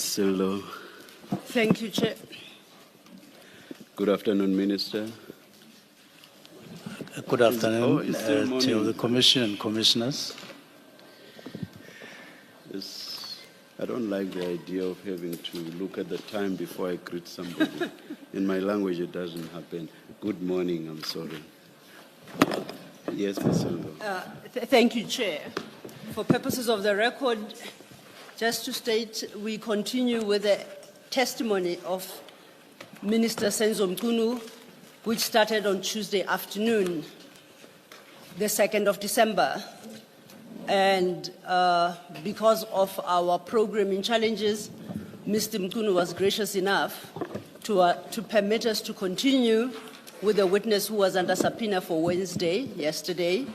Hello. Thank you, Chair. Good afternoon, Minister. Good afternoon to the Commission and Commissioners. I don't like the idea of having to look at the time before I greet somebody. In my language, it doesn't happen. Good morning, I'm sorry. Yes, Ms. Senzo. Thank you, Chair. For purposes of the record, just to state, we continue with the testimony of Minister Senzo Mchunu, which started on Tuesday afternoon, the 2nd of December. And because of our programming challenges, Mr. Mchunu was gracious enough to permit us to continue with the witness who was under subpoena for Wednesday, yesterday,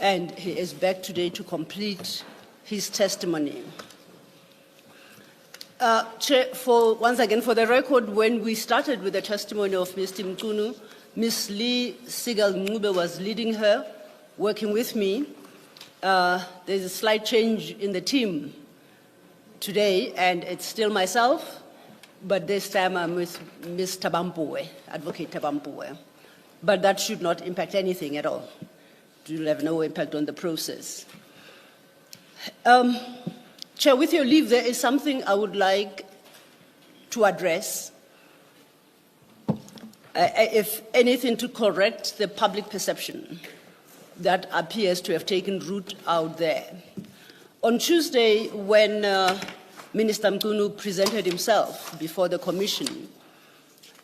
and he is back today to complete his testimony. Chair, once again, for the record, when we started with the testimony of Mr. Mchunu, Ms. Lee Sigal Ngube was leading her, working with me. There's a slight change in the team today, and it's still myself, but this time I'm with Ms. Tabampuwe, Advocate Tabampuwe. But that should not impact anything at all. It will have no impact on the process. Chair, with your leave, there is something I would like to address, if anything, to correct the public perception that appears to have taken root out there. On Tuesday, when Minister Mchunu presented himself before the Commission,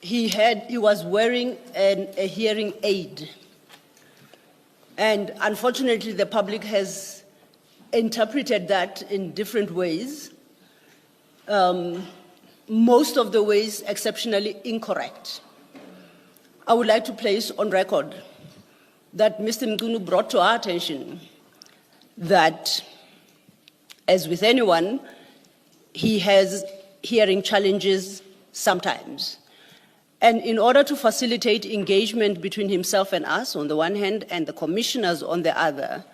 he was wearing a hearing aid. And unfortunately, the public has interpreted that in different ways, most of the ways exceptionally incorrect. I would like to place on record that Mr. Mchunu brought to our attention that, as with anyone, he has hearing challenges sometimes. And in order to facilitate engagement between himself and us on the one hand and the commissioners on the other,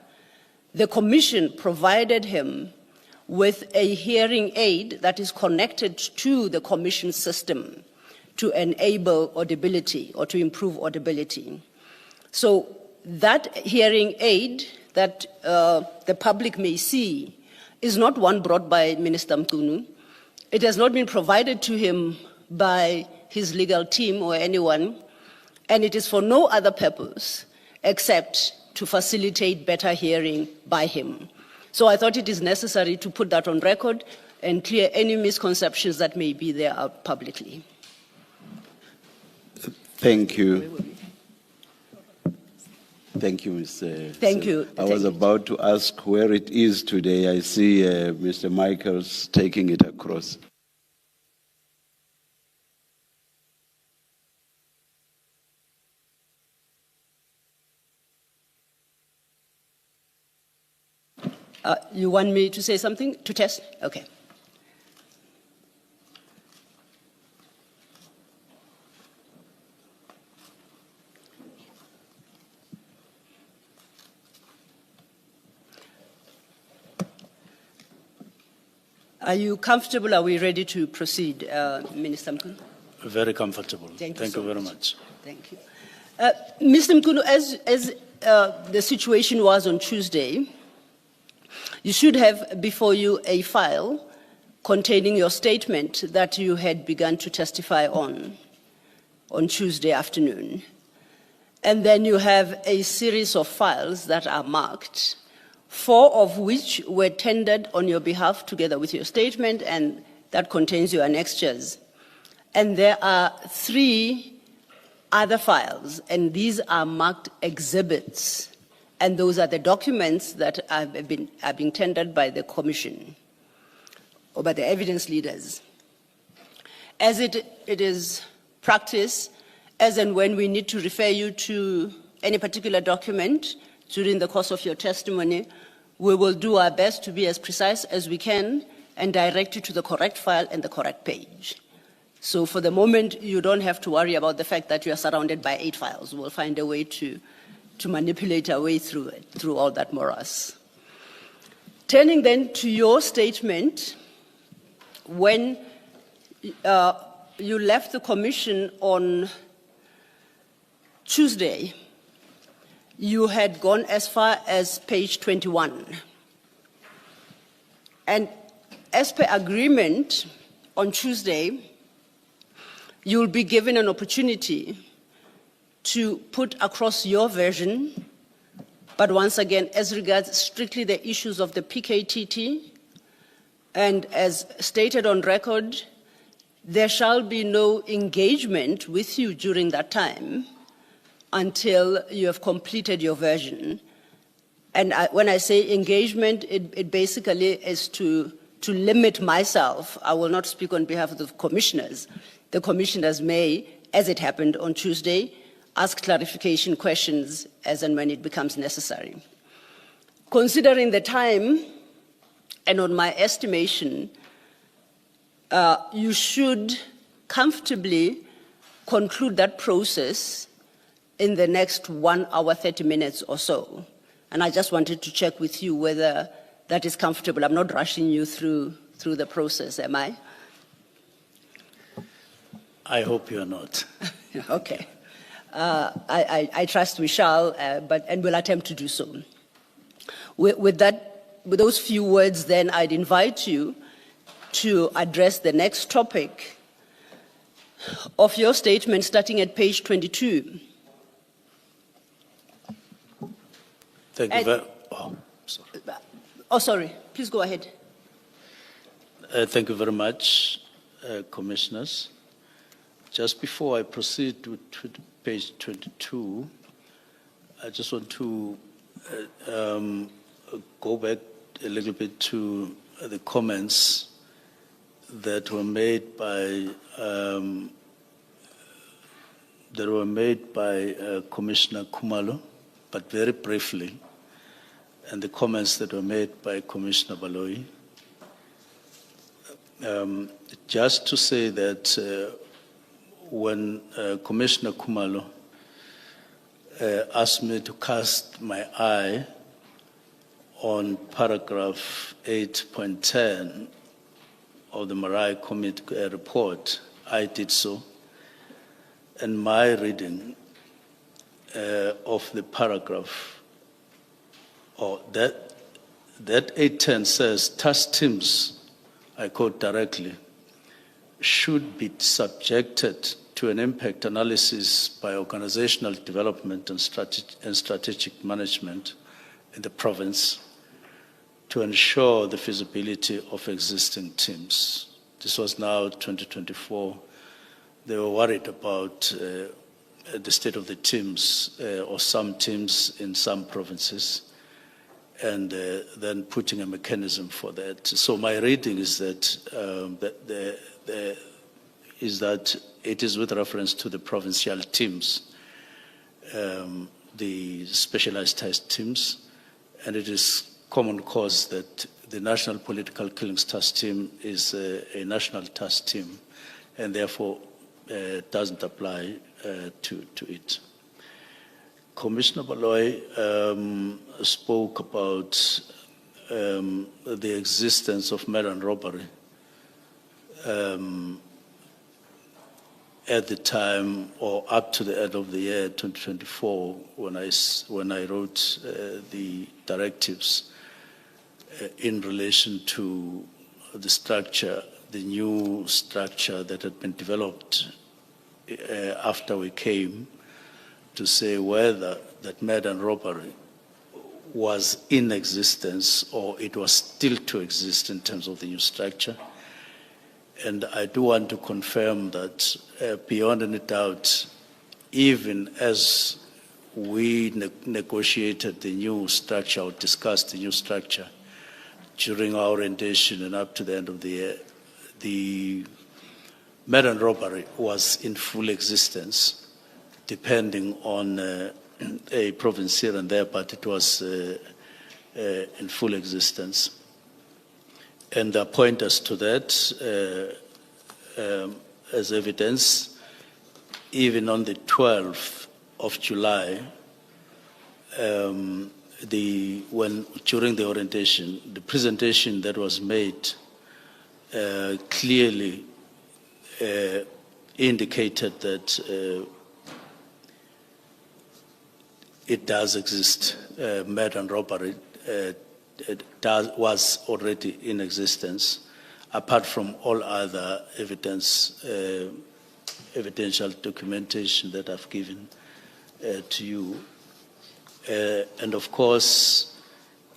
the Commission provided him with a hearing aid that is connected to the Commission system to enable audibility or to improve audibility. So that hearing aid that the public may see is not one brought by Minister Mchunu. It has not been provided to him by his legal team or anyone, and it is for no other purpose except to facilitate better hearing by him. So I thought it is necessary to put that on record and clear any misconceptions that may be there out publicly. Thank you. Thank you, Ms. Thank you. I was about to ask where it is today. I see Mr. Michaels taking it across. You want me to say something? To test? Okay. Are you comfortable? Are we ready to proceed, Minister Mchunu? Very comfortable. Thank you very much. Thank you. Mr. Mchunu, as the situation was on Tuesday, you should have before you a file containing your statement that you had begun to testify on Tuesday afternoon. And then you have a series of files that are marked, 4 of which were tendered on your behalf together with your statement, and that contains your annexures. And there are 3 other files, and these are marked exhibits. And those are the documents that are being tendered by the Commission or by the evidence leaders. As it is practice, as and when we need to refer you to any particular document during the course of your testimony, we will do our best to be as precise as we can and direct you to the correct file and the correct page. So for the moment, you don't have to worry about the fact that you are surrounded by 8 files. We'll find a way to manipulate our way through it, through all that morass. Turning then to your statement, when you left the commission on Tuesday, you had gone as far as page 21. And as per agreement, on Tuesday, you will be given an opportunity to put across your version, but once again, as regards strictly the issues of the PKTT, and as stated on record, there shall be no engagement with you during that time until you have completed your version. And when I say engagement, it basically is to limit myself. I will not speak on behalf of the commissioners. The commissioners may, as it happened on Tuesday, ask clarification questions as and when it becomes necessary. Considering the time, and on my estimation, you should comfortably conclude that process in the next 1 hour, 30 minutes or so. And I just wanted to check with you whether that is comfortable. I'm not rushing you through the process, am I? I hope you're not. Okay. I trust we shall, and we'll attempt to do so. With those few words, then, I'd invite you to address the next topic of your statement, starting at page 22. Thank you very sorry. Oh, sorry. Please go ahead. Thank you very much, Commissioners. Just before I proceed to page 22, I just want to go back a little bit to the comments that were made by Commissioner Khumalo, but very briefly, and the comments that were made by Commissioner Baloyi. Just to say that when Commissioner Khumalo asked me to cast my eye on paragraph 8.10 of the Marai Committee report, I did so. And my reading of the paragraph, that 8.10 says, task teams, I quote directly, should be subjected to an impact analysis by organizational development and strategic management in the province to ensure the feasibility of existing teams. This was now 2024. They were worried about the state of the teams or some teams in some provinces, and then putting a mechanism for that. So my reading is that it is with reference to the provincial teams, the specialized task teams, and it is common cause that the National Political Killings Task Team is a national task team, and therefore doesn't apply to it. Commissioner Baloyi spoke about the existence of murder and robbery at the time or up to the end of the year 2024 when I wrote the directives in relation to the structure, the new structure that had been developed after we came, to say whether that murder and robbery was in existence or it was still to exist in terms of the new structure. And I do want to confirm that beyond any doubt, even as we negotiated the new structure or discussed the new structure during our orientation and up to the end of the year, the murder and robbery was in full existence, depending on a province here and there, but it was in full existence. And I point us to that as evidence. Even on the 12th of July, during the orientation, the presentation that was made clearly indicated that it does exist. Murder and robbery was already in existence, apart from all other evidential documentation that I've given to you. And of course,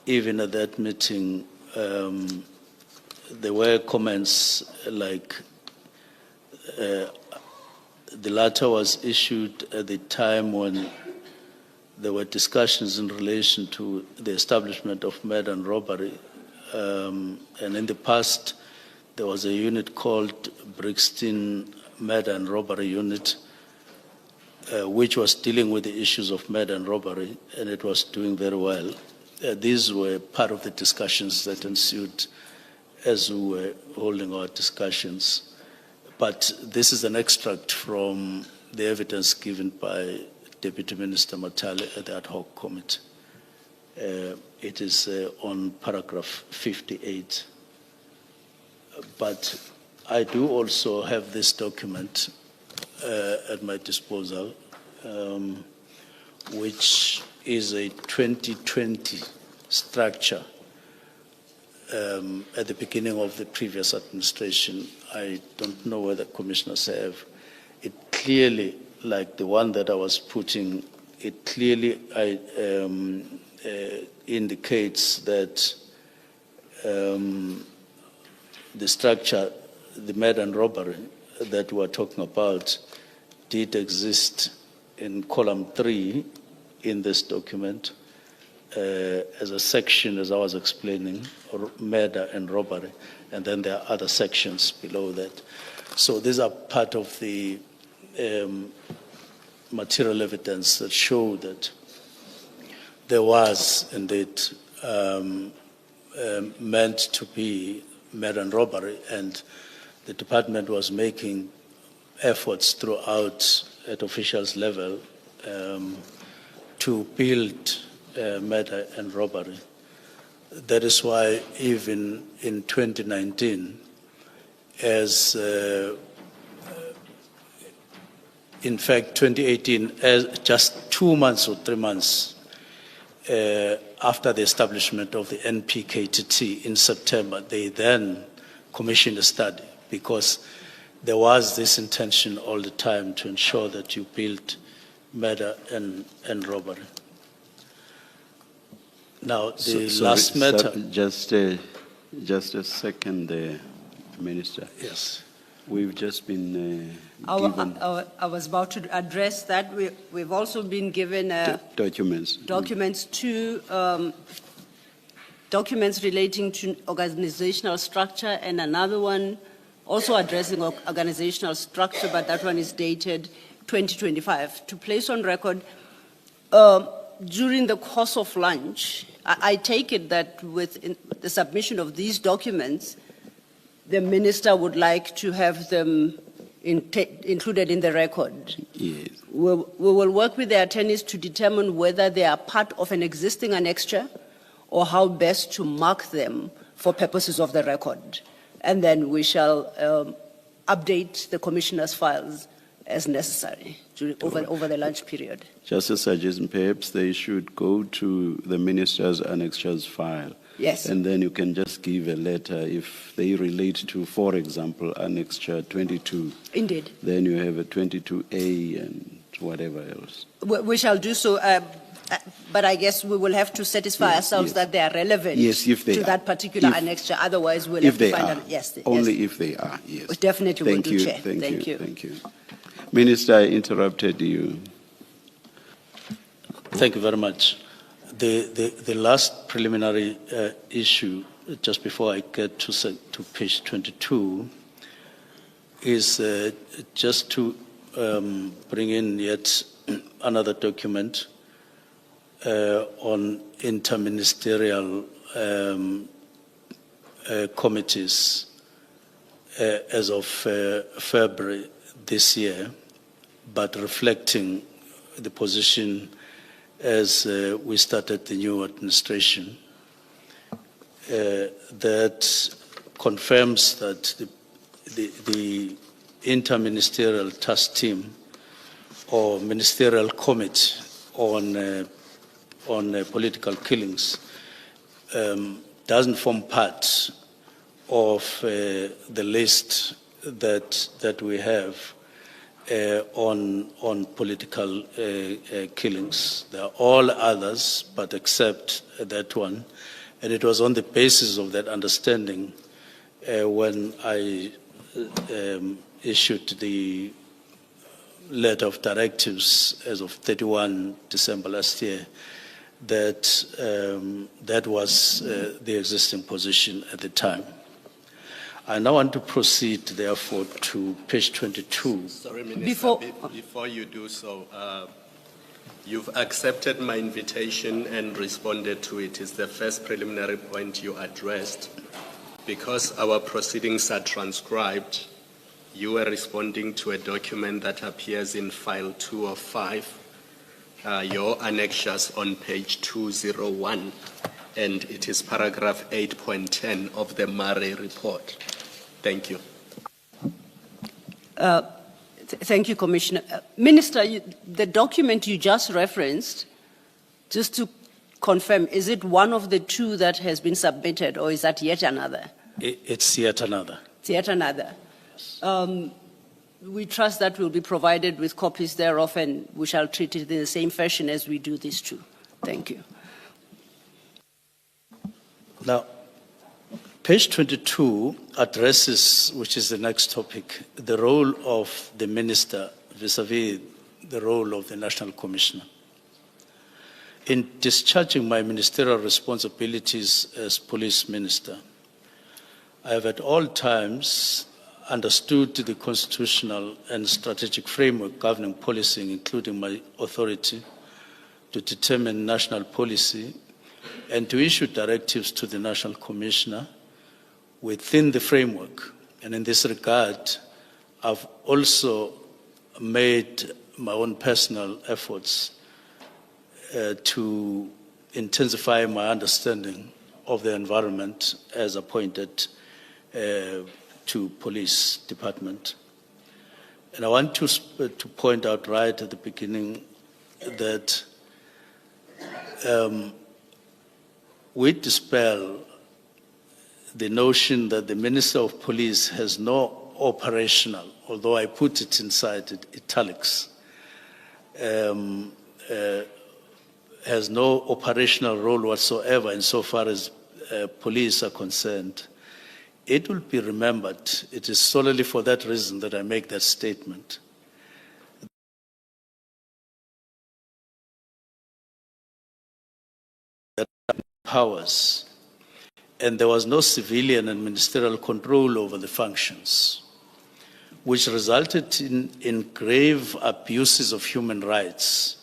even at that meeting, there were comments like the letter was issued at the time when there were discussions in relation to the establishment of murder and robbery. And in the past, there was a unit called Brixton Murder and Robbery Unit, which was dealing with the issues of murder and robbery, and it was doing very well. These were part of the discussions that ensued as we were holding our discussions. But this is an extract from the evidence given by Deputy Minister Matale at the ad hoc committee. It is on paragraph 58. But I do also have this document at my disposal, which is a 2020 structure at the beginning of the previous administration. I don't know whether commissioners have. It clearly, like the one that I was putting, it clearly indicates that the structure, the murder and robbery that we're talking about, did exist in column 3 in this document as a section, as I was explaining, murder and robbery, and then there are other sections below that. So these are part of the material evidence that show that there was indeed meant to be murder and robbery, and the department was making efforts throughout at officials level to build murder and robbery. That is why even in 2019, as in fact 2018, as just 2 months or 3 months after the establishment of the NPKTT in September, they then commissioned a study, because there was this intention all the time to ensure that you build murder and robbery. Now, the last matter... Just a second there, Minister. Yes. We've just been given... I was about to address that. We've also been given documents. Documents relating to organizational structure, and another one also addressing organizational structure, but that one is dated 2025. To place on record, during the course of lunch, I take it that with the submission of these documents, the minister would like to have them included in the record. Yes. We will work with the attorneys to determine whether they are part of an existing annexure or how best to mark them for purposes of the record. And then we shall update the commissioner's files as necessary over the lunch period. Just a suggestion, perhaps they should go to the minister's annexures file. Yes. And then you can just give a letter if they relate to, for example, annexure 22. Indeed. Then you have a 22A and whatever else. We shall do so, but I guess we will have to satisfy ourselves that they are relevant to that particular annexure. Otherwise, we'll have to find out. Yes. Only if they are, yes. We definitely will do, Chair. Thank you. Minister, I interrupted you. Thank you very much. The last preliminary issue, just before I get to page 22, is just to bring in yet another document on interministerial committees as of February this year, but reflecting the position as we started the new administration, that confirms that the interministerial task team or ministerial committee on political killings doesn't form part of the list that we have on political killings. There are all others, but except that one. And it was on the basis of that understanding when I issued the letter of directives as of 31 December last year that that was the existing position at the time. I now want to proceed, therefore, to page 22. Sorry, Minister, before you do so, you've accepted my invitation and responded to it. It's the first preliminary point you addressed. Because our proceedings are transcribed, you were responding to a document that appears in file 2 of 5, your annexures on page 201, and it is paragraph 8.10 of the Murray report. Thank you. Thank you, Commissioner. Minister, the document you just referenced, just to confirm, is it one of the two that has been submitted, or is that yet another? It's yet another. It's yet another. We trust that we'll be provided with copies thereof, and we shall treat it in the same fashion as we do these two. Thank you. Now, page 22 addresses, which is the next topic, the role of the minister vis-à-vis the role of the National Commissioner. In discharging my ministerial responsibilities as Police Minister, I have at all times understood the constitutional and strategic framework governing policing, including my authority to determine national policy and to issue directives to the National Commissioner within the framework. And in this regard, I've also made my own personal efforts to intensify my understanding of the environment as appointed to police department. And I want to point out right at the beginning that we dispel the notion that the Minister of Police has no operational, although I put it inside italics, has no operational role whatsoever insofar as police are concerned. It will be remembered, it is solely for that reason that I make that statement. That powers, and there was no civilian and ministerial control over the functions, which resulted in grave abuses of human rights.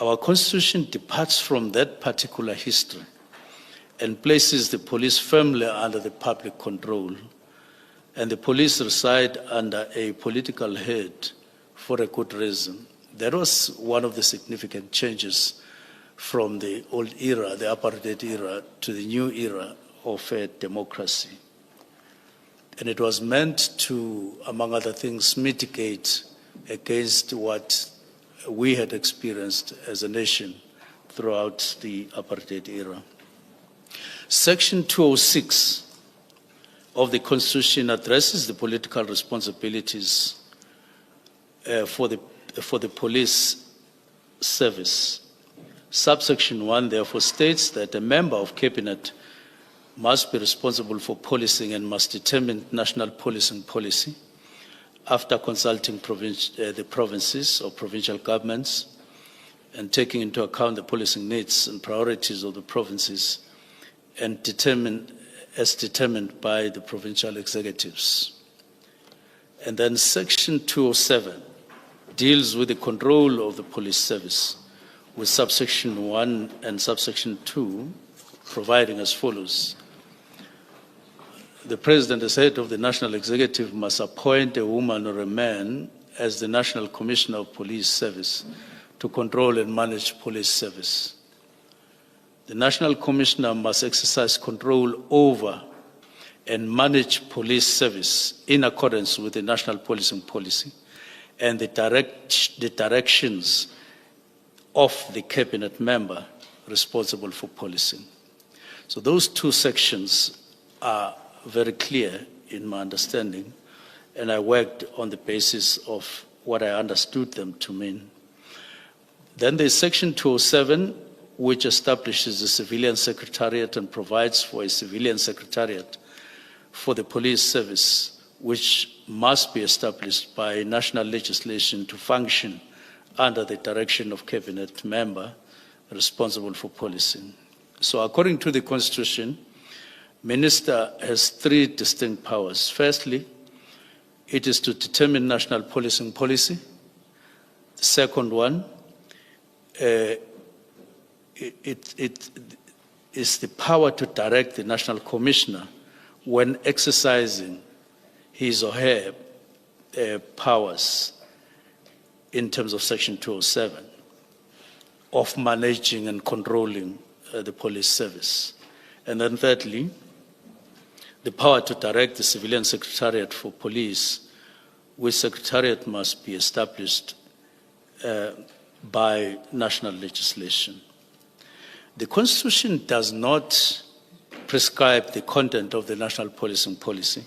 Our Constitution departs from that particular history and places the police firmly under the public control, and the police reside under a political head for a good reason. That was one of the significant changes from the old era, the apartheid era, to the new era of democracy. And it was meant to, among other things, mitigate against what we had experienced as a nation throughout the apartheid era. Section 206 of the Constitution addresses the political responsibilities for the police service. Subsection 1 therefore states that a member of cabinet must be responsible for policing and must determine national policing policy after consulting the provinces or provincial governments and taking into account the policing needs and priorities of the provinces and determined by the provincial executives. And then Section 207 deals with the control of the police service, with subsection 1 and subsection 2 providing as follows. The President, as head of the National Executive, must appoint a woman or a man as the National Commissioner of Police Service to control and manage police service. The National Commissioner must exercise control over and manage police service in accordance with the national policing policy and the directions of the cabinet member responsible for policing. So those two sections are very clear in my understanding, and I worked on the basis of what I understood them to mean. Then there's Section 207, which establishes a civilian secretariat and provides for a civilian secretariat for the police service, which must be established by national legislation to function under the direction of cabinet member responsible for policing. So according to the Constitution, Minister has three distinct powers. Firstly, it is to determine national policing policy. The second one, it is the power to direct the National Commissioner when exercising his or her powers in terms of Section 207 of managing and controlling the police service. And then thirdly, the power to direct the civilian secretariat for police, which secretariat must be established by national legislation. The Constitution does not prescribe the content of the national policing policy,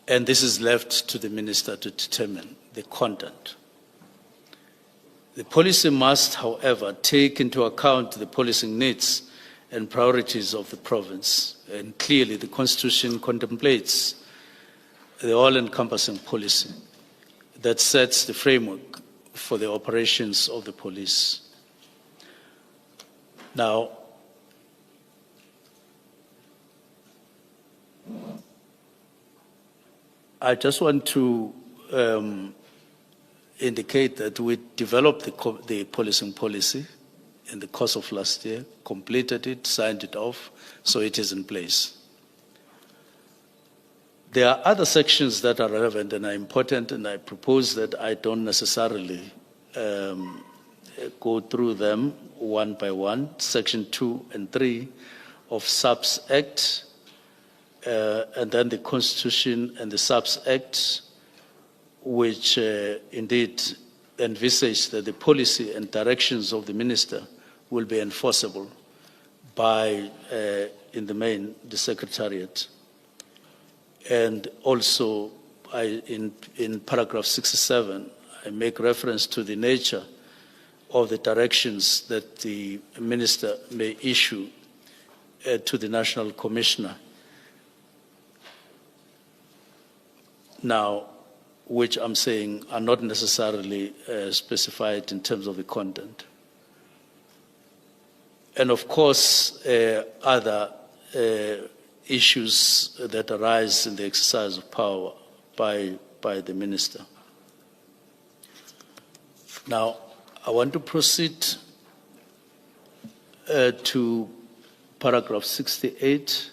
and this is left to the minister to determine the content. The policy must, however, take into account the policing needs and priorities of the province, and clearly the Constitution contemplates the all-encompassing policy that sets the framework for the operations of the police. Now, I just want to indicate that we developed the policing policy in the course of last year, completed it, signed it off, so it is in place. There are other sections that are relevant and are important, and I propose that I don't necessarily go through them one by one. Section 2 and 3 of SAPS Act, and then the Constitution and the SAPS Act, which indeed envisage that the policy and directions of the minister will be enforceable by, in the main, the Secretariat. And also, in paragraph 67, I make reference to the nature of the directions that the minister may issue to the National Commissioner. Now, which I'm saying are not necessarily specified in terms of the content. And of course, other issues that arise in the exercise of power by the minister. Now, I want to proceed to paragraph 68.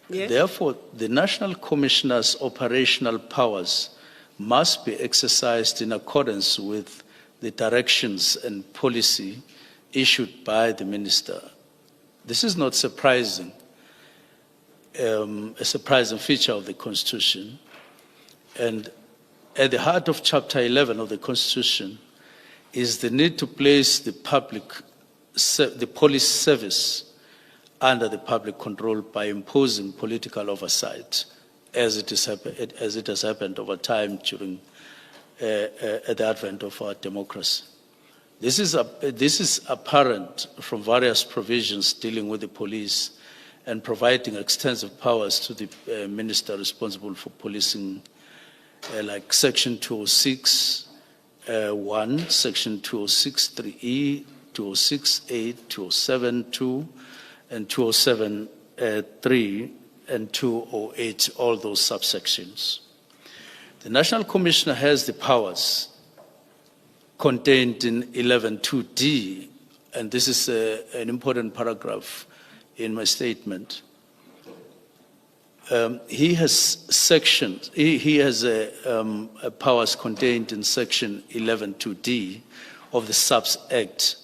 Yes. Therefore, the National Commissioner's operational powers must be exercised in accordance with the directions and policy issued by the minister. This is not surprising, a surprising feature of the Constitution. And at the heart of Chapter 11 of the Constitution is the need to place the police service under the public control by imposing political oversight, as it has happened over time during at the advent of our democracy. This is apparent from various provisions dealing with the police and providing extensive powers to the minister responsible for policing, like Section 206, 1, Section 206(3)(e), 206(8), 207(2), and 207(3), and 208, all those subsections. The National Commissioner has the powers contained in 11(2)(d), and this is an important paragraph in my statement. He has sections. He has powers contained in Section 11(2)(d) of the SAPS Act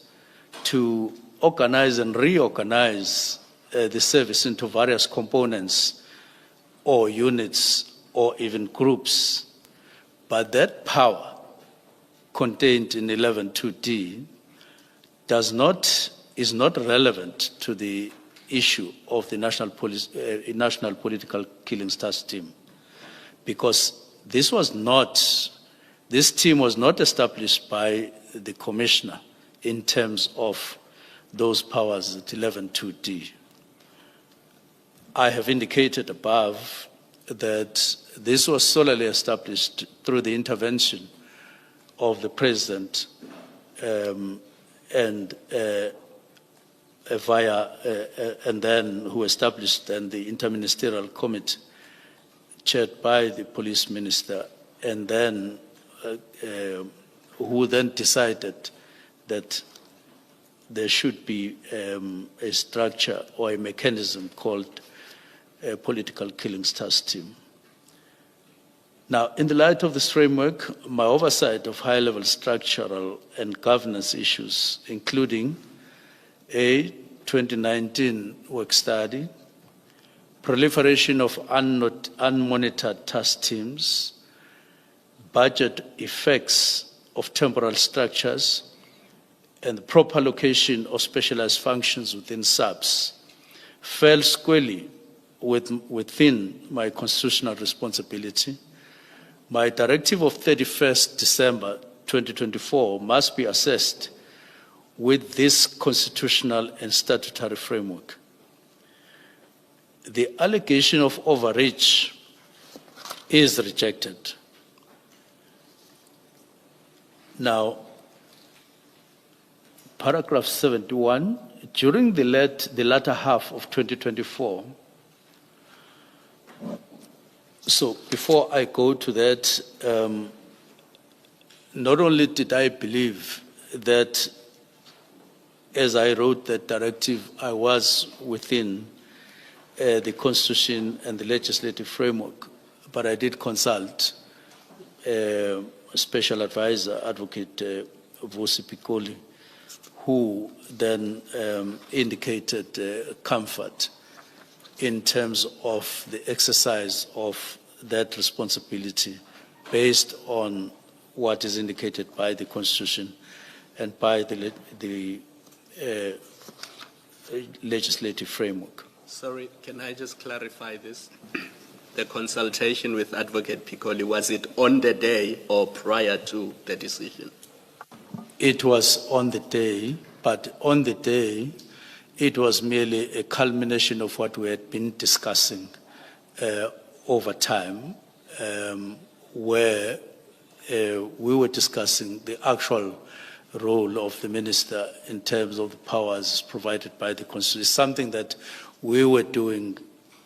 to organize and reorganize the service into various components or units or even groups. But that power contained in 11.2D is not relevant to the issue of the National Political Killings Task Team, because this team was not established by the Commissioner in terms of those powers at 11.2D. I have indicated above that this was solely established through the intervention of the President and then who established then the Interministerial Committee chaired by the Police Minister, and then who then decided that there should be a structure or a mechanism called a Political Killings Task Team. Now, in the light of this framework, my oversight of high-level structural and governance issues, including a 2019 work study, proliferation of unmonitored task teams, budget effects of temporal structures, and the proper location of specialized functions within SAPS fell squarely within my constitutional responsibility. My directive of 31st December 2024 must be assessed with this constitutional and statutory framework. The allegation of overreach is rejected. Now, paragraph 71, during the latter half of 2024, so before I go to that, not only did I believe that as I wrote that directive, I was within the Constitution and the legislative framework, but I did consult Special Advisor, Advocate Vusi Pikoli, who then indicated comfort in terms of the exercise of that responsibility based on what is indicated by the Constitution and by the legislative framework. Sorry, can I just clarify this? The consultation with Advocate Pikoli, was it on the day or prior to the decision? It was on the day, but on the day, it was merely a culmination of what we had been discussing over time, where we were discussing the actual role of the minister in terms of the powers provided by the Constitution. It's something that we were doing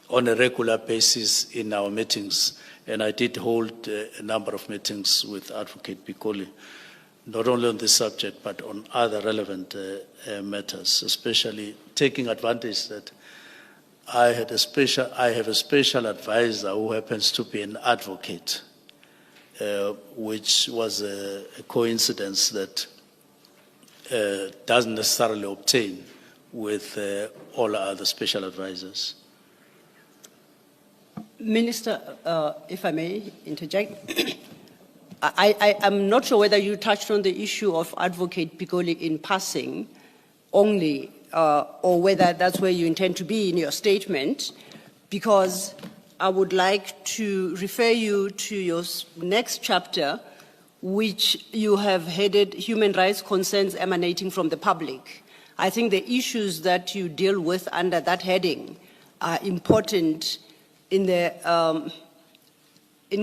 on a regular basis in our meetings, and I did hold a number of meetings with Advocate Pikoli, not only on this subject, but on other relevant matters, especially taking advantage that I have a special advisor who happens to be an advocate, which was a coincidence that doesn't necessarily obtain with all other special advisors. Minister, if I may interject, I'm not sure whether you touched on the issue of Advocate Pikoli in passing only, or whether that's where you intend to be in your statement, because I would like to refer you to your next chapter, which you have headed Human Rights Concerns Emanating from the Public. I think the issues that you deal with under that heading are important in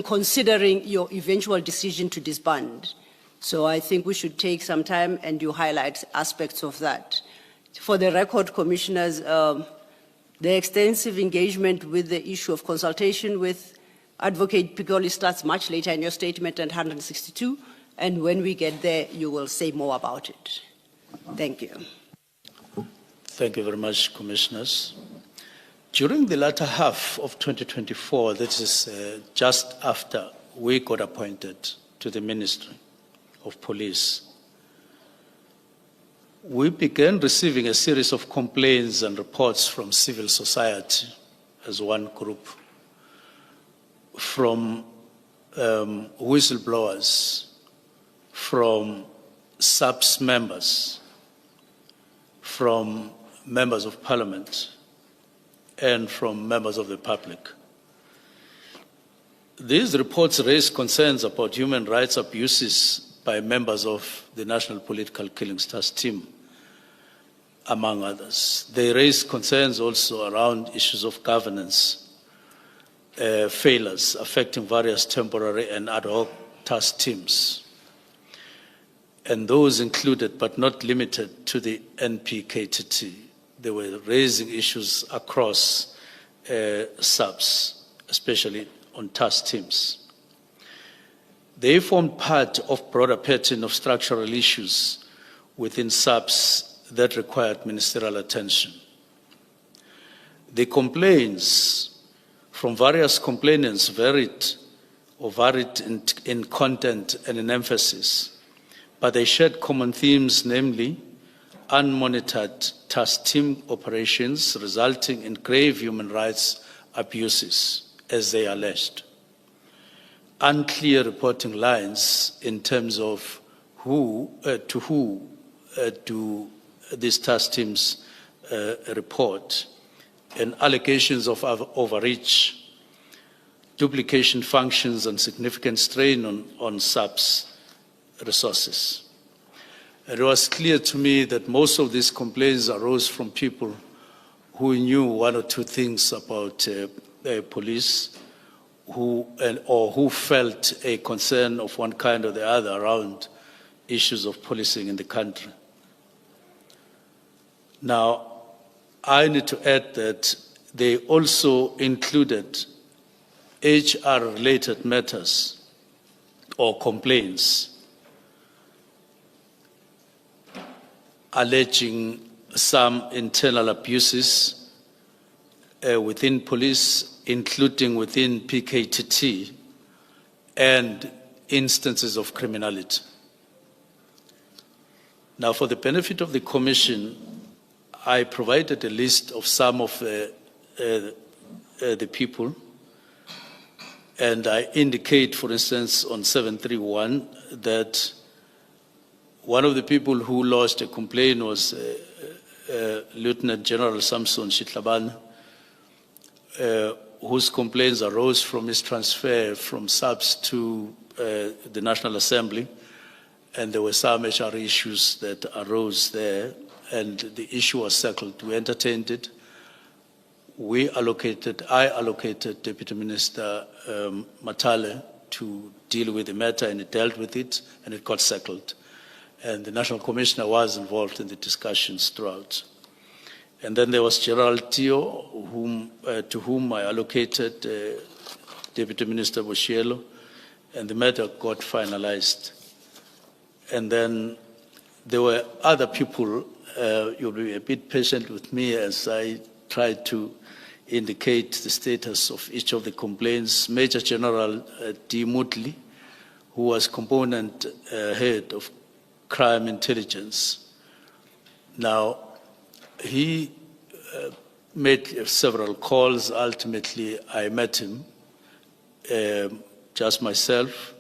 considering your eventual decision to disband. So I think we should take some time and you highlight aspects of that. For the record, Commissioners, the extensive engagement with the issue of consultation with Advocate Pikoli starts much later in your statement at 162, and when we get there, you will say more about it. Thank you. Thank you very much, Commissioners. During the latter half of 2024, that is just after we got appointed to the Ministry of Police, we began receiving a series of complaints and reports from civil society as one group, from whistleblowers, from SAPS members, from members of parliament, and from members of the public. These reports raise concerns about human rights abuses by members of the National Political Killings Task Team, among others. They raise concerns also around issues of governance, failures affecting various temporary and ad hoc task teams. And those included, but not limited to the NPKTT. They were raising issues across SAPS, especially on task teams. They formed part of broader pattern of structural issues within SAPS that required ministerial attention. The complaints from various complainants varied in content and in emphasis, but they shared common themes, namely unmonitored task team operations resulting in grave human rights abuses, as they alleged. Unclear reporting lines in terms of to who do these task teams report, and allegations of overreach, duplication functions, and significant strain on SAPS resources. It was clear to me that most of these complaints arose from people who knew one or two things about police, or who felt a concern of one kind or the other around issues of policing in the country. Now, I need to add that they also included HR-related matters or complaints alleging some internal abuses within police, including within PKTT, and instances of criminality. Now, for the benefit of the Commission, I provided a list of some of the people, and I indicate, for instance, on 731, that one of the people who lodged a complaint was Lieutenant General Samson Shitlabane, whose complaints arose from his transfer from SAPS to the National Assembly, and there were some HR issues that arose there, and the issue was settled. We entertained it. I allocated Deputy Minister Matale to deal with the matter, and he dealt with it, and it got settled. And the National Commissioner was involved in the discussions throughout. And then there was Gerald Tio, to whom I allocated Deputy Minister Boshielo, and the matter got finalized. And then there were other people. You'll be a bit patient with me as I try to indicate the status of each of the complaints. Major General D. Mutley, who was component head of crime intelligence. Now, he made several calls. Ultimately, I met him, just myself,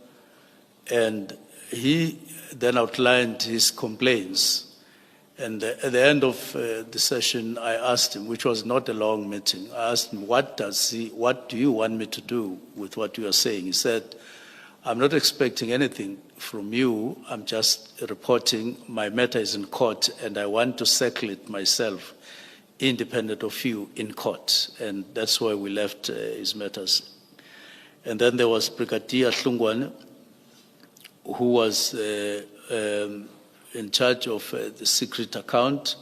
and he then outlined his complaints. And at the end of the session, I asked him, which was not a long meeting, I asked him, what do you want me to do with what you are saying? He said, I'm not expecting anything from you. I'm just reporting my matter is in court, and I want to settle it myself, independent of you, in court. And that's why we left his matters. And then there was Brigadier Hlungwane, who was in charge of the secret account.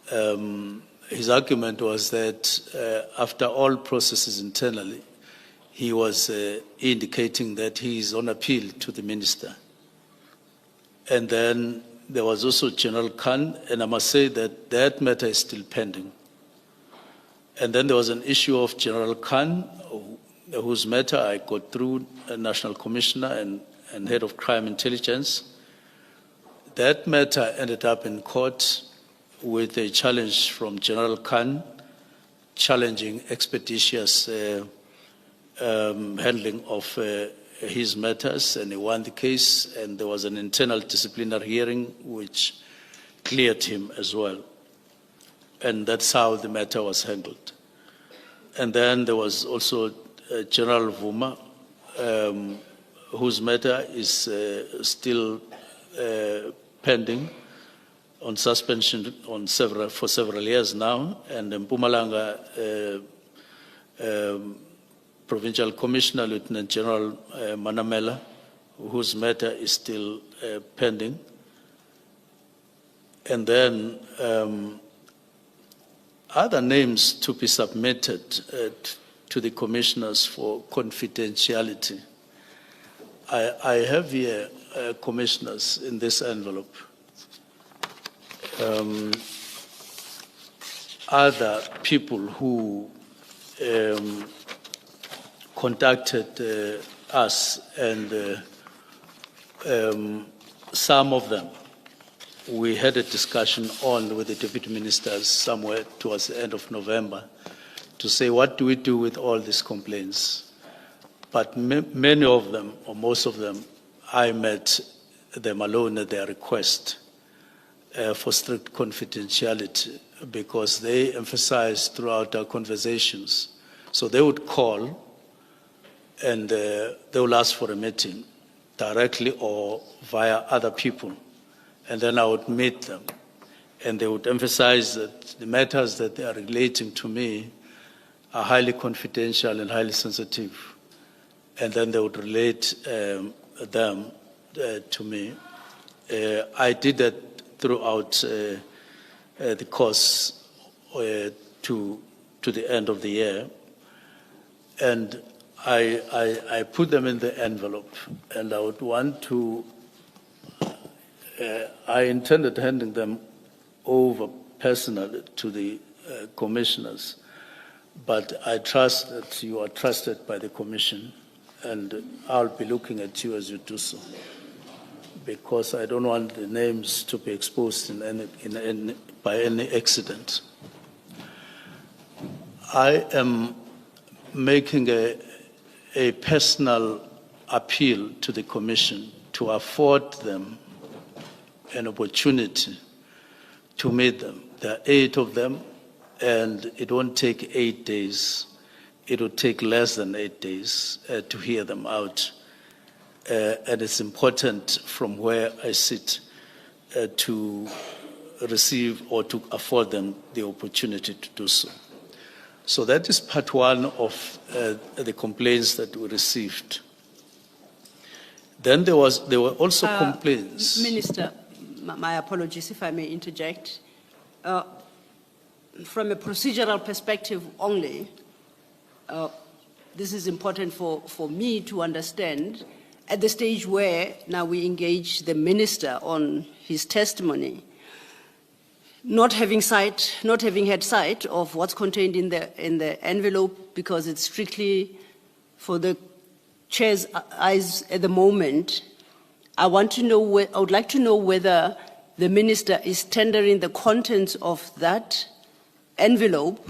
His argument was that after all processes internally, he was indicating that he is on appeal to the minister. And then there was also General Khan, and I must say that that matter is still pending. And then there was an issue of General Khan, whose matter I got through a National Commissioner and Head of Crime Intelligence. That matter ended up in court with a challenge from General Khan, challenging expeditious handling of his matters, and he won the case, and there was an internal disciplinary hearing which cleared him as well. And that's how the matter was handled. And then there was also General Vuma, whose matter is still pending on suspension for several years now, and Mpumalanga Provincial Commissioner Lieutenant General Manamela, whose matter is still pending. And then other names to be submitted to the commissioners for confidentiality. I have here commissioners in this envelope. Other people who contacted us, and some of them we had a discussion on with the deputy ministers somewhere towards the end of November to say, what do we do with all these complaints? But many of them, or most of them, I met them alone at their request for strict confidentiality, because they emphasized throughout our conversations. So they would call and they will ask for a meeting directly or via other people. And then I would meet them. And they would emphasize that the matters that they are relating to me are highly confidential and highly sensitive. And then they would relate them to me. I did that throughout the course to the end of the year. And I put them in the envelope, and I would want to, I intended handing them over personally to the commissioners, but I trust that you are trusted by the commission, and I'll be looking at you as you do so, because I don't want the names to be exposed by any accident. I am making a personal appeal to the Commission to afford them an opportunity to meet them. There are 8 of them, and it won't take 8 days. It will take less than 8 days to hear them out. And it's important from where I sit to receive or to afford them the opportunity to do so. So that is part one of the complaints that we received. Then there were also complaints. Minister, my apologies if I may interject. From a procedural perspective only, this is important for me to understand at the stage where now we engage the minister on his testimony. Not having had sight of what's contained in the envelope, because it's strictly for the chair's eyes at the moment, I would like to know whether the minister is tendering the contents of that envelope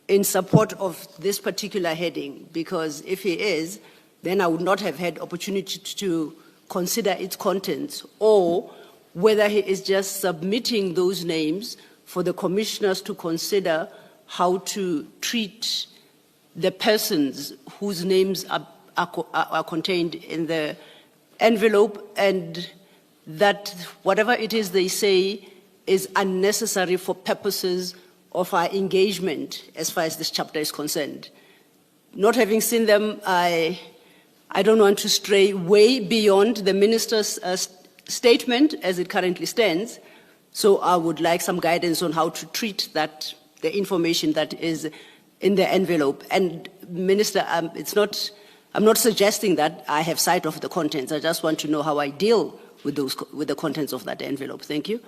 in support of this particular heading, because if he is, then I would not have had opportunity to consider its contents, or whether he is just submitting those names for the commissioners to consider how to treat the persons whose names are contained in the envelope, and that whatever it is they say is unnecessary for purposes of our engagement as far as this chapter is concerned. Not having seen them, I don't want to stray way beyond the minister's statement as it currently stands, so I would like some guidance on how to treat that, the information that is in the envelope. And Minister, I'm not suggesting that I have sight of the contents. I just want to know how I deal with the contents of that envelope. Thank you.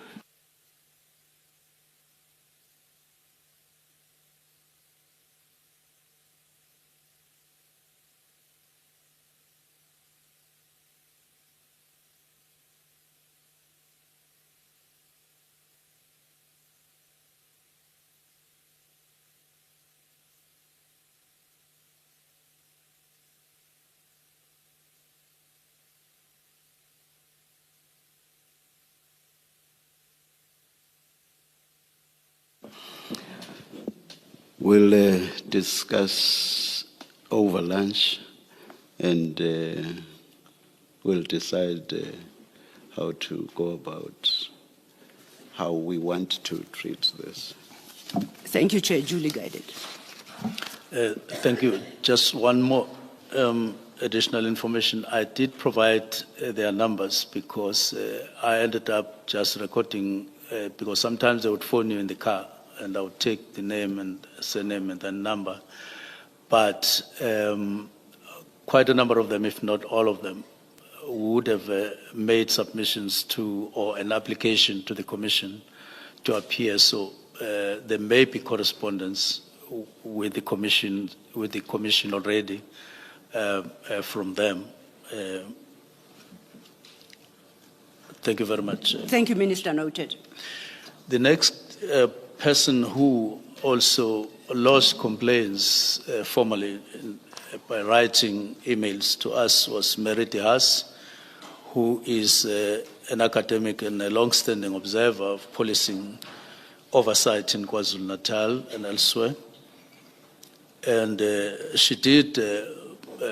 We'll discuss over lunch, and we'll decide how to go about how we want to treat this. Thank you, Chair. Duly guided. Thank you. Just one more additional information. I did provide their numbers because I ended up just recording, because sometimes they would phone you in the car and I would take the name and surname and then number. But quite a number of them, if not all of them, would have made submissions to or an application to the Commission to appear. So there may be correspondence with the Commission already from them. Thank you very much. Thank you, Minister. Noted. The next person who also lodged complaints formally by writing emails to us was Meriti Haas, who is an academic and a long-standing observer of policing oversight in KwaZulu-Natal and elsewhere. And she did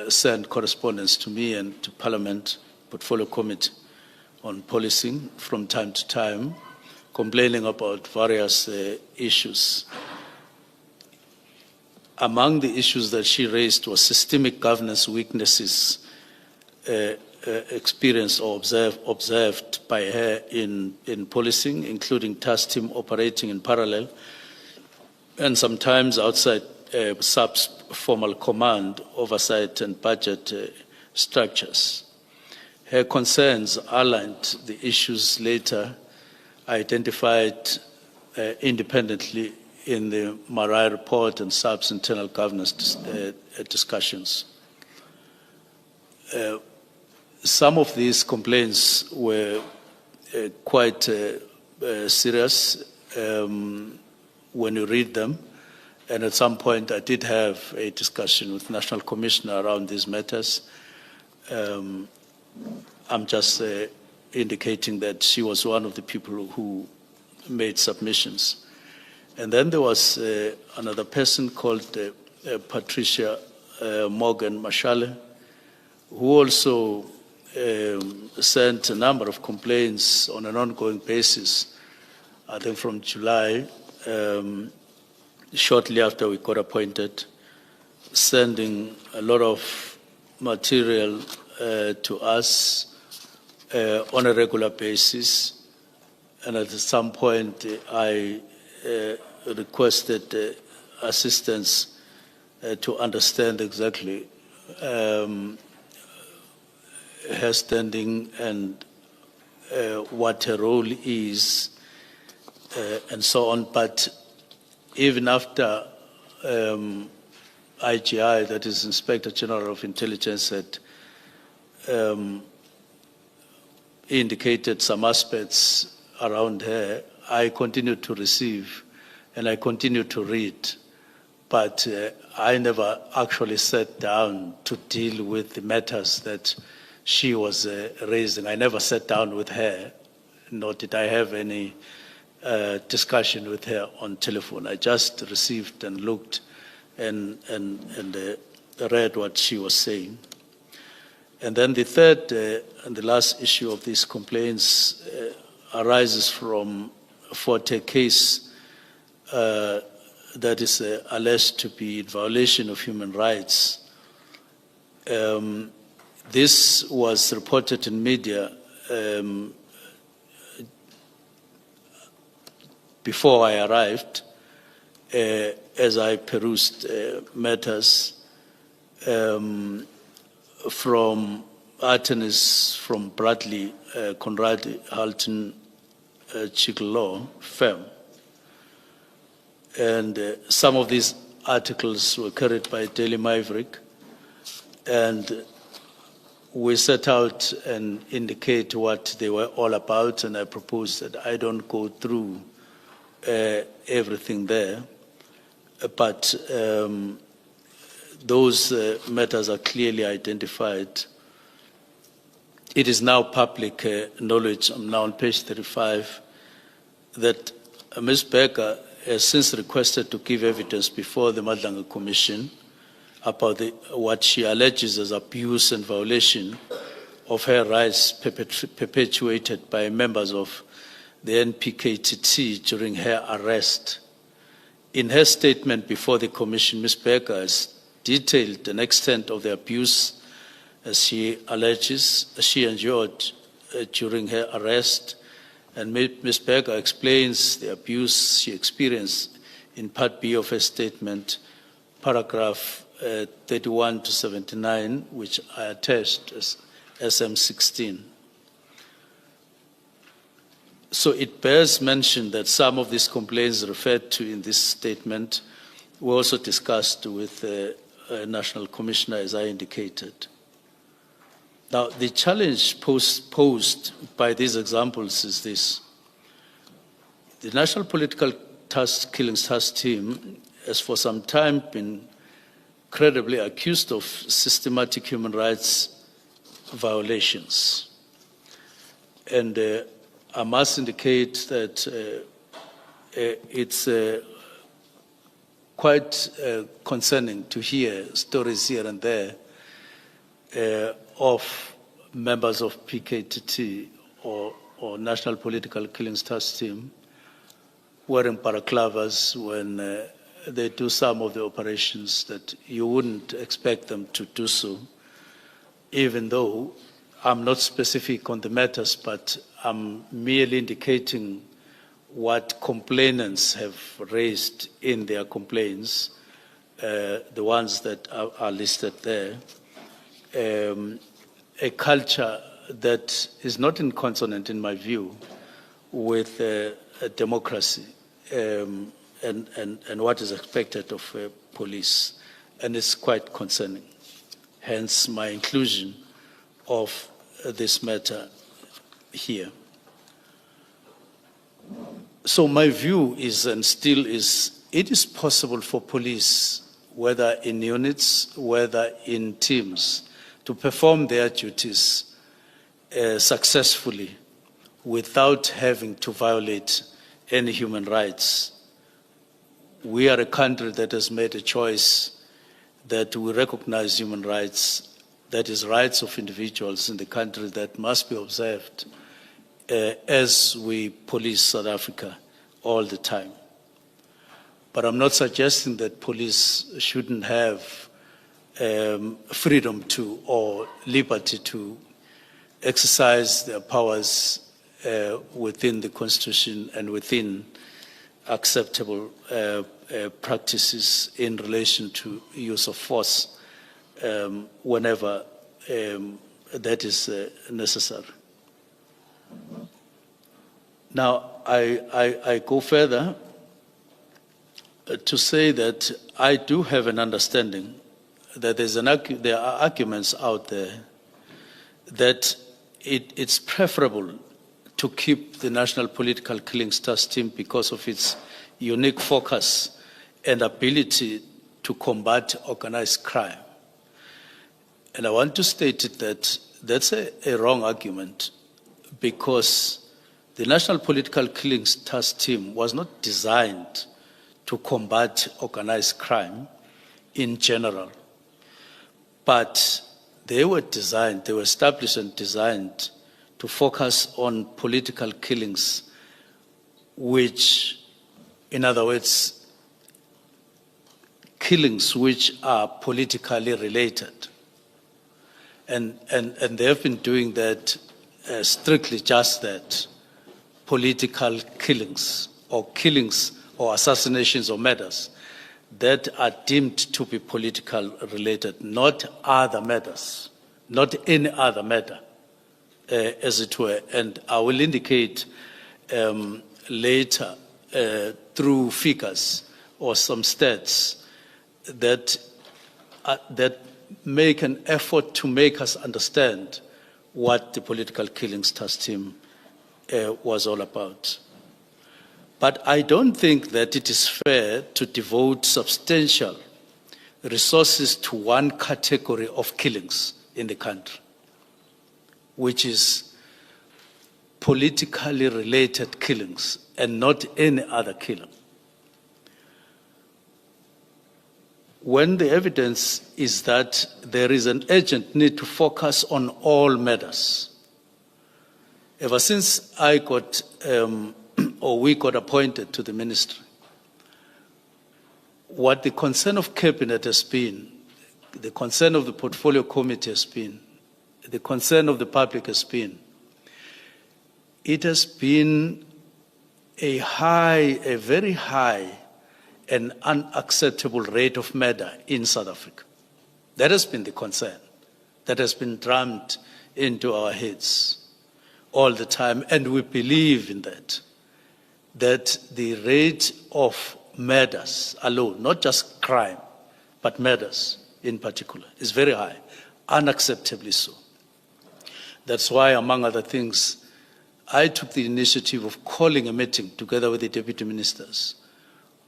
send correspondence to me and to Parliament Portfolio Committee on policing from time to time, complaining about various issues. Among the issues that she raised was systemic governance weaknesses experienced or observed by her in policing, including task team operating in parallel and sometimes outside SAPS formal command, oversight and budget structures. Her concerns outlined the issues later identified independently in the Marai report and SAPS internal governance discussions. Some of these complaints were quite serious when you read them, and at some point I did have a discussion with National Commissioner around these matters. I'm just indicating that she was one of the people who made submissions. And then there was another person called Patricia Morgan Mashale, who also sent a number of complaints on an ongoing basis, I think from July, shortly after we got appointed, sending a lot of material to us on a regular basis. And at some point, I requested assistance to understand exactly her standing and what her role is, and so on. But even after IGI, that is Inspector General of Intelligence, had indicated some aspects around her, I continued to receive and I continued to read, but I never actually sat down to deal with the matters that she was raising. I never sat down with her, nor did I have any discussion with her on telephone. I just received and looked and read what she was saying. And then the third and the last issue of these complaints arises from a Forte case that is alleged to be in violation of human rights. This was reported in media before I arrived, as I perused matters from attorneys from Bradley, Conrad Halton, Chiclaw firm. And some of these articles were carried by Daily Maverick, and we set out and indicate what they were all about, and I proposed that I don't go through everything there, but those matters are clearly identified. It is now public knowledge, I'm now on page 35, that Ms. Becker has since requested to give evidence before the Madlanga Commission about what she alleges as abuse and violation of her rights perpetuated by members of the NPKTT during her arrest. In her statement before the Commission, Ms. Berger has detailed an extent of the abuse as she alleges she endured during her arrest, and Ms. Berger explains the abuse she experienced in Part B of her statement, paragraph 31 to 79, which I attached as SM16. So it bears mention that some of these complaints referred to in this statement were also discussed with the National Commissioner, as I indicated. Now, the challenge posed by these examples is this. The National Political Killings Task Team has for some time been credibly accused of systematic human rights violations. And I must indicate that it's quite concerning to hear stories here and there of members of PKTT or National Political Killings Task Team wearing balaclavas when they do some of the operations that you wouldn't expect them to do so, even though I'm not specific on the matters, but I'm merely indicating what complainants have raised in their complaints, the ones that are listed there. A culture that is not in consonant, in my view, with democracy and what is expected of police, and it's quite concerning. Hence my inclusion of this matter here. So my view is, and still is, it is possible for police, whether in units, whether in teams, to perform their duties successfully without having to violate any human rights. We are a country that has made a choice that we recognize human rights, that is, rights of individuals in the country that must be observed as we police South Africa all the time. But I'm not suggesting that police shouldn't have freedom to or liberty to exercise their powers within the Constitution and within acceptable practices in relation to use of force whenever that is necessary. Now, I go further to say that I do have an understanding that there are arguments out there that it's preferable to keep the National Political Killings Task Team because of its unique focus and ability to combat organized crime. And I want to state it that that's a wrong argument, because the National Political Killings Task Team was not designed to combat organized crime in general, but they were established and designed to focus on political killings, which, in other words, killings which are politically related. And they have been doing that, strictly just that, political killings or assassinations or murders that are deemed to be political related, not other matters, not any other matter, as it were. And I will indicate later through figures or some stats that make an effort to make us understand what the Political Killings Task Team was all about. But I don't think that it is fair to devote substantial resources to one category of killings in the country, which is politically related killings and not any other killing. when the evidence is that there is an urgent need to focus on all matters. Ever since I got, or we got appointed to the ministry, what the concern of Cabinet has been, the concern of the Portfolio Committee has been, the concern of the public has been, it has been a very high and unacceptable rate of murder in South Africa. That has been the concern that has been drummed into our heads all the time, and we believe in that the rate of murders alone, not just crime, but murders in particular, is very high, unacceptably so. That's why, among other things, I took the initiative of calling a meeting together with the deputy ministers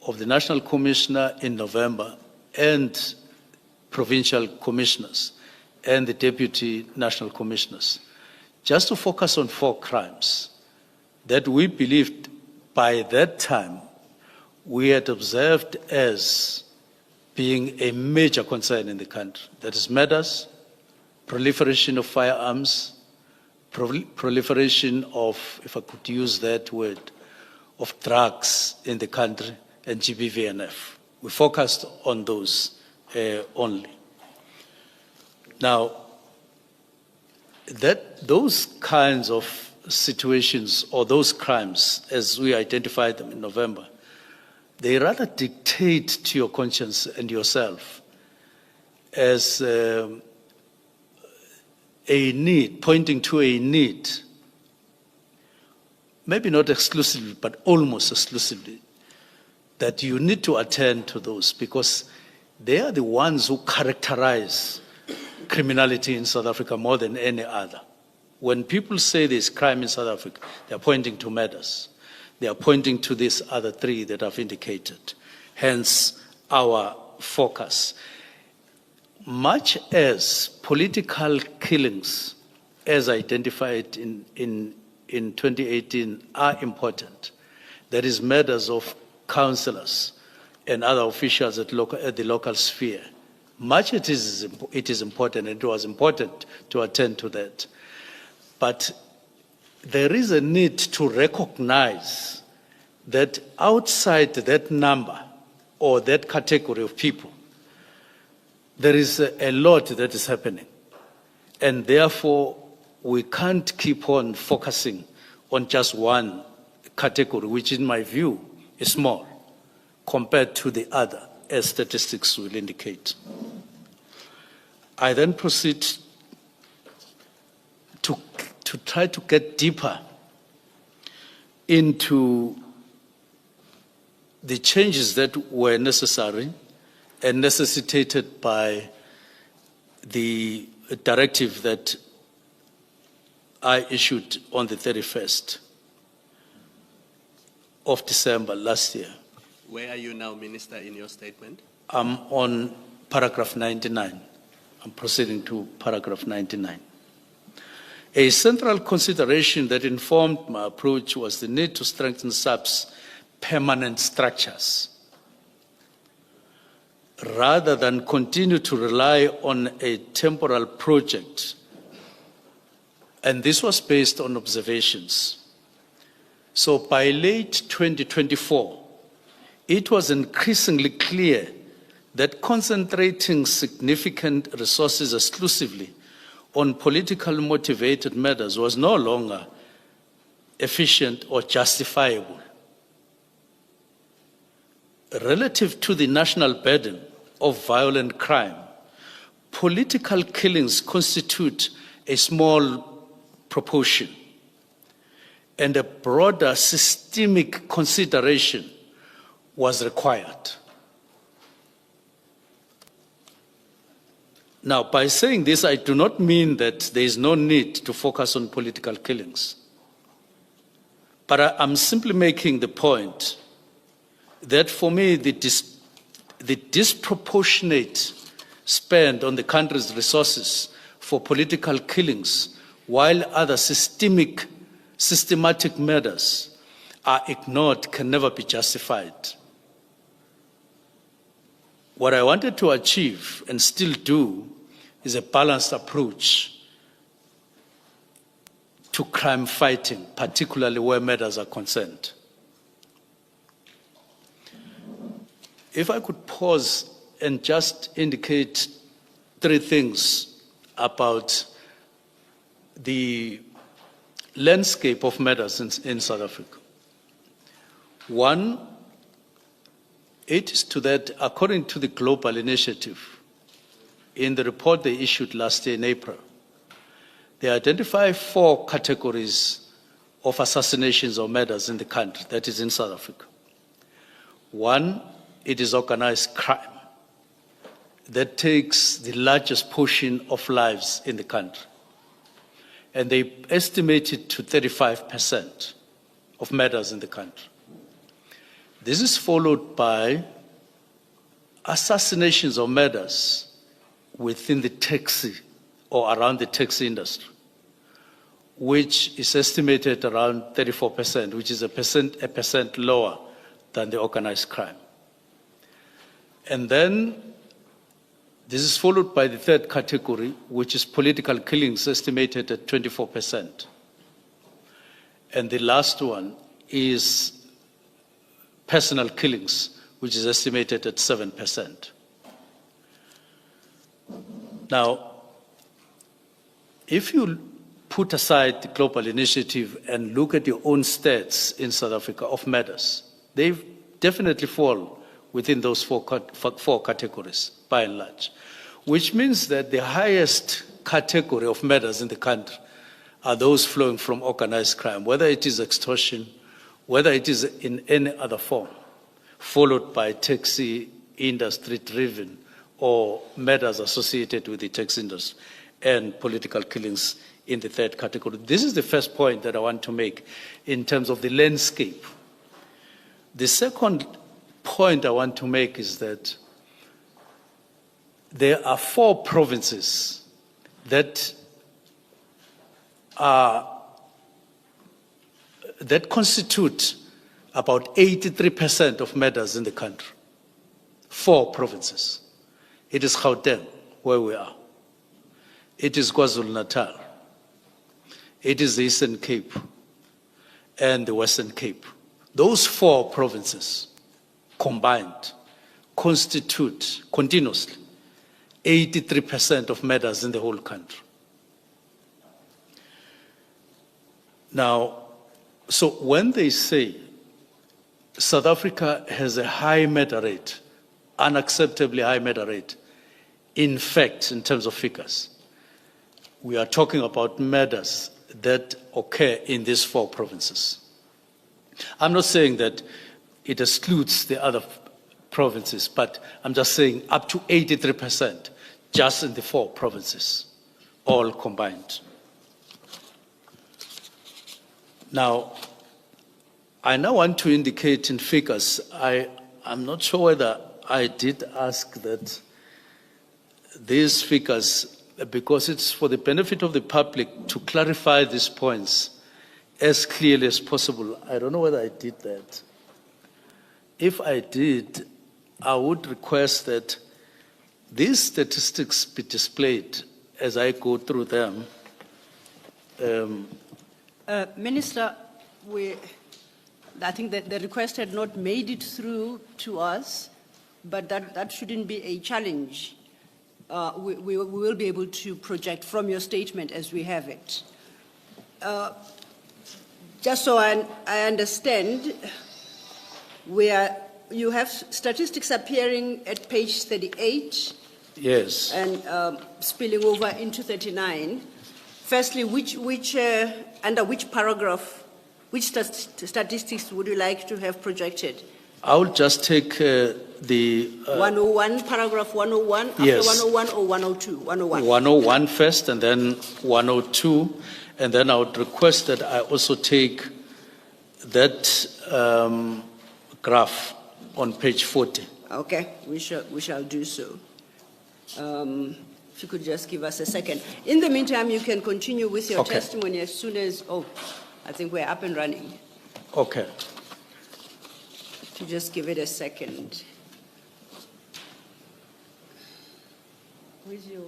of the National Commissioner in November and provincial commissioners and the deputy national commissioners, just to focus on 4 crimes that we believed by that time we had observed as being a major concern in the country. That is murders, proliferation of firearms, proliferation of, if I could use that word, of drugs in the country, and GBVNF. We focused on those only. Now, those kinds of situations or those crimes, as we identified them in November, they rather dictate to your conscience and yourself as a need, pointing to a need, maybe not exclusively, but almost exclusively, that you need to attend to those because they are the ones who characterize criminality in South Africa more than any other. When people say there's crime in South Africa, they're pointing to murders. They are pointing to these other 3 that I've indicated. Hence, our focus. Much as political killings, as identified in 2018, are important, there is murders of councillors and other officials at the local sphere. Much it is important, and it was important to attend to that. But there is a need to recognize that outside that number or that category of people, there is a lot that is happening. And therefore, we can't keep on focusing on just one category, which in my view is small compared to the other, as statistics will indicate. I then proceed to try to get deeper into the changes that were necessary and necessitated by the directive that I issued on the 31st of December last year. Where are you now, Minister, in your statement? I'm on paragraph 99. I'm proceeding to paragraph 99. A central consideration that informed my approach was the need to strengthen SAPS permanent structures rather than continue to rely on a temporal project. And this was based on observations. So by late 2024, it was increasingly clear that concentrating significant resources exclusively on politically motivated matters was no longer efficient or justifiable. Relative to the national burden of violent crime, political killings constitute a small proportion, and a broader systemic consideration was required. Now, by saying this, I do not mean that there is no need to focus on political killings. But I'm simply making the point that for me, the disproportionate spend on the country's resources for political killings, while other systematic murders are ignored, can never be justified. what I wanted to achieve and still do is a balanced approach to crime fighting, particularly where matters are concerned. If I could pause and just indicate 3 things about the landscape of matters in South Africa. 1, it is to that, according to the Global Initiative, in the report they issued last year in April, they identify 4 categories of assassinations or murders in the country, that is in South Africa. 1, it is organized crime that takes the largest portion of lives in the country. And they estimate it to 35% of murders in the country. This is followed by assassinations or murders within the taxi or around the taxi industry, which is estimated around 34%, which is a percent lower than the organized crime. And then this is followed by the 3rd category, which is political killings, estimated at 24%. And the last one is personal killings, which is estimated at 7%. Now, if you put aside the global initiative and look at your own stats in South Africa of murders, they definitely fall within those 4 categories, by and large, which means that the highest category of murders in the country are those flowing from organized crime, whether it is extortion, whether it is in any other form, followed by taxi industry-driven or murders associated with the taxi industry, and political killings in the 3rd category. This is the first point that I want to make in terms of the landscape. The second point I want to make is that there are 4 provinces that constitute about 83% of murders in the country. 4 provinces. It is Gauteng, where we are. It is KwaZulu-Natal. It is the Eastern Cape and the Western Cape. Those 4 provinces combined constitute continuously 83% of murders in the whole country. Now, so when they say South Africa has a high murder rate, unacceptably high murder rate, in fact, in terms of figures, we are talking about murders that occur in these 4 provinces. I'm not saying that it excludes the other provinces, but I'm just saying up to 83% just in the 4 provinces, all combined. Now, I now want to indicate in figures, I'm not sure whether I did ask that these figures, because it's for the benefit of the public to clarify these points as clearly as possible. I don't know whether I did that. If I did, I would request that these statistics be displayed as I go through them. Minister, I think that the request had not made it through to us, but that shouldn't be a challenge. We will be able to project from your statement as we have it. Just so I understand, you have statistics appearing at page 38. Yes. And spilling over into 39. Firstly, under which paragraph, which statistics would you like to have projected? I will just take the 101, paragraph 101, yes. After 101 or 102? 101. 101 first and then 102, and then I would request that I also take that graph on page 40. Okay, we shall do so. If you could just give us a second. In the meantime, you can continue with your testimony as soon as, I think we're up and running. Okay. To just give it a second. Where's your...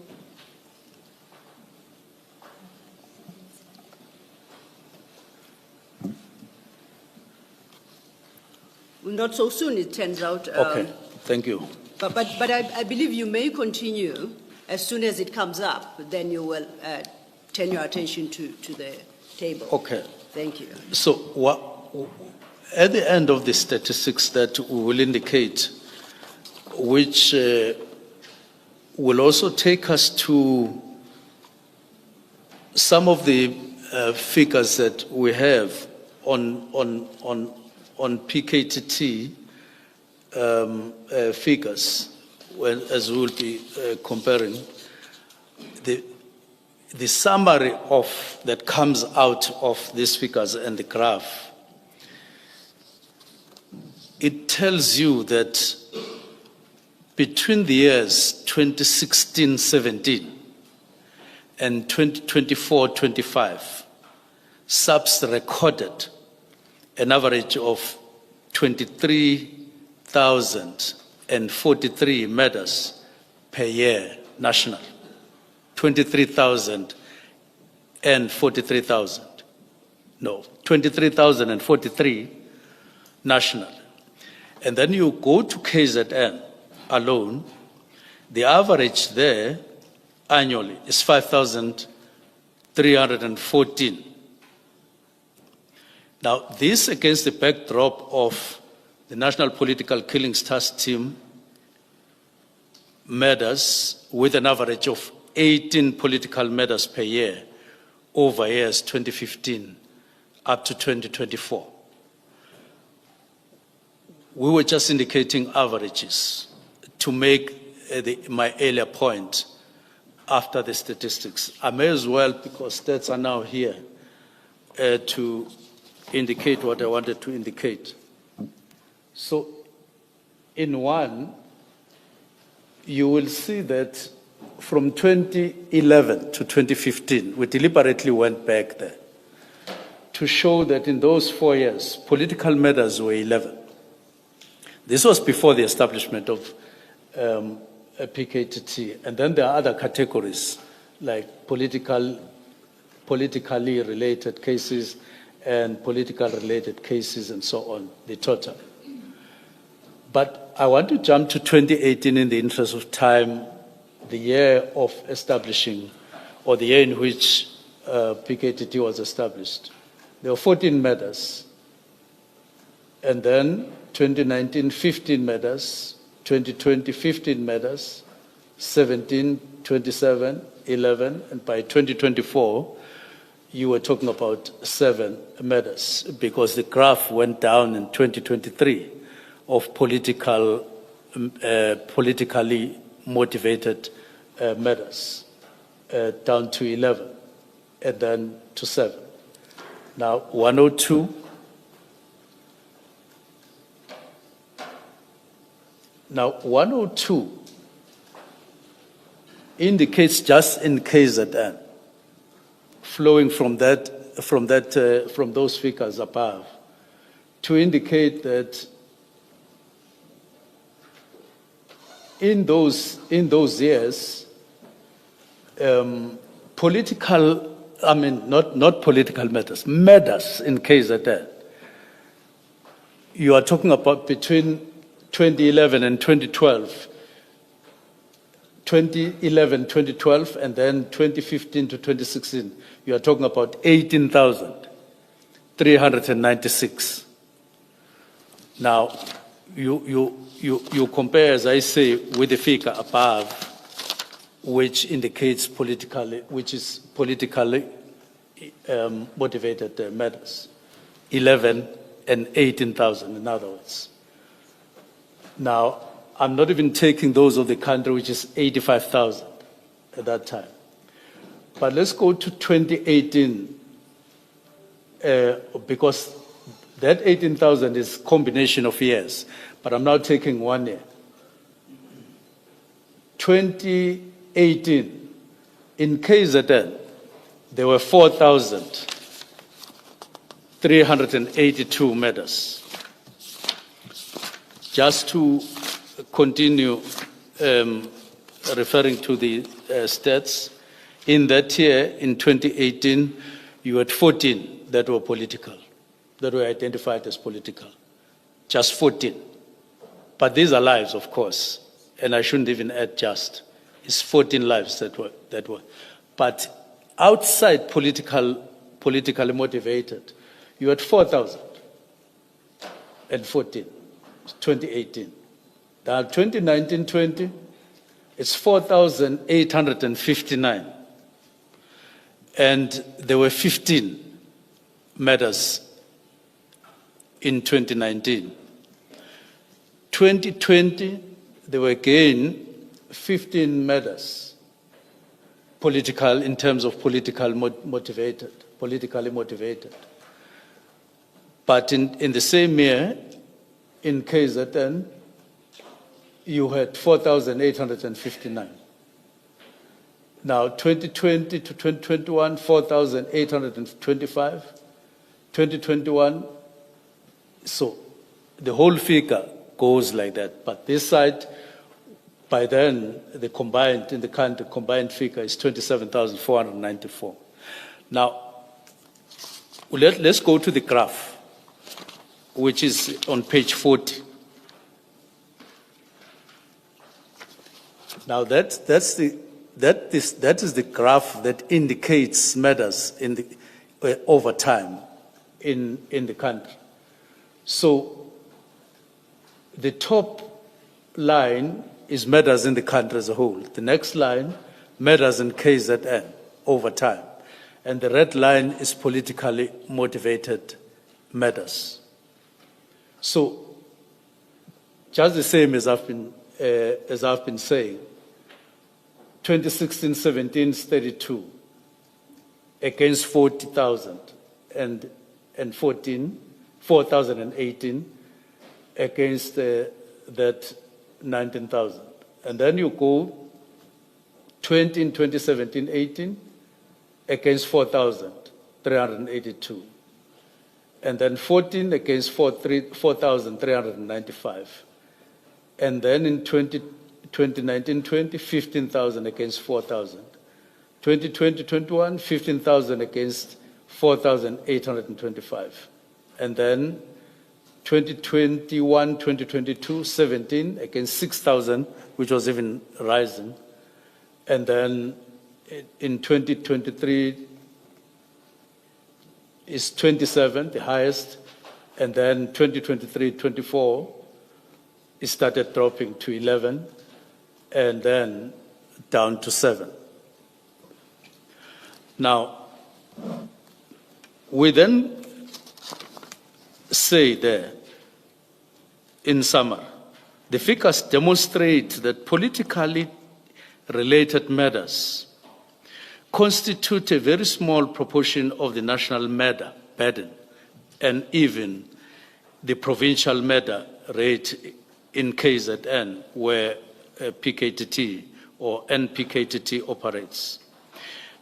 Well, not so soon, it turns out. Okay, thank you. But I believe you may continue as soon as it comes up, then you will turn your attention to the table. Okay. Thank you. So at the end of the statistics that we will indicate, which will also take us to some of the figures that we have on PKTT figures, as we will be comparing, the summary that comes out of these figures and the graph, it tells you that between the years 2016-17 and 2024-25, SAPS recorded an average of 23,043 murders per year national. 23,000 and 43,000. No, 23,043 national. And then you go to KZN alone, the average there annually is 5,314. Now, this against the backdrop of the National Political Killings Task Team murders with an average of 18 political murders per year over years 2015 up to 2024. We were just indicating averages to make my earlier point after the statistics. I may as well, because stats are now here, to indicate what I wanted to indicate. So in one, you will see that from 2011 to 2015, we deliberately went back there to show that in those 4 years, political murders were 11. This was before the establishment of PKTT. And then there are other categories like politically related cases and political related cases and so on, the total. But I want to jump to 2018 in the interest of time, the year of establishing, or the year in which PKTT was established. There were 14 murders. And then 2019, 15 murders, 2020, 15 murders, 17, 27, 11, and by 2024, you were talking about 7 murders, because the graph went down in 2023 of politically motivated murders, down to 11, and then to 7. Now, 102. Now, 102 indicates just in KZN, flowing from those figures above, to indicate that in those years, not political matters, murders in KZN, you are talking about between 2011 and 2012, 2011, 2012, and then 2015 to 2016, you are talking about 18,396. Now, you compare, as I say, with the figure above, which indicates politically motivated matters, 11 and 18,000, in other words. Now, I'm not even taking those of the country, which is 85,000 at that time. But let's go to 2018, because that 18,000 is a combination of years, but I'm now taking 1 year. 2018, in KZN, there were 4,382 murders. Just to continue referring to the stats. In that year, in 2018, you had 14 that were political, that were identified as political. Just 14. But these are lives, of course, and I shouldn't even add just. It's 14 lives that were. But outside politically motivated, you had 4,014, 2018. Now, 2019-20, it's 4,859. And there were 15 murders in 2019. 2020, there were again 15 murders, political, in terms of politically motivated. But in the same year, in KZN, you had 4,859. Now, 2020 to 2021, 4,825. 2021, so the whole figure goes like that. But this side, by then, in the country, combined figure is 27,494. Now, let's go to the graph, which is on page 40. Now, that is the graph that indicates murders over time in the country. So the top line is murders in the country as a whole. The next line, murders in KZN over time. And the red line is politically motivated murders. So just the same as I've been saying, 2016-17 is 32 against 40,000 and 4,018 against that 19,000. And then you go 20 in 2017-18 against 4,382. And then 14 against 4,395. And then in 2019-20, 15,000 against 4,000. 2020-21, 15,000 against 4,825. And then 2021-2022, 17 against 6,000, which was even rising. And then in 2023 is 27, the highest. And then 2023-24, it started dropping to 11, and then down to 7. Now, we then say there, in summary, the figures demonstrate that politically related murders constitute a very small proportion of the national murder burden and even the provincial murder rate in KZN, where PKTT or NPKTT operates.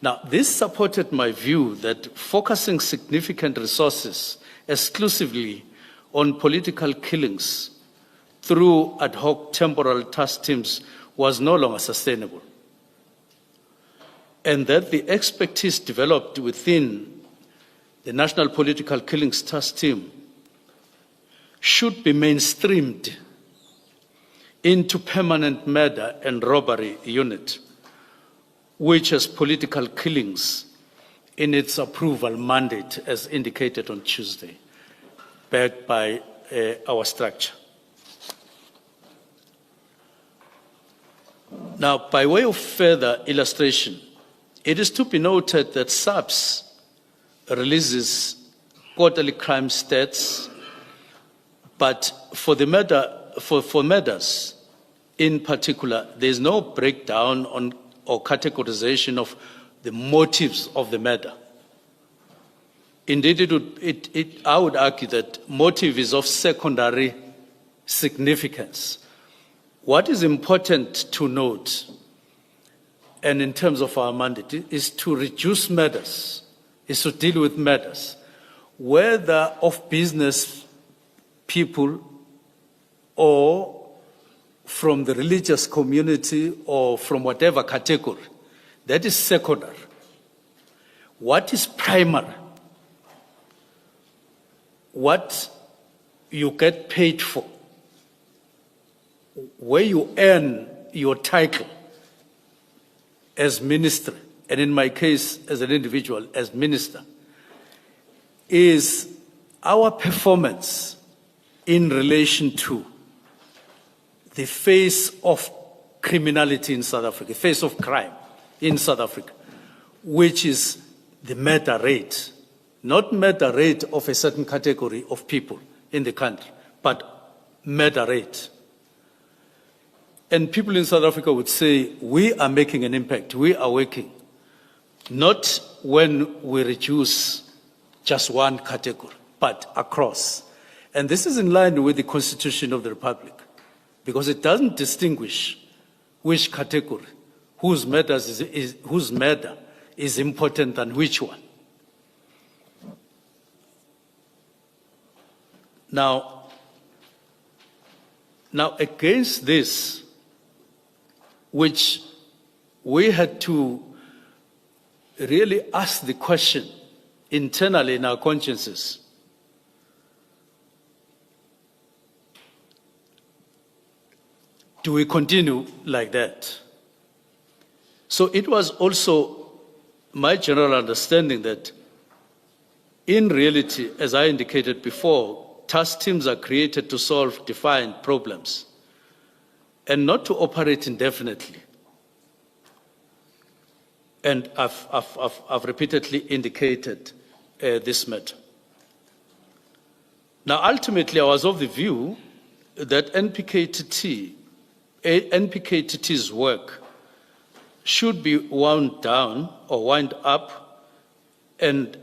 Now, this supported my view that focusing significant resources exclusively on political killings through ad hoc temporal task teams was no longer sustainable, and that the expertise developed within the National Political Killings Task Team should be mainstreamed into permanent murder and robbery unit, which has political killings in its approval mandate as indicated on Tuesday, backed by our structure. Now, by way of further illustration, it is to be noted that SAPS releases quarterly crime stats, but for murders in particular, there is no breakdown on or categorization of the motives of the murder. Indeed, I would argue that motive is of secondary significance. What is important to note, and in terms of our mandate, is to reduce murders, is to deal with murders, whether of business people or from the religious community or from whatever category, that is secondary. What is primary? What you get paid for, where you earn your title as minister, and in my case, as an individual, as minister, is our performance in relation to the face of criminality in South Africa, face of crime in South Africa, which is the murder rate, not murder rate of a certain category of people in the country, but murder rate. And people in South Africa would say, we are making an impact, we are working, not when we reduce just one category, but across. And this is in line with the Constitution of the Republic, because it doesn't distinguish which category, whose murder is important than which one. Now against this, which we had to really ask the question internally in our consciences, do we continue like that? So it was also my general understanding that in reality, as I indicated before, task teams are created to solve defined problems and not to operate indefinitely. And I've repeatedly indicated this matter. Now, ultimately, I was of the view that NPKTT's work should be wound down or wind up, and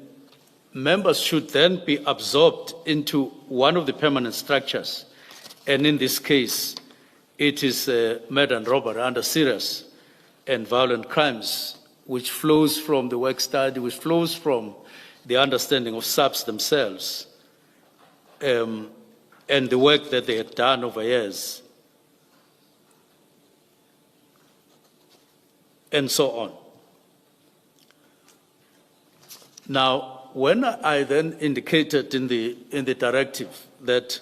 members should then be absorbed into one of the permanent structures. And in this case, it is murder and robbery under serious and violent crimes, which flows from the work study, which flows from the understanding of SAPS themselves, and the work that they had done over years, and so on. Now, when I then indicated in the directive that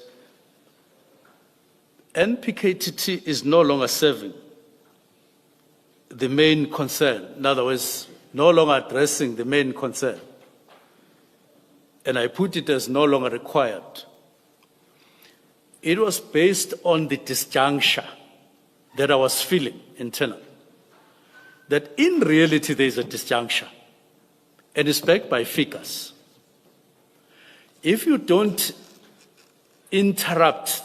NPKTT is no longer serving the main concern, in other words, no longer addressing the main concern, and I put it as no longer required, it was based on the disjuncture that I was feeling internally, that in reality there is a disjuncture, and it's backed by figures. If you don't interrupt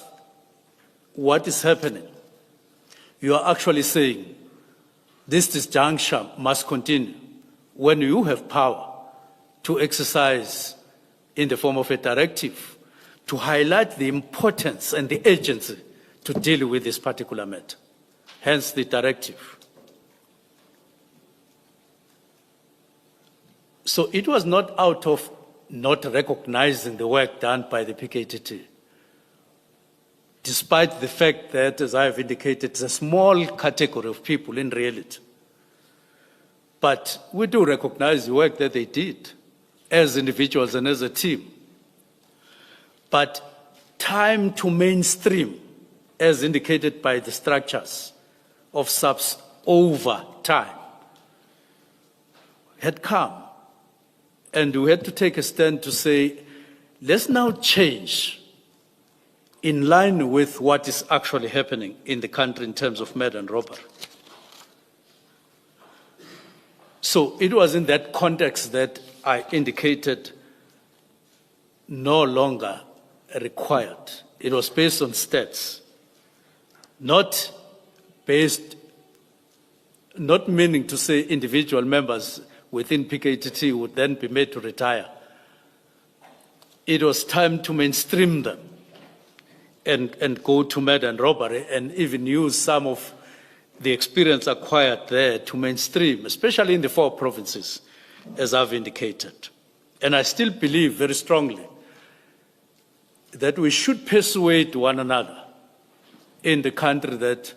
what is happening, you are actually saying this disjuncture must continue when you have power to exercise in the form of a directive to highlight the importance and the urgency to deal with this particular matter, hence the directive. So it was not out of not recognizing the work done by the PKTT, despite the fact that, as I have indicated, it's a small category of people in reality. But we do recognize the work that they did as individuals and as a team. But time to mainstream, as indicated by the structures of SAPS over time, had come. And we had to take a stand to say, let's now change in line with what is actually happening in the country in terms of murder and robbery. So it was in that context that I indicated no longer required. It was based on stats, not meaning to say individual members within PKTT would then be made to retire. It was time to mainstream them and go to murder and robbery and even use some of the experience acquired there to mainstream, especially in the 4 provinces, as I've indicated. And I still believe very strongly that we should persuade one another in the country that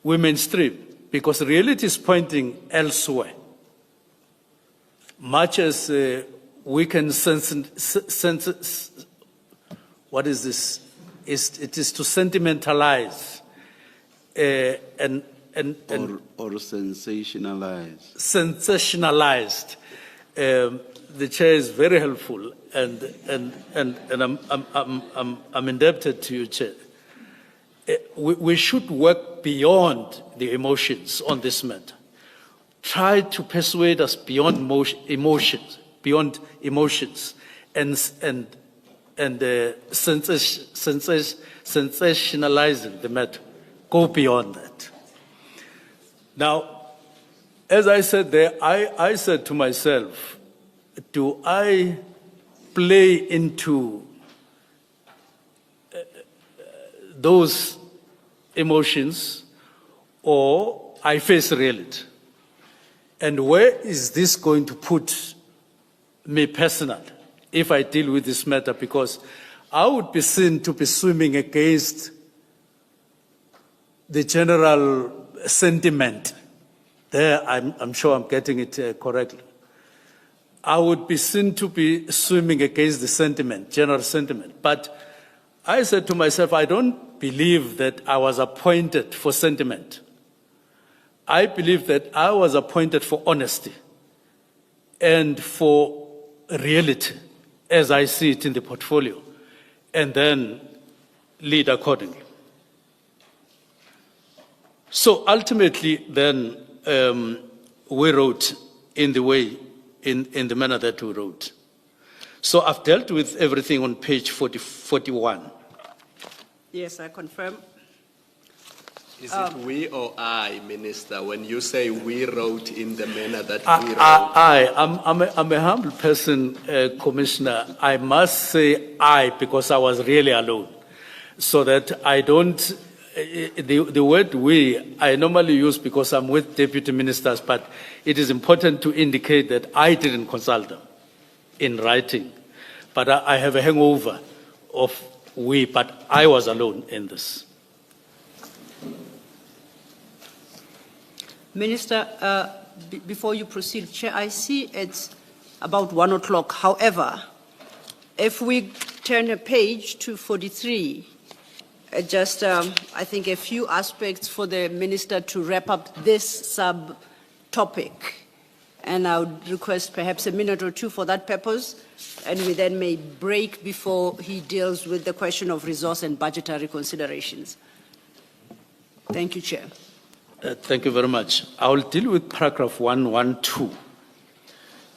we mainstream, because reality is pointing elsewhere. Much as we can what is this? It is to sentimentalize or sensationalize. Sensationalized. The chair is very helpful, and I'm indebted to you, Chair. We should work beyond the emotions on this matter. Try to persuade us beyond emotions, and sensationalizing the matter. Go beyond that. Now, as I said there, I said to myself, do I play into those emotions, or I face reality? And where is this going to put me personally if I deal with this matter? Because I would be seen to be swimming against the general sentiment. There, I'm sure I'm getting it correctly. I would be seen to be swimming against the sentiment, general sentiment. But I said to myself, I don't believe that I was appointed for sentiment. I believe that I was appointed for honesty and for reality, as I see it in the portfolio, and then lead accordingly. So ultimately, then, we wrote in the way, in the manner that we wrote. So I've dealt with everything on page 41. Yes, I confirm. Is it we or I, Minister, when you say we wrote in the manner that we wrote? I'm a humble person, Commissioner. I must say I, because I was really alone. So that I don't, the word we, I normally use because I'm with deputy ministers, but it is important to indicate that I didn't consult them in writing. But I have a hangover of we, but I was alone in this. Minister, before you proceed, Chair, I see it's about 1 o'clock. However, if we turn a page to 43, just, I think, a few aspects for the Minister to wrap up this sub-topic. And I would request perhaps a minute or two for that purpose, and we then may break before he deals with the question of resource and budgetary considerations. Thank you, Chair. Thank you very much. I will deal with paragraph 112,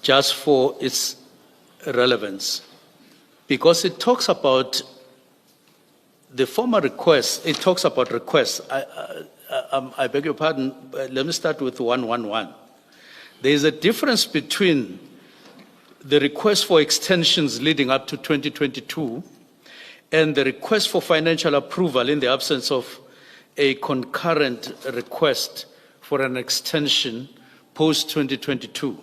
just for its relevance, because it talks about the former request. It talks about requests. I beg your pardon. Let me start with 111. There is a difference between the request for extensions leading up to 2022 and the request for financial approval in the absence of a concurrent request for an extension post-2022.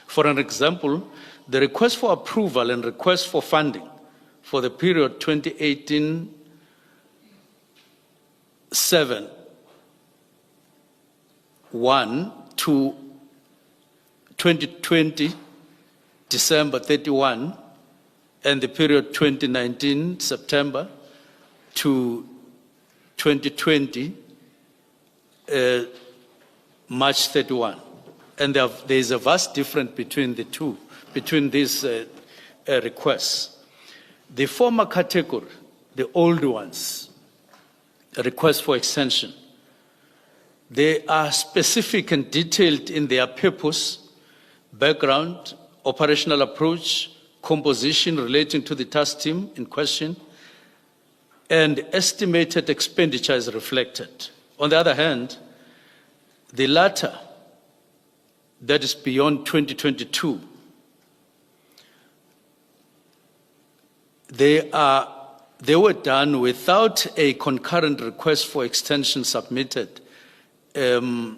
For an example, the request for approval and request for funding for the period 2018-7 to 2020 December 31, and the period 2019 September to 2020 March 31. And there is a vast difference between the two, between these requests. The former category, the old ones, a request for extension, they are specific and detailed in their purpose, background, operational approach, composition relating to the task team in question, and estimated expenditure is reflected. On the other hand, the latter, that is beyond 2022, they were done without a concurrent request for extension submitted in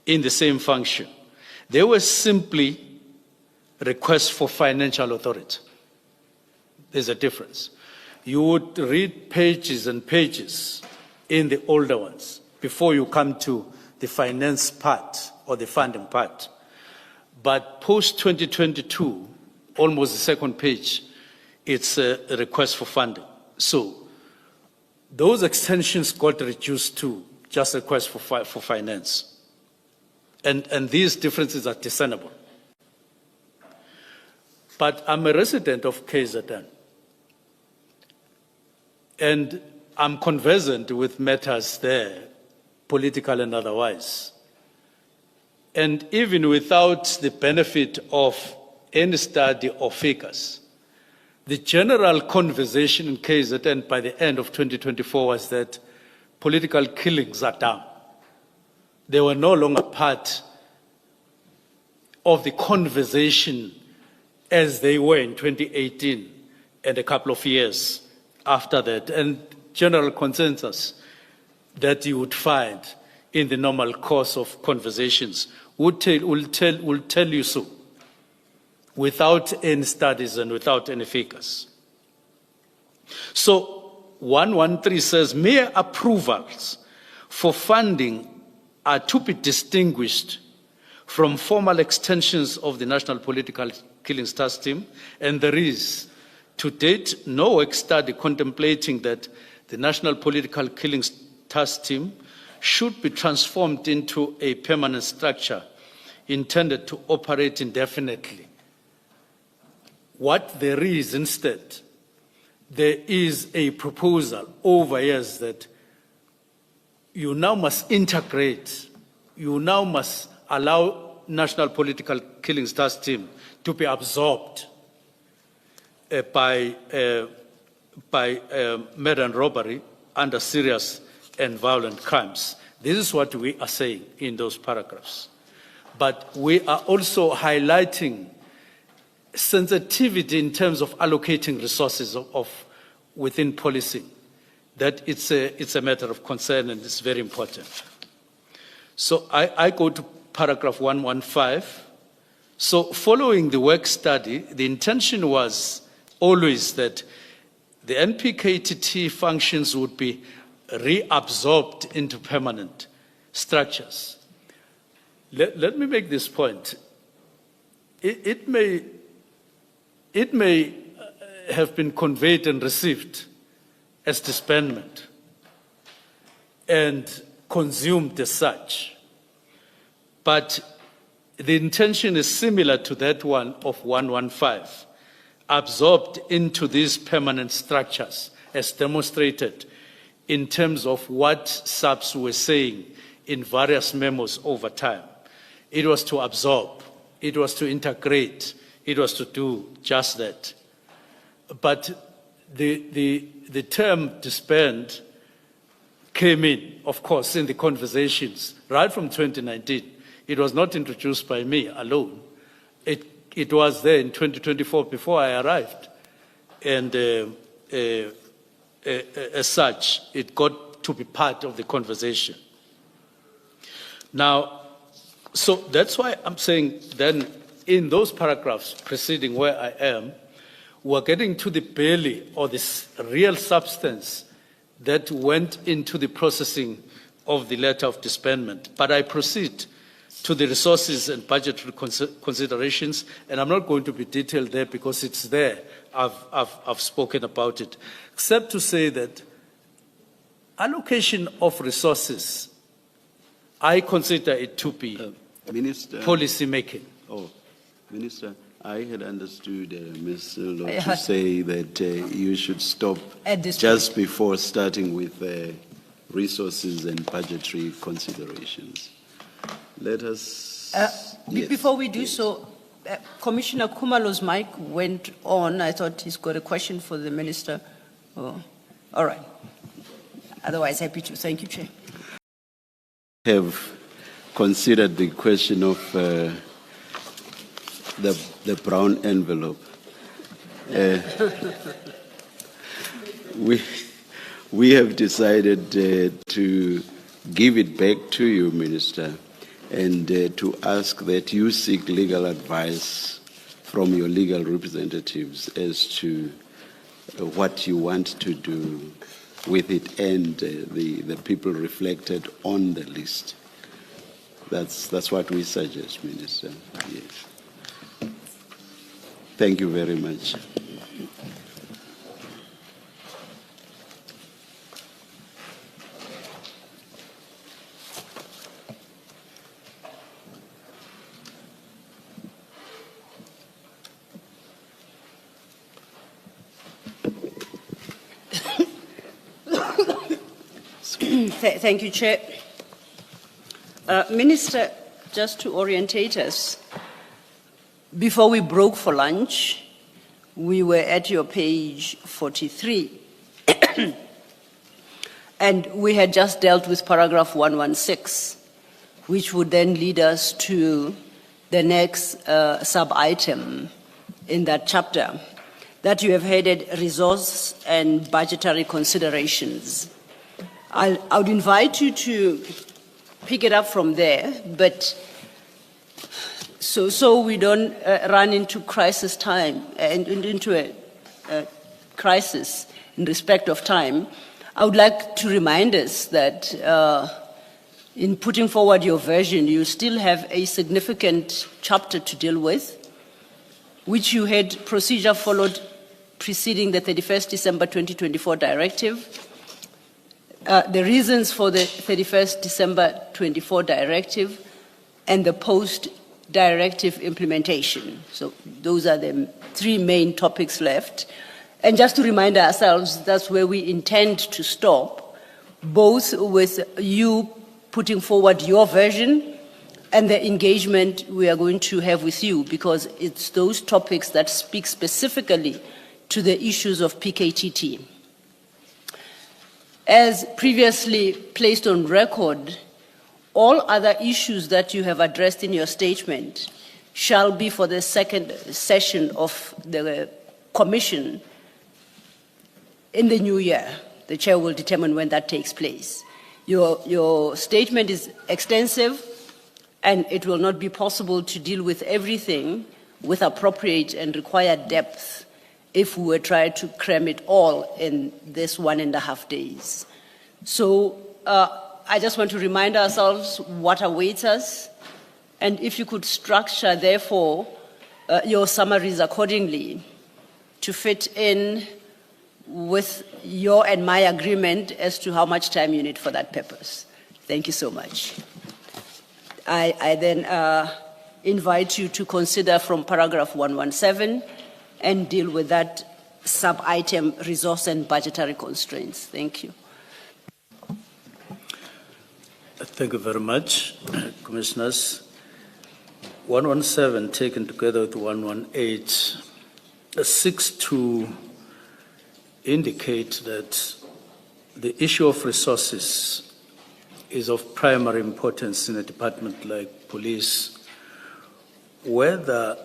the same function. They were simply requests for financial authority. There's a difference. you would read pages and pages in the older ones before you come to the finance part or the funding part. But post-2022, almost the second page, it's a request for funding. So those extensions got reduced to just request for finance. And these differences are discernible. But I'm a resident of KZN. And I'm conversant with matters there, political and otherwise. And even without the benefit of any study or figures, the general conversation in KZN by the end of 2024 was that political killings are down. They were no longer part of the conversation as they were in 2018 and a couple of years after that, and general consensus that you would find in the normal course of conversations will tell you so, without any studies and without any figures. So 113 says mere approvals for funding are to be distinguished from formal extensions of the National Political Killings Task Team, and there is, to date, no work study contemplating that the National Political Killings Task Team should be transformed into a permanent structure intended to operate indefinitely. What there is instead, there is a proposal over years that you now must integrate, you now must allow National Political Killings Task Team to be absorbed by murder and robbery under serious and violent crimes. This is what we are saying in those paragraphs. But we are also highlighting sensitivity in terms of allocating resources within policing, that it's a matter of concern and it's very important. So I go to paragraph 115. So following the work study, the intention was always that the NPKTT functions would be reabsorbed into permanent structures. Let me make this point. It may have been conveyed and received as disbandment and consumed as such, but the intention is similar to that one of 115, absorbed into these permanent structures as demonstrated in terms of what SAPS were saying in various memos over time. It was to absorb, it was to integrate, it was to do just that. But the term disband came in, of course, in the conversations right from 2019. It was not introduced by me alone. It was there in 2024 before I arrived. And as such, it got to be part of the conversation. Now, so that's why I'm saying then in those paragraphs preceding where I am, we're getting to the belly or this real substance that went into the processing of the letter of disbandment. But I proceed to the resources and budgetary considerations, and I'm not going to be detailed there because it's there. I've spoken about it, except to say that allocation of resources, I consider it to be Minister, policy making. Oh, Minister, I had understood Ms. Sillo to say that you should stop just before starting with resources and budgetary considerations. Let us... yes. Before we do so, Commissioner Kumalo's mic went on. I thought he's got a question for the Minister. Oh, all right. Otherwise, happy to. Thank you, Chair. Have considered the question of the brown envelope. We have decided to give it back to you, Minister, and to ask that you seek legal advice from your legal representatives as to what you want to do with it, and the people reflected on the list. That's what we suggest, Minister. Yes. Thank you very much. Thank you, Chair. Minister, just to orientate us, before we broke for lunch, we were at your page 43. And we had just dealt with paragraph 116, which would then lead us to the next sub-item in that chapter, that you have headed resource and budgetary considerations. I would invite you to pick it up from there, but so we don't run into crisis time and into a crisis in respect of time. I would like to remind us that in putting forward your version, you still have a significant chapter to deal with, which you had procedure followed preceding the 31st December 2024 directive. The reasons for the 31st December 24 directive and the post-directive implementation. So those are the three main topics left. And just to remind ourselves, that's where we intend to stop, both with you putting forward your version and the engagement we are going to have with you, because it's those topics that speak specifically to the issues of PKTT. As previously placed on record, all other issues that you have addressed in your statement shall be for the second session of the Commission in the new year. The Chair will determine when that takes place. Your statement is extensive, and it will not be possible to deal with everything with appropriate and required depth if we were trying to cram it all in this 1.5 days. So I just want to remind ourselves what awaits us, and if you could structure, therefore, your summaries accordingly to fit in with your and my agreement as to how much time you need for that purpose. Thank you so much. I then invite you to consider from paragraph 117 and deal with that sub-item, resource and budgetary constraints. Thank you. Thank you very much, Commissioners. 117 taken together with 118 seeks to indicate that the issue of resources is of primary importance in a department like police, whether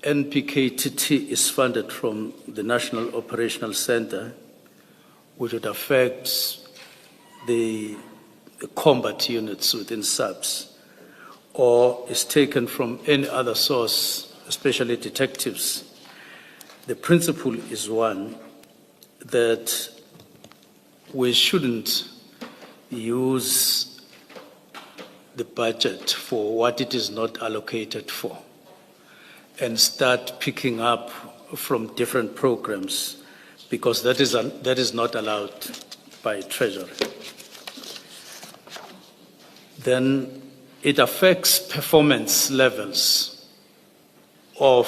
NPKTT is funded from the National Operational Center, which would affect the combat units within SAPS, or is taken from any other source, especially detectives. The principle is one, that we shouldn't use the budget for what it is not allocated for, and start picking up from different programs, because that is not allowed by Treasury. Then it affects performance levels of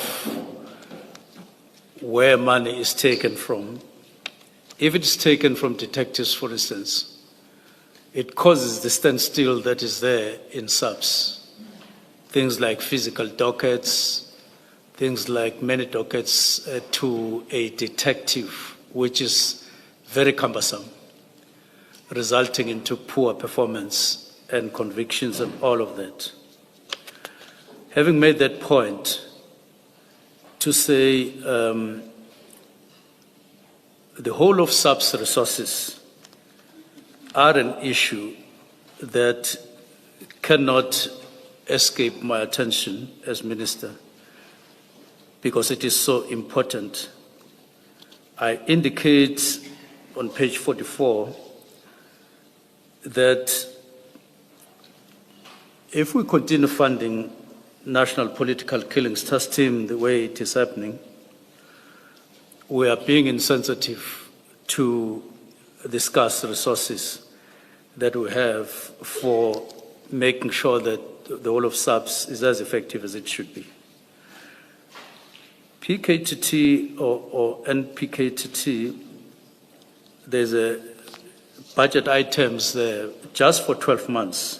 where money is taken from. If it's taken from detectives, for instance, it causes the standstill that is there in SAPS. Things like physical dockets, things like many dockets to a detective, which is very cumbersome, resulting into poor performance and convictions and all of that. Having made that point, to say the whole of SAPS resources are an issue that cannot escape my attention as Minister, because it is so important. I indicate on page 44 that if we continue funding national political killings trust team the way it is happening, we are being insensitive to discuss resources that we have for making sure that the whole of SAPS is as effective as it should be. PKTT or NPKTT, there's a budget items there just for 12 months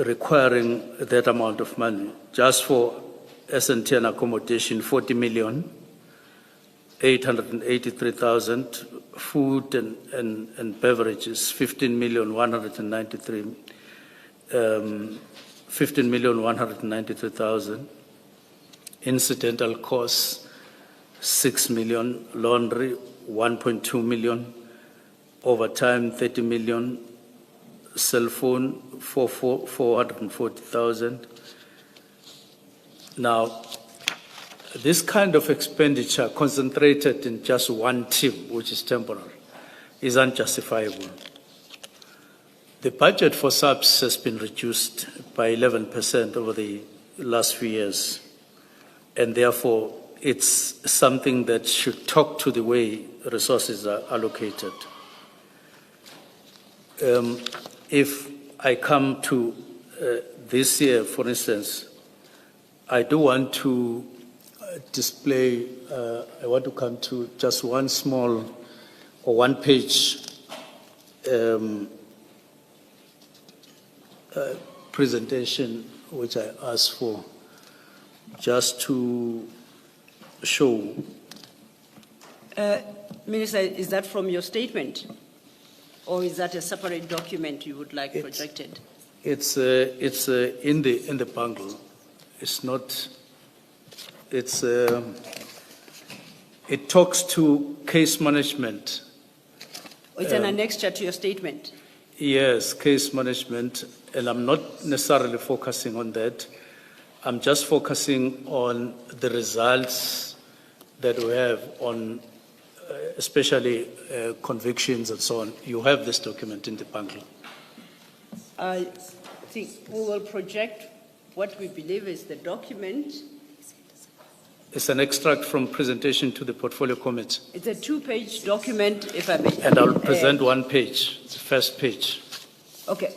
requiring that amount of money. Just for S&T and accommodation, 40 million, 883,000, food and beverages, 15,193,000, incidental costs, 6 million, laundry, 1.2 million, overtime, 30 million, cell phone, 440,000. Now, this kind of expenditure concentrated in just one team, which is temporary, is unjustifiable. The budget for SAPS has been reduced by 11% over the last few years, and therefore it's something that should talk to the way resources are allocated. If I come to this year, for instance, I do want to display, I want to come to just one small or one page presentation which I asked for, just to show. Minister, is that from your statement? Or is that a separate document you would like projected? It's in the bundle. It's not. It's it talks to case management. It's an annexure to your statement. Yes, case management, and I'm not necessarily focusing on that. I'm just focusing on the results that we have on, especially convictions and so on. You have this document in the bundle. I think we will project what we believe is the document. It's an extract from presentation to the portfolio committee. It's a two-page document, if I may. And I'll present one page, it's the first page. Okay.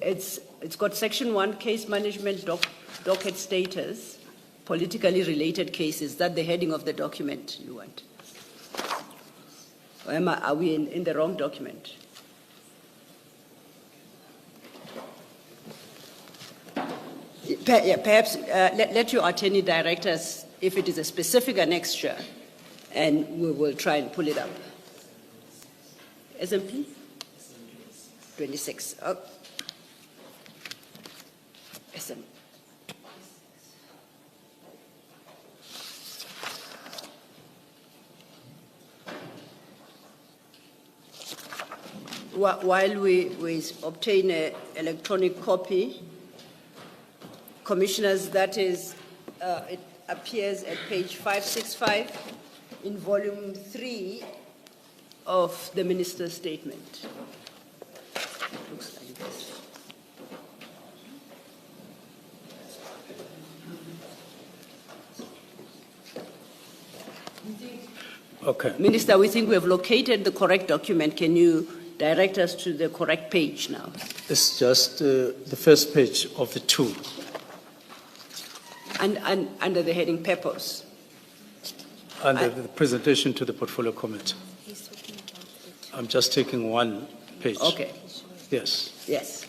It's got section 1, case management docket status, politically related cases. That's the heading of the document you want. Or are we in the wrong document? Perhaps let your attorney direct us if it is a specific annexure, and we will try and pull it up. SMP? 26. Oh. SMP. While we obtain an electronic copy, Commissioners, that is, it appears at page 565 in volume 3 of the Minister's statement. Looks like this. Okay. Minister, we think we have located the correct document. Can you direct us to the correct page now? It's just the first page of the two. And under the heading purpose. Under the presentation to the portfolio committee. I'm just taking one page. Okay. Yes. Yes.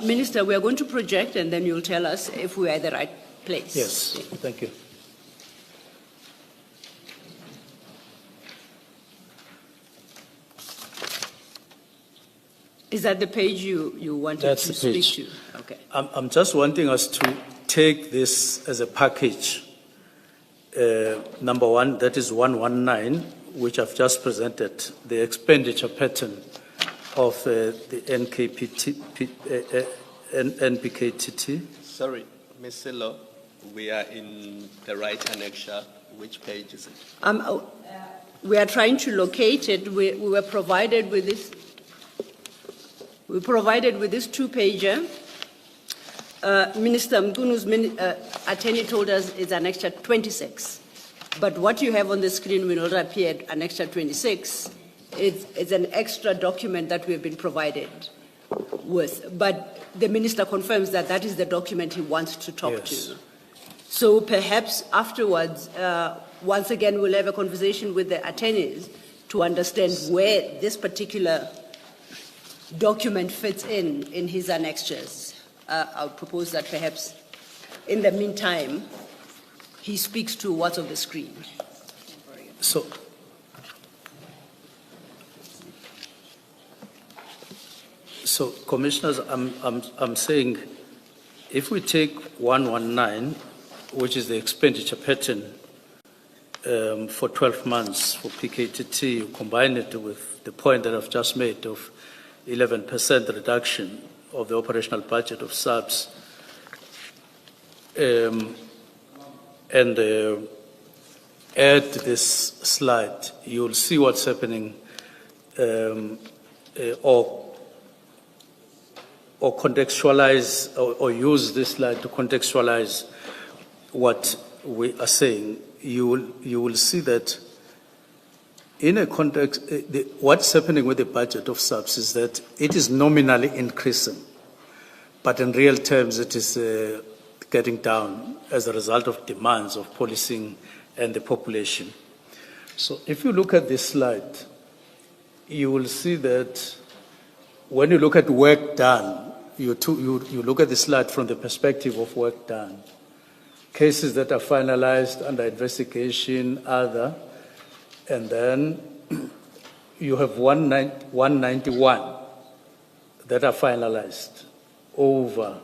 Minister, we are going to project and then you'll tell us if we are at the right place. Yes. Thank you. Is that the page you wanted That's to the speak page. to? Okay. I'm just wanting us to take this as a package. Number one, that is 119, which I've just presented, the expenditure pattern of the NPKTT. Sorry, Ms. Silo, we are in the right annexure. Which page is it? We are trying to locate it. We were provided with this. We provided with this two-pager. Minister Mchunu's attorney told us it's Annexure 26. But what you have on the screen will not appear at Annexure 26. It's an extra document that we have been provided with. But the minister confirms that that is the document he wants to talk to. So perhaps afterwards, once again, we'll have a conversation with the attorneys to understand where this particular document fits in his annexures. I'll propose that perhaps in the meantime, he speaks to what's on the screen. So commissioners, I'm saying if we take 119, which is the expenditure pattern for 12 months for PKTT, you combine it with the point that I've just made of 11% reduction of the operational budget of SAPS, and add this slide, you'll see what's happening, or contextualize, or use this slide to contextualize what we are saying. You will see that in a context, what's happening with the budget of SAPS is that it is nominally increasing, but in real terms it is getting down as a result of demands of policing and the population. So if you look at this slide, you will see that when you look at work done, you look at the slide from the perspective of work done. Cases that are finalized under investigation, other, and then you have 191 that are finalized over.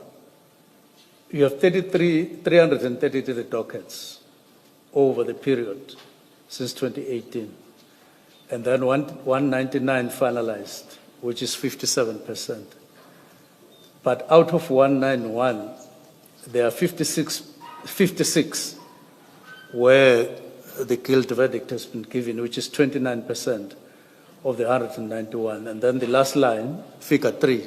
You have 333 dockets over the period since 2018, and then 199 finalized, which is 57%. But out of 191, there are 56 where the guilt verdict has been given, which is 29% of the 191. And then the last line, figure 3,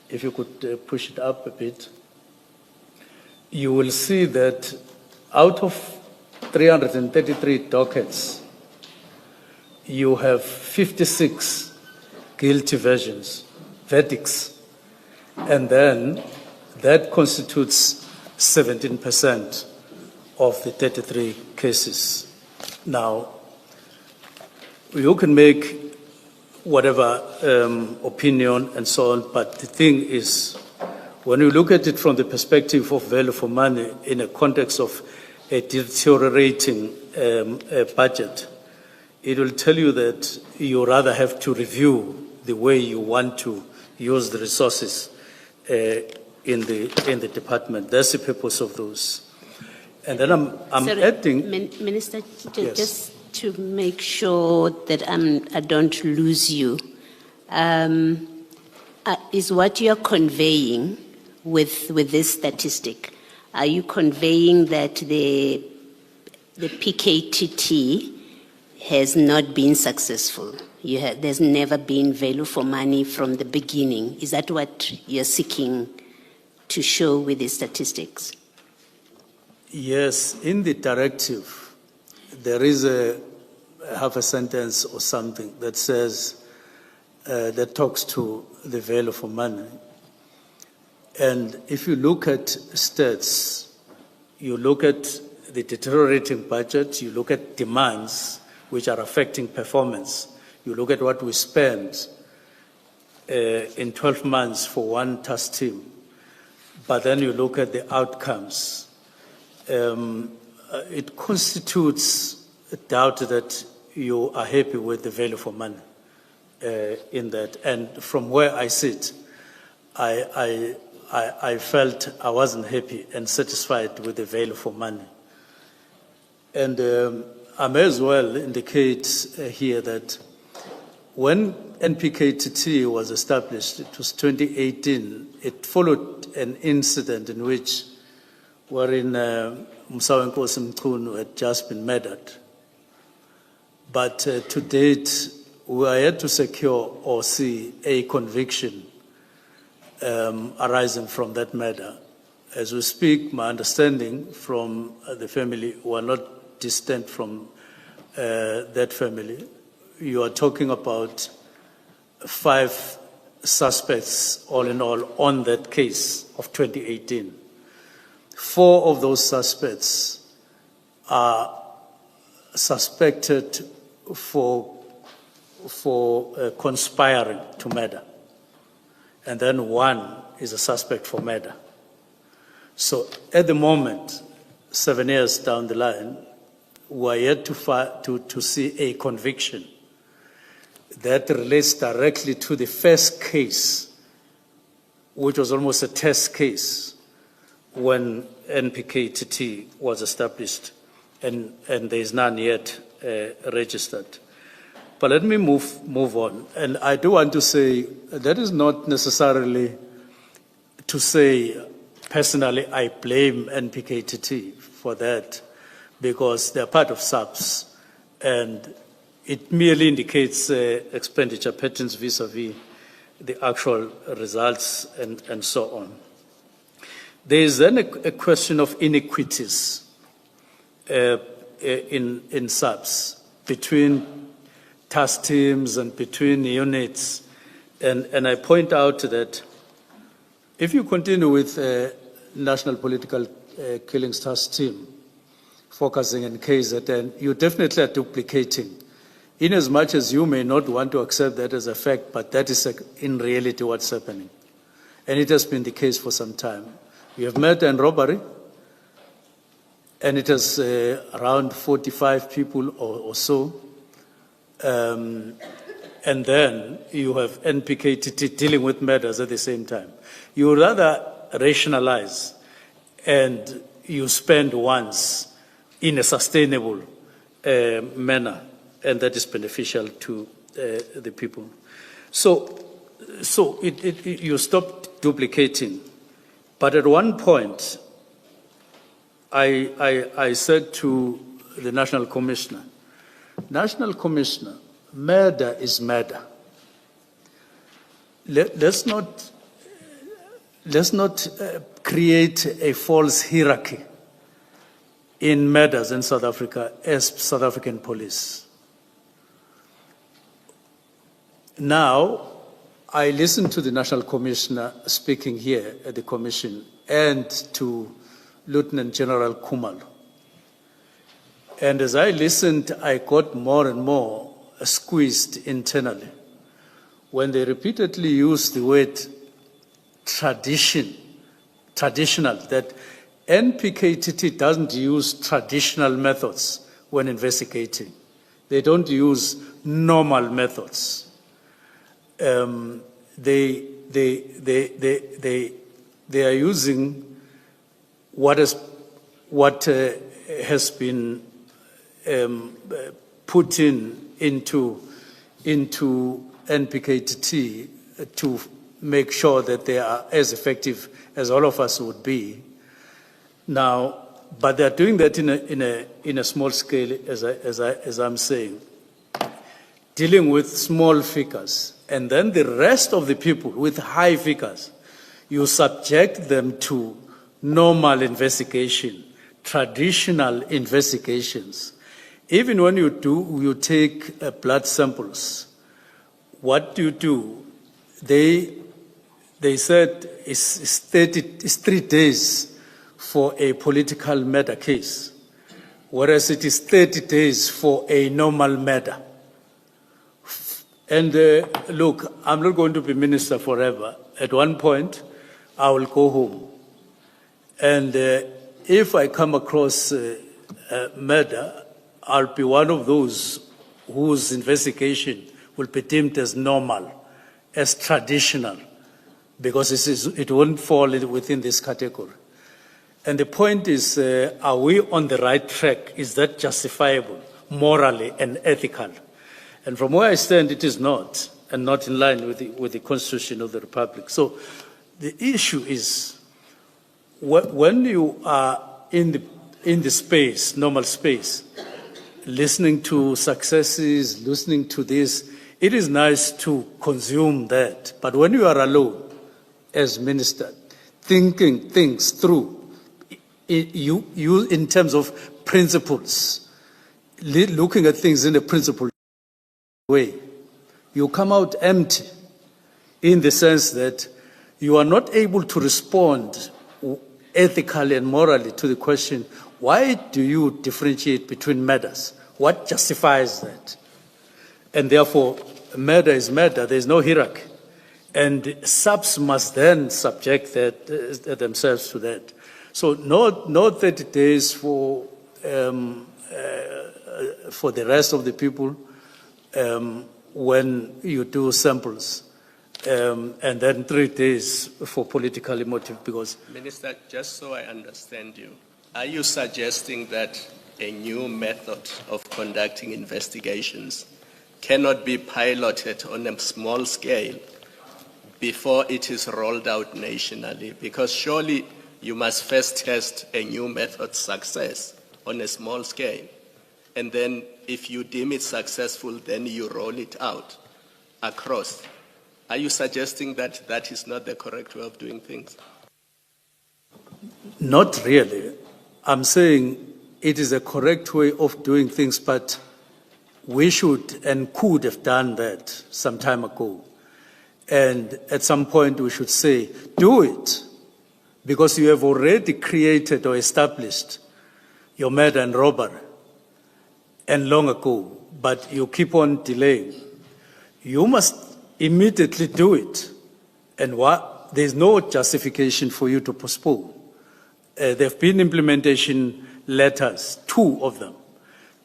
if you could push it up a bit, you will see that out of 333 dockets, you have 56 guilty verdicts, and then that constitutes 17% of the 33 cases. Now, you can make whatever opinion and so on, but the thing is, when you look at it from the perspective of value for money in a context of a deteriorating budget, it will tell you that you rather have to review the way you want to use the resources in the department. That's the purpose of those. And then I'm Sorry, adding... Minister, Yes. just to make sure that I don't lose you, is what you're conveying with this statistic, are you conveying that the PKTT has not been successful? There's never been value for money from the beginning. Is that what you're seeking to show with the statistics? Yes, in the directive, there is a half a sentence or something that says, that talks to the value for money. And if you look at stats, you look at the deteriorating budget, you look at demands which are affecting performance, you look at what we spend in 12 months for one task team, but then you look at the outcomes. It constitutes a doubt that you are happy with the value for money in that. And from where I sit, I felt I wasn't happy and satisfied with the value for money. And I may as well indicate here that when NPKTT was established, it was 2018, it followed an incident in which wherein Madlanga Commission had just been murdered. But to date, we are yet to secure or see a conviction arising from that murder. As we speak, my understanding from the family, who are not distant from that family, you are talking about 5 suspects, all in all, on that case of 2018. 4 of those suspects are suspected for conspiring to murder, and then 1 is a suspect for murder. So at the moment, 7 years down the line, we are yet to see a conviction that relates directly to the first case, which was almost a test case when NPKTT was established, and there is none yet registered. But let me move on. And I do want to say that is not necessarily to say, personally, I blame NPKTT for that, because they're part of SAPS, and it merely indicates expenditure patterns vis-a-vis the actual results and so on. There is then a question of inequities in SAPS between task teams and between units. And I point out that if you continue with National Political Killings Task Team focusing on KZN, you definitely are duplicating, in as much as you may not want to accept that as a fact, but that is in reality what's happening. And it has been the case for some time. You have murder and robbery, and it is around 45 people or so. And then you have NPKTT dealing with murders at the same time. You rather rationalize and you spend once in a sustainable manner, and that is beneficial to the people. So you stop duplicating. But at one point, I said to the National Commissioner, murder is murder. Let's not create a false hierarchy in murders in South Africa as South African police. Now, I listened to the National Commissioner speaking here at the Commission and to Lieutenant General Khumalo. And as I listened, I got more and more squeezed internally when they repeatedly used the word traditional, that NPKTT doesn't use traditional methods when investigating. They don't use normal methods. They are using what has been put into NPKTT to make sure that they are as effective as all of us would be. Now, but they are doing that in a small scale, as I'm saying, dealing with small figures. And then the rest of the people with high figures, you subject them to normal investigation, traditional investigations. Even when you take blood samples, what do? They said it's 3 days for a political murder case, whereas it is 30 days for a normal murder. And look, I'm not going to be minister forever. At one point, I will go home. And if I come across murder, I'll be one of those whose investigation will be deemed as normal, as traditional, because it won't fall within this category. And the point is, are we on the right track? Is that justifiable? morally and ethical. And from where I stand, it is not, and not in line with the Constitution of the Republic. So the issue is, when you are in the space, normal space, listening to successes, listening to this, it is nice to consume that. But when you are alone as minister, thinking things through, you in terms of principles, looking at things in a principled way, you come out empty in the sense that you are not able to respond ethically and morally to the question, why do you differentiate between murders? What justifies that? And therefore, murder is murder. There is no hierarchy. And SAPS must then subject themselves to that. So no 30 days for the rest of the people when you do samples, and then 3 days for politically motive, because... Minister, just so I understand you, are you suggesting that a new method of conducting investigations cannot be piloted on a small scale before it is rolled out nationally? Because surely you must first test a new method's success on a small scale. And then if you deem it successful, then you roll it out across. Are you suggesting that that is not the correct way of doing things? Not really. I'm saying it is a correct way of doing things, but we should and could have done that some time ago. And at some point we should say, do it, because you have already created or established your murder and robbery, and long ago, but you keep on delaying. You must immediately do it. And there's no justification for you to postpone. There have been implementation letters, 2 of them,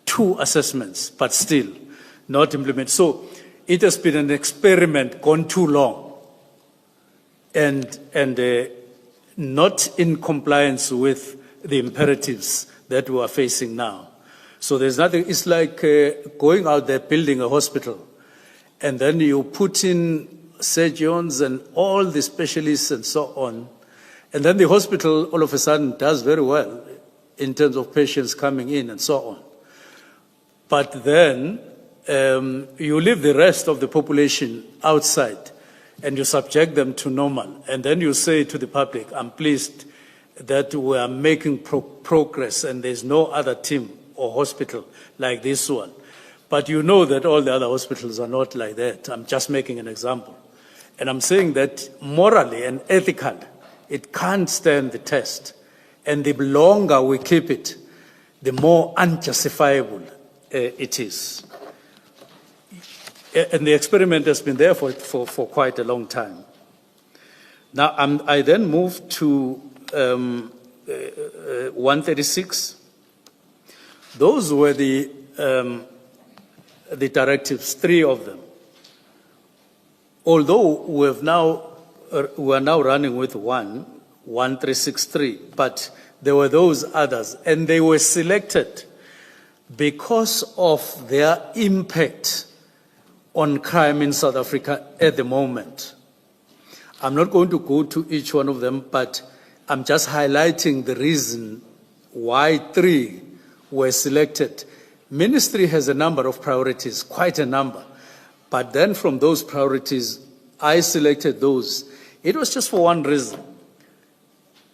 2 assessments, but still not implemented. So it has been an experiment gone too long and not in compliance with the imperatives that we are facing now. So there's nothing, it's like going out there building a hospital, and then you put in surgeons and all the specialists and so on, and then the hospital all of a sudden does very well in terms of patients coming in and so on. But then you leave the rest of the population outside and you subject them to normal. And then you say to the public, I'm pleased that we are making progress and there's no other team or hospital like this one. But you know that all the other hospitals are not like that. I'm just making an example. And I'm saying that morally and ethically, it can't stand the test. And the longer we keep it, the more unjustifiable it is. And the experiment has been there for quite a long time. Now, I then moved to 136. Those were the directives, 3 of them. Although we are now running with 1363, but there were those others, and they were selected because of their impact on crime in South Africa at the moment. I'm not going to go to each one of them, but I'm just highlighting the reason why 3 were selected. Ministry has a number of priorities, quite a number. But then from those priorities, I selected those. It was just for one reason.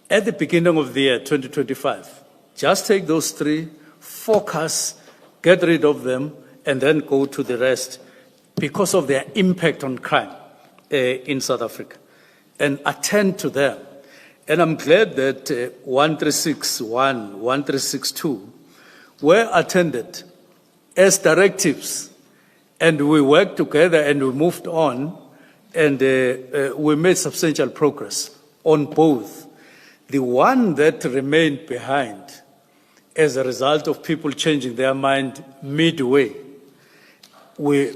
At the beginning of the year, 2025, just take those 3, focus, get rid of them, and then go to the rest because of their impact on crime in South Africa, and attend to them. And I'm glad that 1361, 1362 were attended as directives, and we worked together and we moved on, and we made substantial progress on both. The one that remained behind as a result of people changing their mind midway, we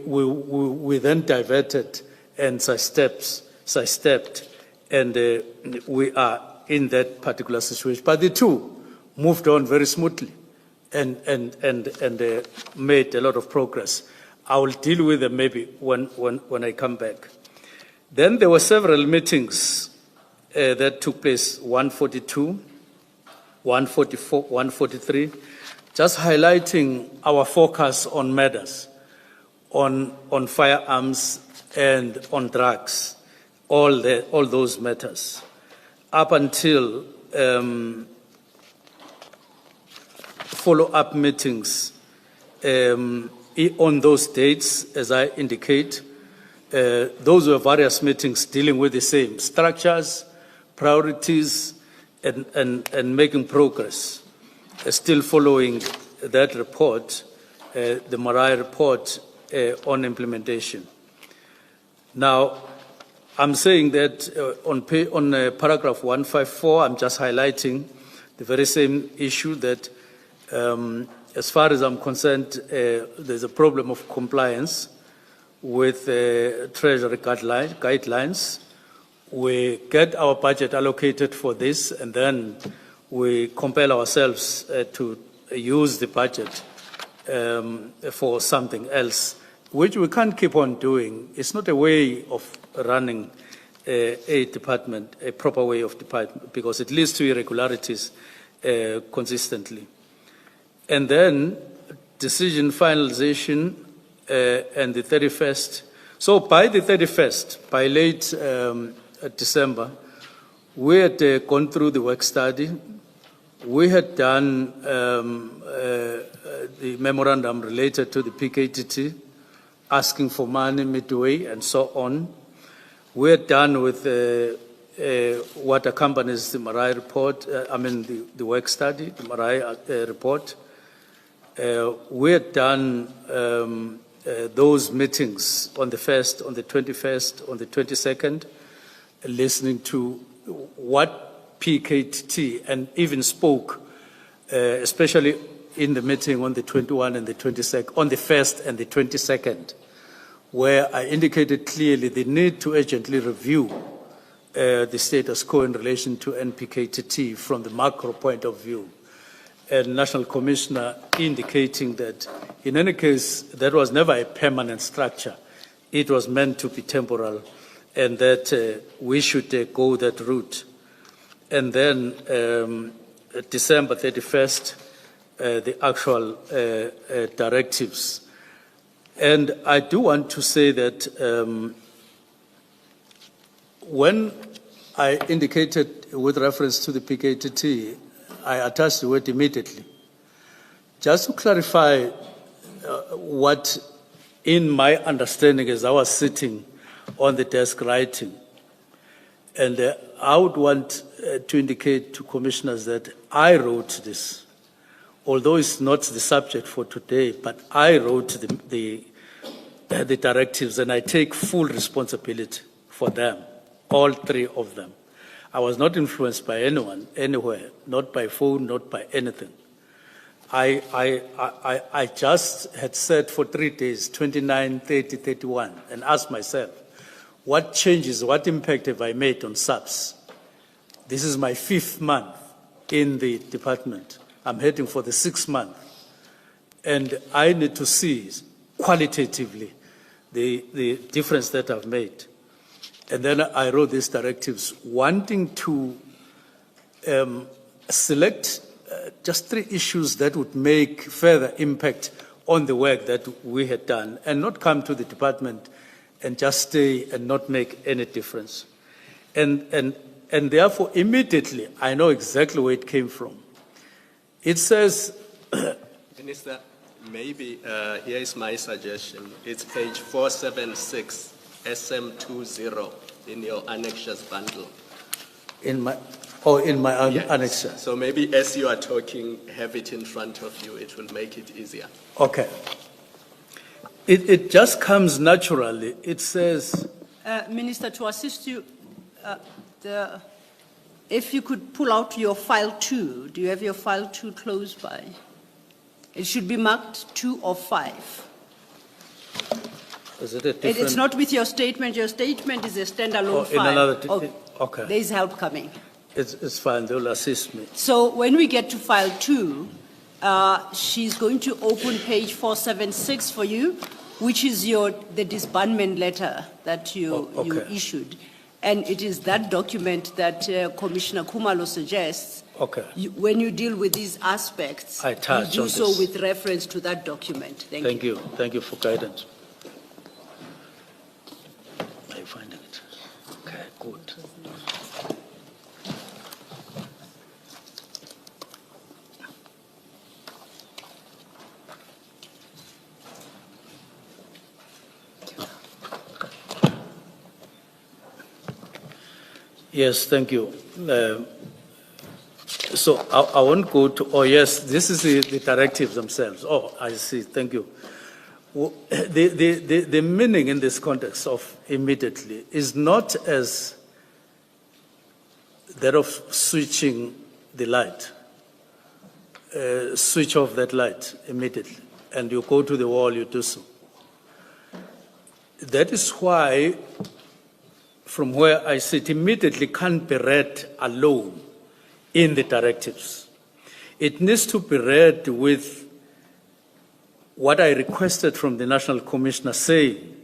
then diverted and sidestepped, and we are in that particular situation. But the 2 moved on very smoothly, and made a lot of progress. I will deal with them maybe when I come back. Then there were several meetings that took place, 142, 144, 143, just highlighting our focus on matters, on firearms and on drugs, all those matters, up until follow-up meetings on those dates, as I indicate. Those were various meetings dealing with the same structures, priorities, and making progress. Still following that report, the Marai report on implementation. Now, I'm saying that on paragraph 154, I'm just highlighting the very same issue that, as far as I'm concerned, there's a problem of compliance with Treasury guidelines. We get our budget allocated for this, and then we compel ourselves to use the budget for something else, which we can't keep on doing. It's not a way of running a department, a proper way of department, because it leads to irregularities consistently. And then decision finalization and the 31st. So by the 31st, by late December, we had gone through the work study. We had done the memorandum related to the PKTT, asking for money midway and so on. We had done with what accompanies the Marai report, the work study, the Marai report. We had done those meetings on the 1st, on the 21st, on the 22nd, listening to what PKTT, and even spoke, especially in the meeting on the 21 and the 22nd, on the 1st and the 22nd, where I indicated clearly the need to urgently review the status quo in relation to NPKTT from the macro point of view. And National Commissioner indicating that in any case, that was never a permanent structure. It was meant to be temporal, and that we should go that route. And then December 31st, the actual directives. And I do want to say that when I indicated with reference to the PKTT, I attached the word immediately. Just to clarify what, in my understanding, as I was sitting on the desk writing, and I would want to indicate to commissioners that I wrote this, although it's not the subject for today, but I wrote the directives, and I take full responsibility for them, all three of them. I was not influenced by anyone, anywhere, not by phone, not by anything. I just had said for 3 days, 29, 30, 31, and asked myself, what changes, what impact have I made on SAPS? This is my 5th month in the department. I'm heading for the 6th month. And I need to see qualitatively the difference that I've made. And then I wrote these directives wanting to select just 3 issues that would make further impact on the work that we had done, and not come to the department and just stay and not make any difference. And therefore, immediately, I know exactly where it came from. It says... Minister, maybe here is my suggestion. It's page 476. SM20 in your annexures bundle. In my yes. Annexure. So maybe as you are talking, have it in front of you. It will make it easier. Okay. It just comes naturally. It says... Minister, to assist you, if you could pull out your file 2, do you have your file 2 close by? It should be marked 2 of 5. Is it a different... It's not with your statement. Your statement is a standalone file. In another... Okay. There's help coming. It's fine. They'll assist me. So when we get to file 2, She's going to open page 476 for you, which is the disbandment letter that you issued. And it is that document that Commissioner Khumalo suggests. Okay. When you deal with these aspects, I touch you do on so this. with reference to that document. Thank you. Thank you for guidance. Are you finding it? Okay, good. Yes, thank you. So I won't go to, oh yes, this is the directives themselves. Oh, I see, thank you. The meaning in this context of immediately is not as that of switching the light, switch off that light immediately, and you go to the wall, you do so. That is why, from where I sit, immediately can't be read alone in the directives. It needs to be read with what I requested from the National Commissioner saying,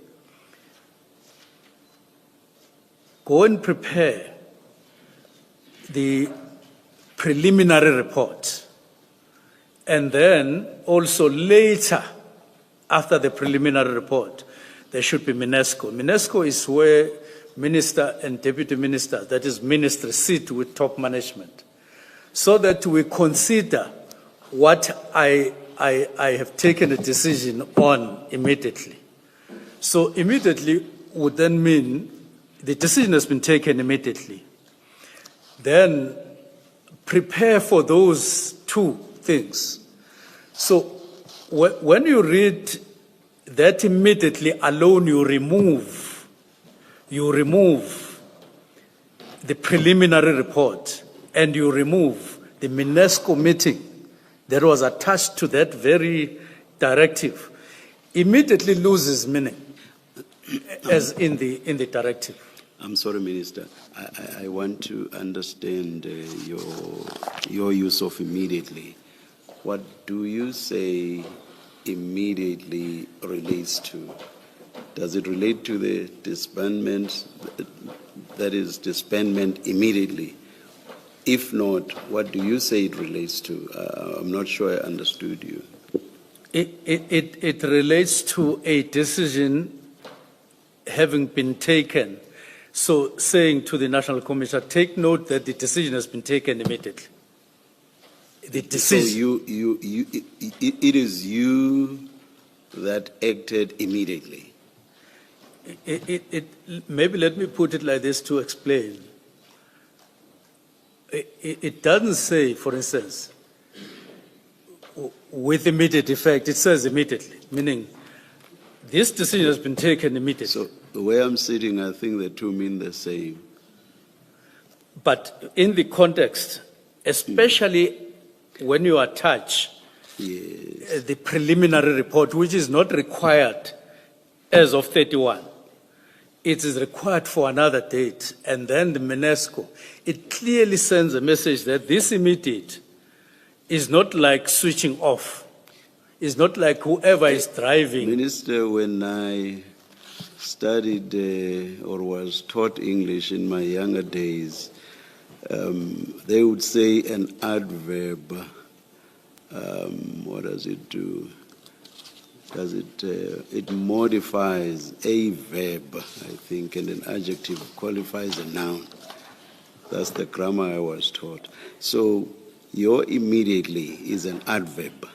go and prepare the preliminary report, and then also later, after the preliminary report, there should be MINESCO. MINESCO is where minister and deputy ministers, that is ministry, sit with top management, so that we consider what I have taken a decision on immediately. So immediately would then mean the decision has been taken immediately. Then prepare for those two things. So when you read that immediately alone, you remove the preliminary report, and you remove the MINESCO meeting that was attached to that very directive, immediately loses meaning as in the directive. I'm sorry, Minister. I want to understand your use of immediately. What do you say immediately relates to? Does it relate to the disbandment, that is disbandment immediately? If not, what do you say it relates to? I'm not sure I understood you. It relates to a decision having been taken. So saying to the National Commissioner, take note that the decision has been taken immediately. The decision. So it is you that acted immediately. Maybe let me put it like this to explain. It doesn't say, for instance, with immediate effect. It says immediately, meaning this decision has been taken immediately. So the way I'm sitting, I think the two mean the same. But in the context, especially when you attach the preliminary report, which is not required as of 31, it is required for another date, and then the MINESCO, it clearly sends a message that this immediate is not like switching off. It's not like whoever is driving. Minister, when I studied or was taught English in my younger days, they would say an adverb. What does it do? It modifies a verb, I think, and an adjective qualifies a noun. That's the grammar I was taught. So your immediately is an adverb.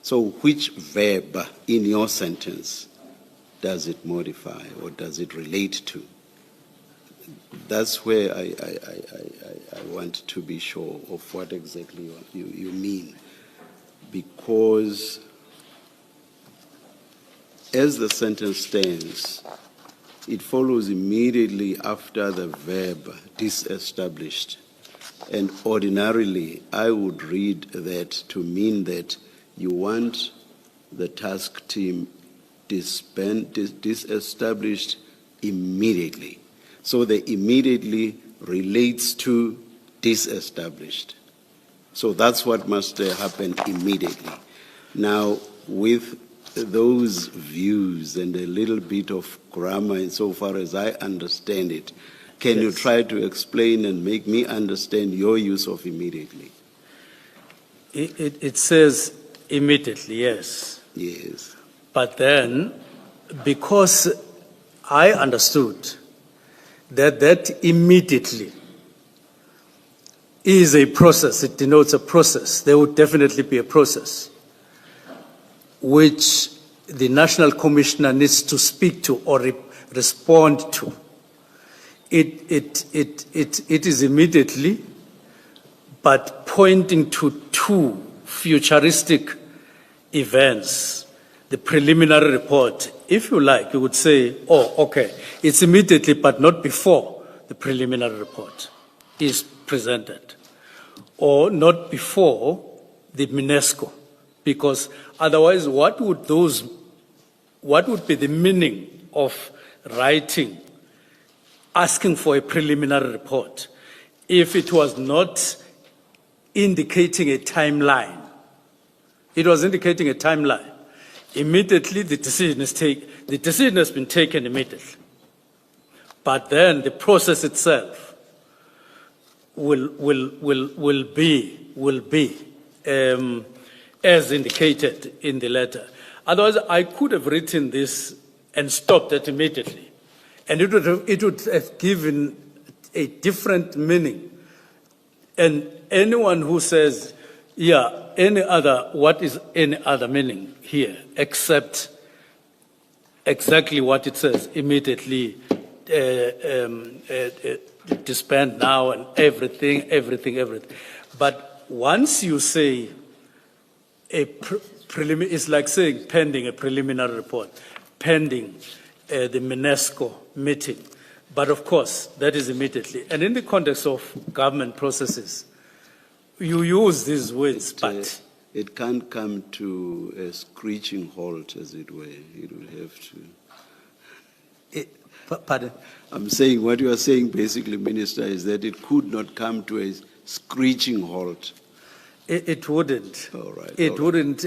So which verb in your sentence does it modify or does it relate to? That's where I want to be sure of what exactly you mean. Because as the sentence stands, it follows immediately after the verb disestablished. And ordinarily, I would read that to mean that you want the task team disestablished immediately. So the immediately relates to disestablished. So that's what must happen immediately. Now, with those views and a little bit of grammar insofar as I understand it, can you try to explain and make me understand your use of immediately? It says immediately, yes. Yes. But then, because I understood that immediately is a process, it denotes a process. There would definitely be a process which the National Commissioner needs to speak to or respond to. It is immediately, but pointing to two futuristic events. The preliminary report, if you like, you would say, oh, okay, it's immediately, but not before the preliminary report is presented, or not before the UNESCO, because otherwise what would be the meaning of writing, asking for a preliminary report, if it was not indicating a timeline? It was indicating a timeline. Immediately the decision has been taken immediately. But then the process itself will be as indicated in the letter. Otherwise, I could have written this and stopped it immediately, and it would have given a different meaning. And anyone who says, yeah, what is any other meaning here except exactly what it says, immediately, disband now and everything. But once you say it's like saying pending a preliminary report, pending the UNESCO meeting. But of course, that is immediately. And in the context of government processes, you use these words, but it can't come to a screeching halt, as it were. It will have to. Pardon? I'm saying what you are saying, basically, Minister, is that it could not come to a screeching halt. It wouldn't. All right. It wouldn't.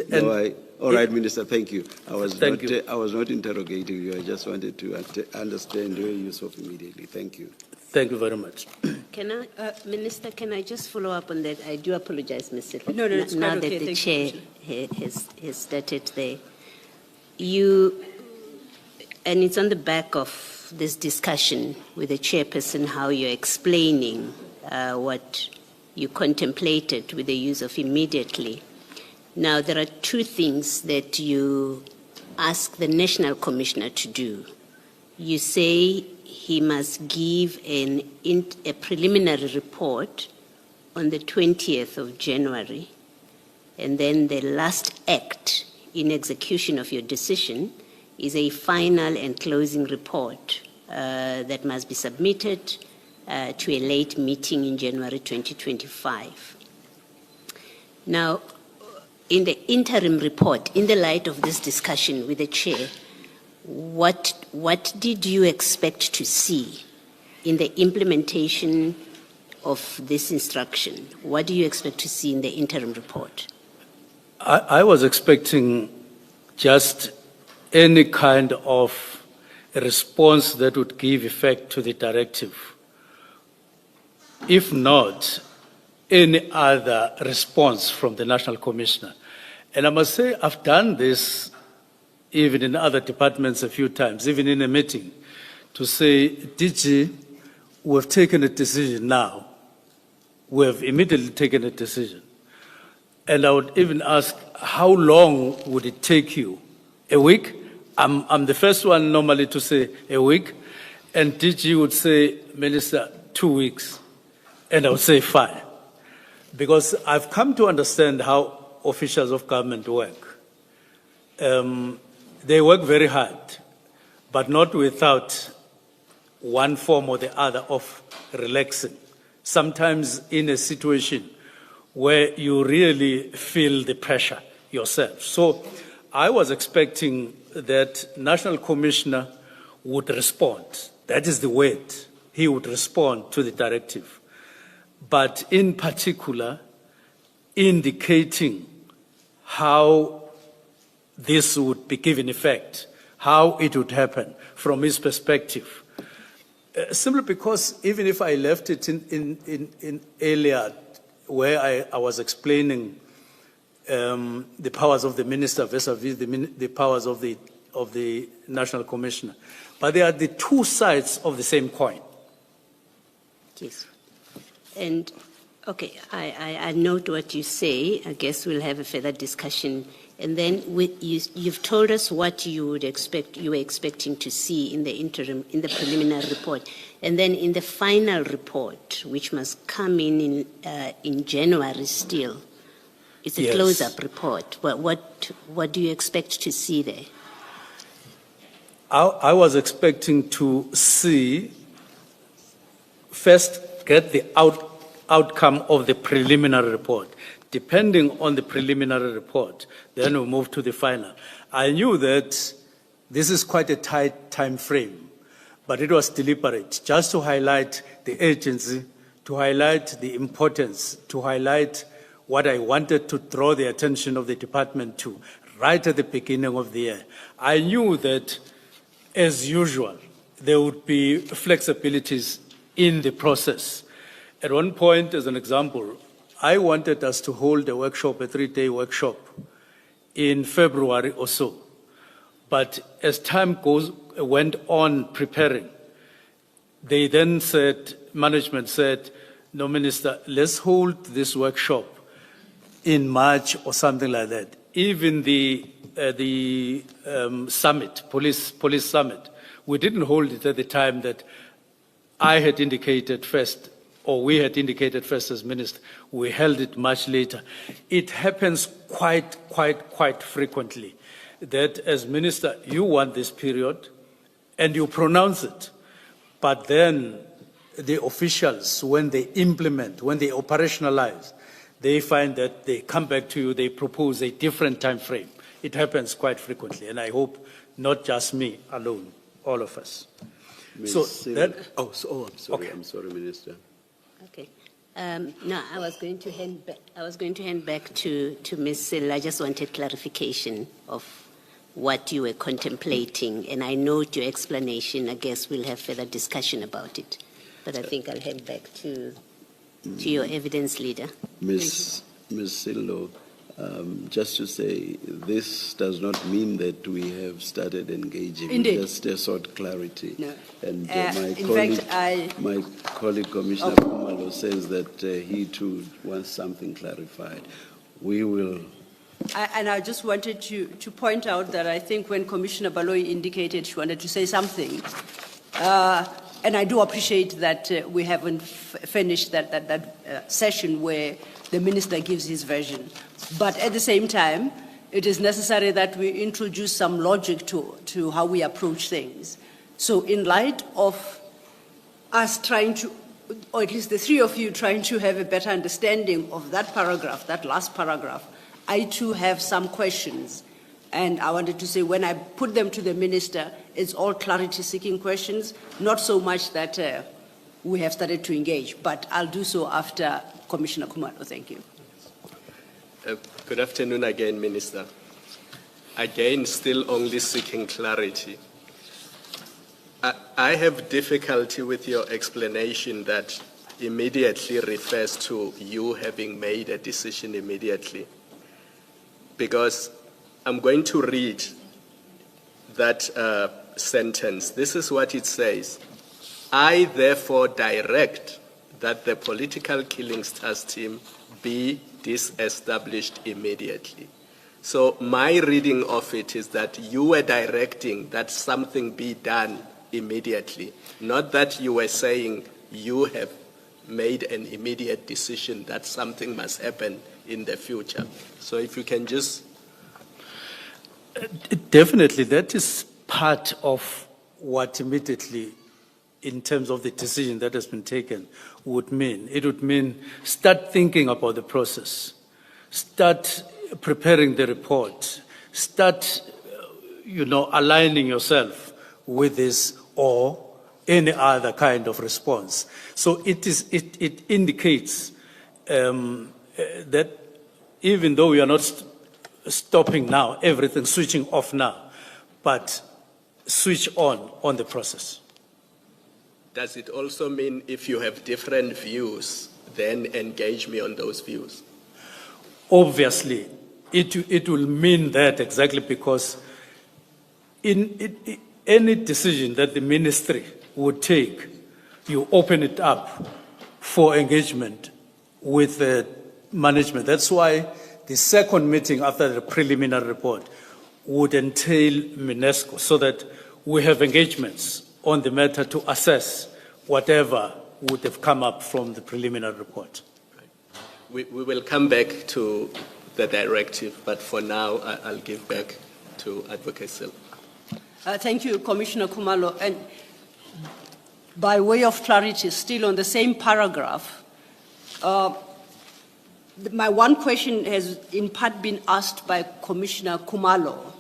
All right, Minister, thank you. I was you. I was not interrogating you. I just wanted to understand your use of immediately. Thank you. Thank you very much. Minister, can I just follow up on that? I do apologize, Mr. No, it's now quite that okay. the Thank chair you. has started there. And it's on the back of this discussion with the chairperson, how you're explaining what you contemplated with the use of immediately. Now, there are two things that you ask the National Commissioner to do. You say he must give a preliminary report on the 20th of January, and then the last act in execution of your decision is a final and closing report that must be submitted to a late meeting in January 2025. Now, in the interim report, in the light of this discussion with the chair, what did you expect to see in the implementation of this instruction? What do you expect to see in the interim report? I was expecting just any kind of a response that would give effect to the directive. If not, any other response from the National Commissioner. And I must say, I've done this even in other departments a few times, even in a meeting, to say, DG, we've taken a decision now. We have immediately taken a decision. And I would even ask, how long would it take you? A week? I'm the first one normally to say a week. And DG would say, Minister, 2 weeks. And I would say fine. Because I've come to understand how officials of government work. They work very hard, but not without one form or the other of relaxing. Sometimes in a situation where you really feel the pressure yourself. So I was expecting that National Commissioner would respond. That is the word. He would respond to the directive. But in particular, indicating how this would be given effect, how it would happen from his perspective. Simply because even if I left it in earlier where I was explaining the powers of the minister vis-a-vis the powers of the National Commissioner, but they are the two sides of the same coin. Yes. And, okay, I note what you say. I guess we'll have a further discussion. And then you've told us what you would expect, you were expecting to see in the interim, in the preliminary report. And then in the final report, which must come in January still, it's a Yes. close-up report. What do you expect to see there? I was expecting to see, first get the outcome of the preliminary report. Depending on the preliminary report, then we'll move to the final. I knew that this is quite a tight time frame, but it was deliberate, just to highlight the urgency, to highlight the importance, to highlight what I wanted to draw the attention of the department to right at the beginning of the year. I knew that, as usual, there would be flexibilities in the process. At one point, as an example, I wanted us to hold a workshop, a 3-day workshop, in February or so. But as time went on preparing, they then said, management said, no, Minister, let's hold this workshop in March or something like that. Even the summit, police summit, we didn't hold it at the time that I had indicated first, or we had indicated first as minister. We held it much later. It happens quite frequently that as minister, you want this period and you pronounce it. But then the officials, when they implement, when they operationalize, they find that they come back to you, they propose a different time frame. It happens quite frequently, and I hope not just me alone, all of us. So that, I'm sorry. Okay. I'm sorry, Minister. Okay. No, I was going to hand back to Ms. Sill. I just wanted clarification of what you were contemplating, and I note your explanation. I guess we'll have further discussion about it. But I think I'll hand back to your evidence leader. Ms. Sillo, just to say, this does not mean that we have started engaging. Indeed. Just sought clarity. No. And my colleague Commissioner Kumalo says that he too wants something clarified. We will. And I just wanted to point out that I think when Commissioner Baloyi indicated she wanted to say something, and I do appreciate that we haven't finished that session where the minister gives his version. But at the same time, it is necessary that we introduce some logic to how we approach things. So in light of us trying to, or at least the three of you trying to have a better understanding of that paragraph, that last paragraph, I too have some questions. And I wanted to say, when I put them to the minister, it's all clarity-seeking questions, not so much that we have started to engage, but I'll do so after Commissioner Kumalo. Thank you. Good afternoon again, Minister. Again, still only seeking clarity. I have difficulty with your explanation that immediately refers to you having made a decision immediately, because I'm going to read that sentence. This is what it says. I therefore direct that the political killings task team be disestablished immediately. So my reading of it is that you were directing that something be done immediately, not that you were saying you have made an immediate decision that something must happen in the future. So if you can just... Definitely, that is part of what immediately, in terms of the decision that has been taken, would mean. It would mean start thinking about the process, start preparing the report, start, aligning yourself with this or any other kind of response. So it indicates that even though we are not stopping now, everything switching off now, but switch on the process. Does it also mean if you have different views, then engage me on those views? Obviously, it will mean that exactly because in any decision that the ministry would take, you open it up for engagement with the management. That's why the second meeting after the preliminary report would entail UNESCO so that we have engagements on the matter to assess whatever would have come up from the preliminary report. We will come back to the directive, but for now, I'll give back to Advocate Sil. Thank you, Commissioner Khumalo. And by way of clarity, still on the same paragraph, my one question has in part been asked by Commissioner Khumalo.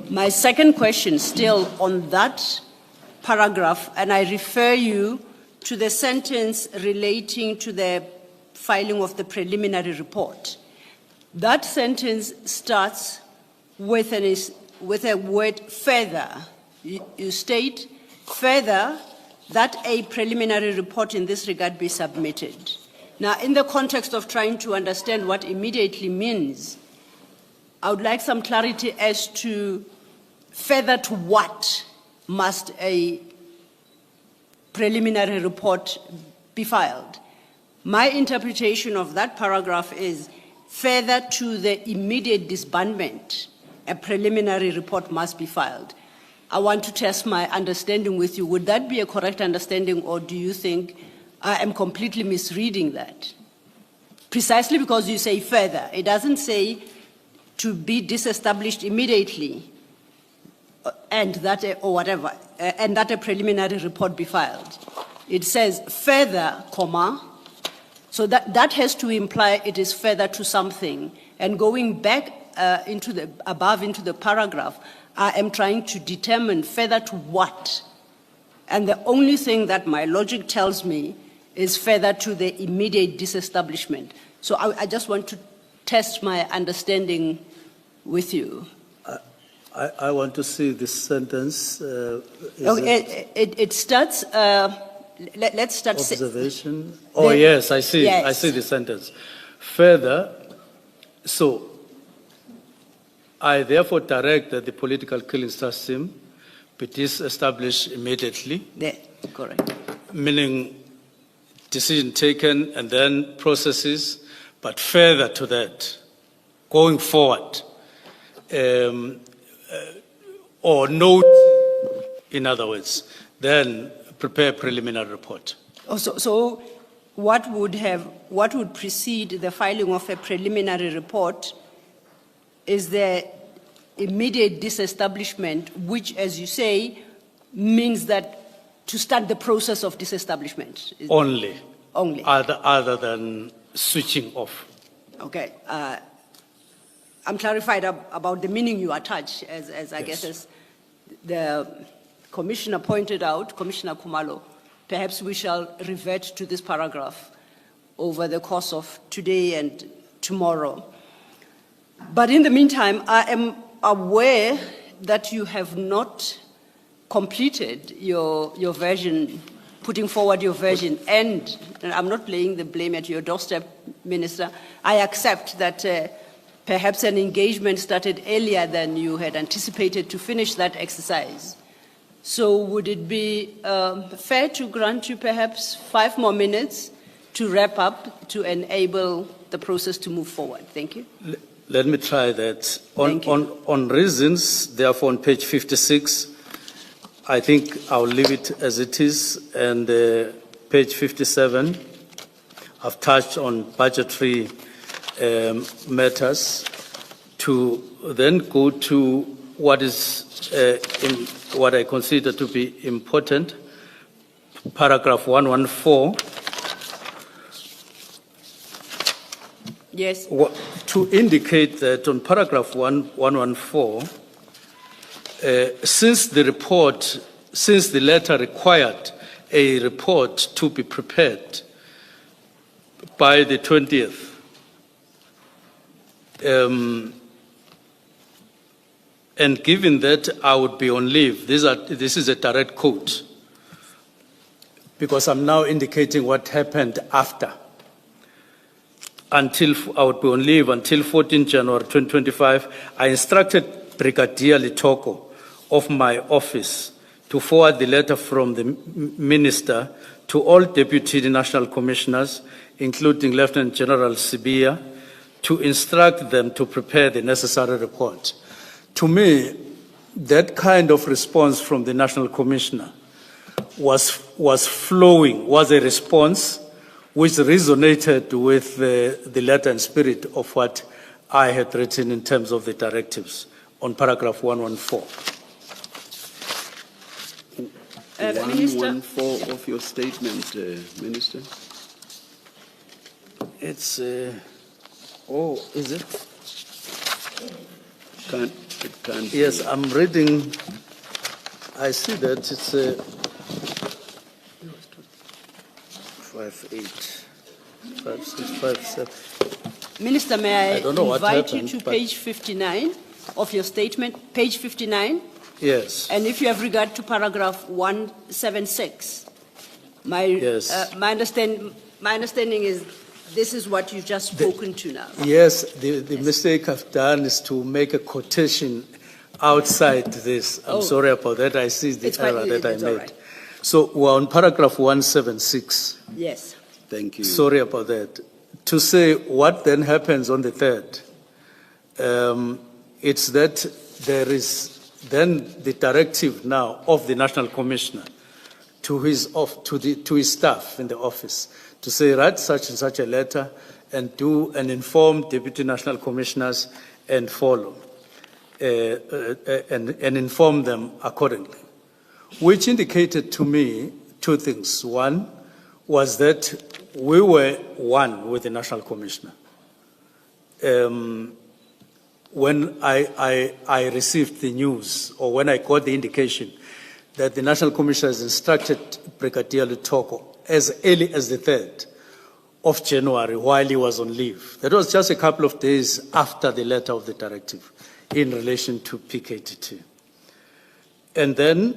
My second question, still on that paragraph, and I refer you to the sentence relating to the filing of the preliminary report. That sentence starts with a word further. You state further that a preliminary report in this regard be submitted. Now, in the context of trying to understand what immediately means, I would like some clarity as to further to what must a preliminary report be filed. My interpretation of that paragraph is further to the immediate disbandment, a preliminary report must be filed. I want to test my understanding with you. Would that be a correct understanding, or do you think I am completely misreading that? Precisely because you say further. It doesn't say to be disestablished immediately and that, or whatever, and that a preliminary report be filed. It says further, comma, so that has to imply it is further to something. And going back into the paragraph, I am trying to determine further to what. And the only thing that my logic tells me is further to the immediate disestablishment. So I just want to test my understanding with you. I want to see this sentence. It starts, let's start. Observation. Oh, yes, I see. Yes. I see the sentence. Further, so I therefore direct that the political killing system be disestablished immediately. Yeah, correct. Meaning decision taken and then processes, but further to that, going forward, or note, in other words, then prepare a preliminary report. Oh, so what would precede the filing of a preliminary report is the immediate disestablishment, which, as you say, means that to start the process of disestablishment. Only. Only. Other than switching off. Okay. I'm clarified about the meaning you attach, as I guess as the Commissioner pointed out, Commissioner Khumalo. Perhaps we shall revert to this paragraph over the course of today and tomorrow. But in the meantime, I am aware that you have not completed your version, putting forward your version, and I'm not laying the blame at your doorstep, Minister. I accept that perhaps an engagement started earlier than you had anticipated to finish that exercise. So would it be fair to grant you perhaps 5 more minutes to wrap up to enable the process to move forward? Thank you. Let me try that. On reasons, therefore, on page 56, I think I'll leave it as it is. And page 57, I've touched on budgetary matters to then go to what is what I consider to be important. Paragraph 114. Yes. To indicate that on paragraph 114, since the letter required a report to be prepared by the 20th, And given that I would be on leave, this is a direct quote, because I'm now indicating what happened after. Until I would be on leave until 14 January 2025, I instructed Brigadier Litoko of my office to forward the letter from the Minister to all Deputy National Commissioners, including Lieutenant General Sibia, to instruct them to prepare the necessary report. To me, that kind of response from the National Commissioner was a response which resonated with the letter and spirit of what I had written in terms of the directives on paragraph 114. 114 of your statement, Minister. It's, oh, is it? It can't Yes, be. I'm reading. I see that it's 58, 56, 57. Minister, may I don't know what invite you happened, to but- page 59 of your statement, page 59, Yes. and if you have regard to paragraph 176. Yes. My understanding is this is what you've just spoken to now. Yes, the mistake I've done is to make a quotation outside this. I'm Oh. sorry about that. I see the It's fine. error that I It's all made. right. So we're on paragraph 176. Yes. Thank you. Sorry about that. To say what then happens on the 3rd, it's that there is then the directive now of the National Commissioner to his staff in the office to say, write such and such a letter and inform Deputy National Commissioners and follow, and inform them accordingly, which indicated to me two things. One was that we were one with the National Commissioner. When I received the news, or when I got the indication that the National Commissioner has instructed Brigadier Litoko as early as the 3rd of January while he was on leave. That was just a couple of days after the letter of the directive in relation to PKTT. And then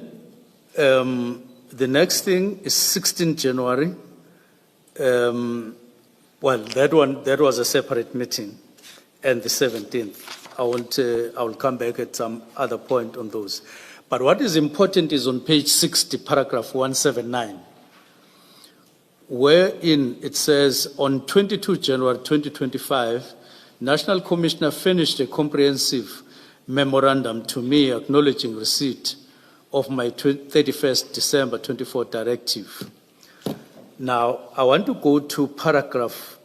the next thing is 16 January. Well, that was a separate meeting, and the 17th. I will come back at some other point on those. But what is important is on page 60, paragraph 179, wherein it says, on 22 January 2025, National Commissioner finished a comprehensive memorandum to me acknowledging receipt of my 31st December 24 directive. Now, I want to go to paragraph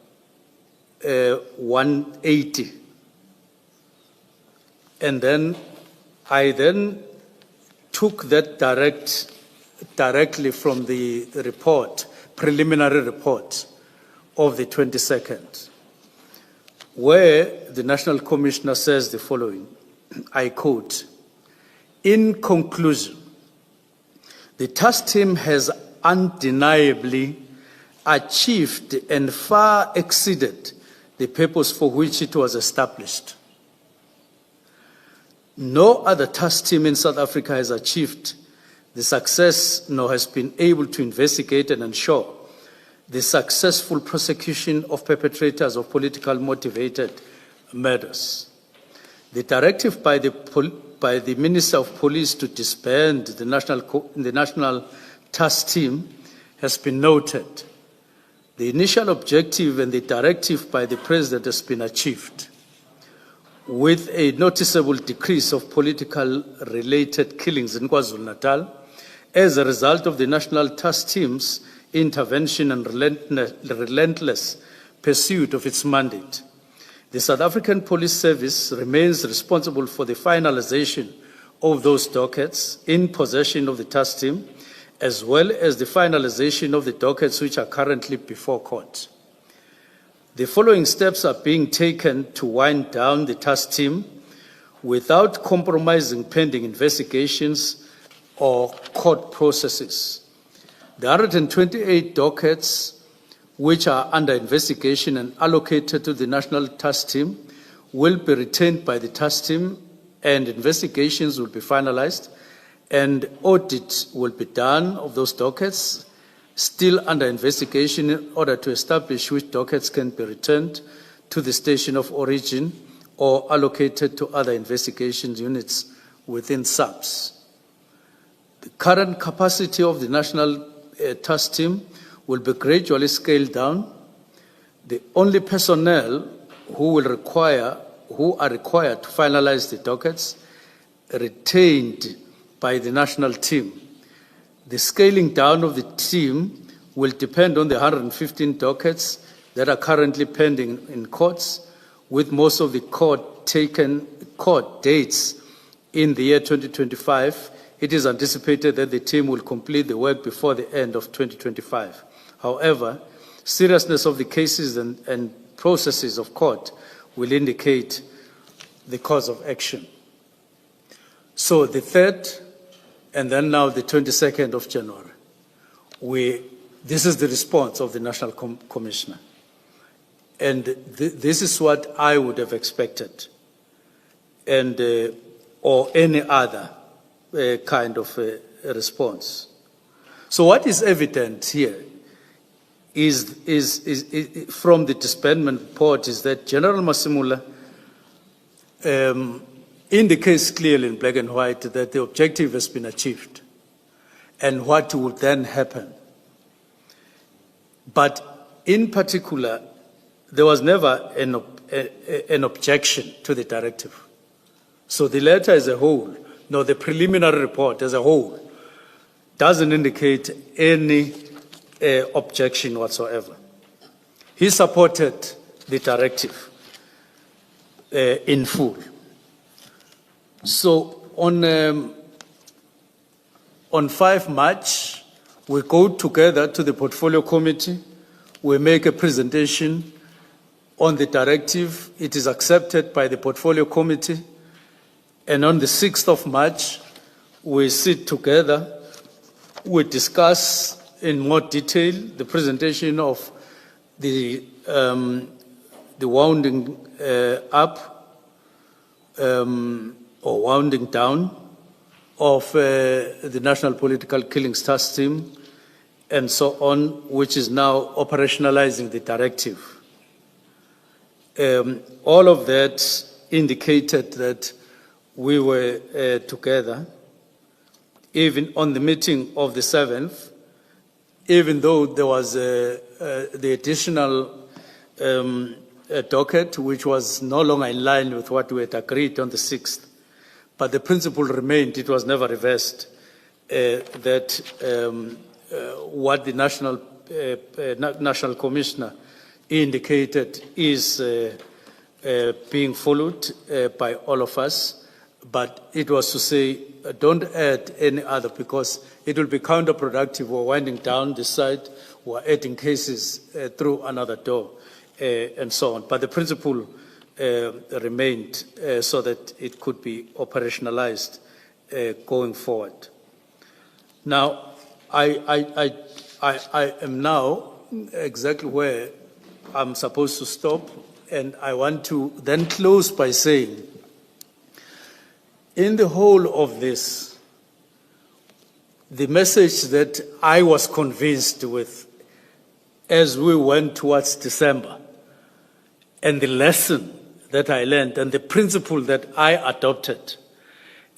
180. And then I took that directly from the report, preliminary report of the 22nd, where the National Commissioner says the following, I quote, "In conclusion, the task team has undeniably achieved and far exceeded the purpose for which it was established. No other task team in South Africa has achieved the success nor has been able to investigate and ensure the successful prosecution of perpetrators of politically motivated murders. The directive by the Minister of Police to disband the National Task Team has been noted. The initial objective and the directive by the President has been achieved, with a noticeable decrease of political-related killings in KwaZulu-Natal as a result of the National Task Team's intervention and relentless pursuit of its mandate. The South African Police Service remains responsible for the finalization of those dockets in possession of the task team, as well as the finalization of the dockets which are currently before court. The following steps are being taken to wind down the task team without compromising pending investigations or court processes. The 128 dockets which are under investigation and allocated to the National Task Team will be retained by the task team, and investigations will be finalized, and audit will be done of those dockets still under investigation in order to establish which dockets can be returned to the station of origin or allocated to other investigation units within SAPS. The current capacity of the national task team will be gradually scaled down. The only personnel who are required to finalize the dockets retained by the national team. The scaling down of the team will depend on the 115 dockets that are currently pending in courts, with most of the court dates in the year 2025. It is anticipated that the team will complete the work before the end of 2025. However, seriousness of the cases and processes of court will indicate the course of action. So the 3rd and then now the 22nd of January, this is the response of the National Commissioner. And this is what I would have expected, and or any other kind of response. So what is evident here is from the disbandment report is that General Masimula indicates clearly in black and white that the objective has been achieved and what would then happen. But in particular, there was never an objection to the directive. So the letter as a whole, no, the preliminary report as a whole, doesn't indicate any objection whatsoever. He supported the directive in full. So on 5 March, we go together to the Portfolio Committee, we make a presentation on the directive. It is accepted by the Portfolio Committee, and on the 6th of March, we sit together, we discuss in more detail the presentation of the wounding up or wounding down of the National Political Killings Task Team and so on, which is now operationalizing the directive. All of that indicated that we were together, even on the meeting of the 7th, even though there was the additional docket, which was no longer in line with what we had agreed on the 6th. But the principle remained, it was never reversed, that what the National Commissioner indicated is being followed by all of us. But it was to say, don't add any other, because it will be counterproductive. We're winding down this side, we're adding cases through another door, and so on. But the principle remained so that it could be operationalized going forward. Now, I am now exactly where I'm supposed to stop, and I want to then close by saying, in the whole of this, the message that I was convinced with as we went towards December, and the lesson that I learned and the principle that I adopted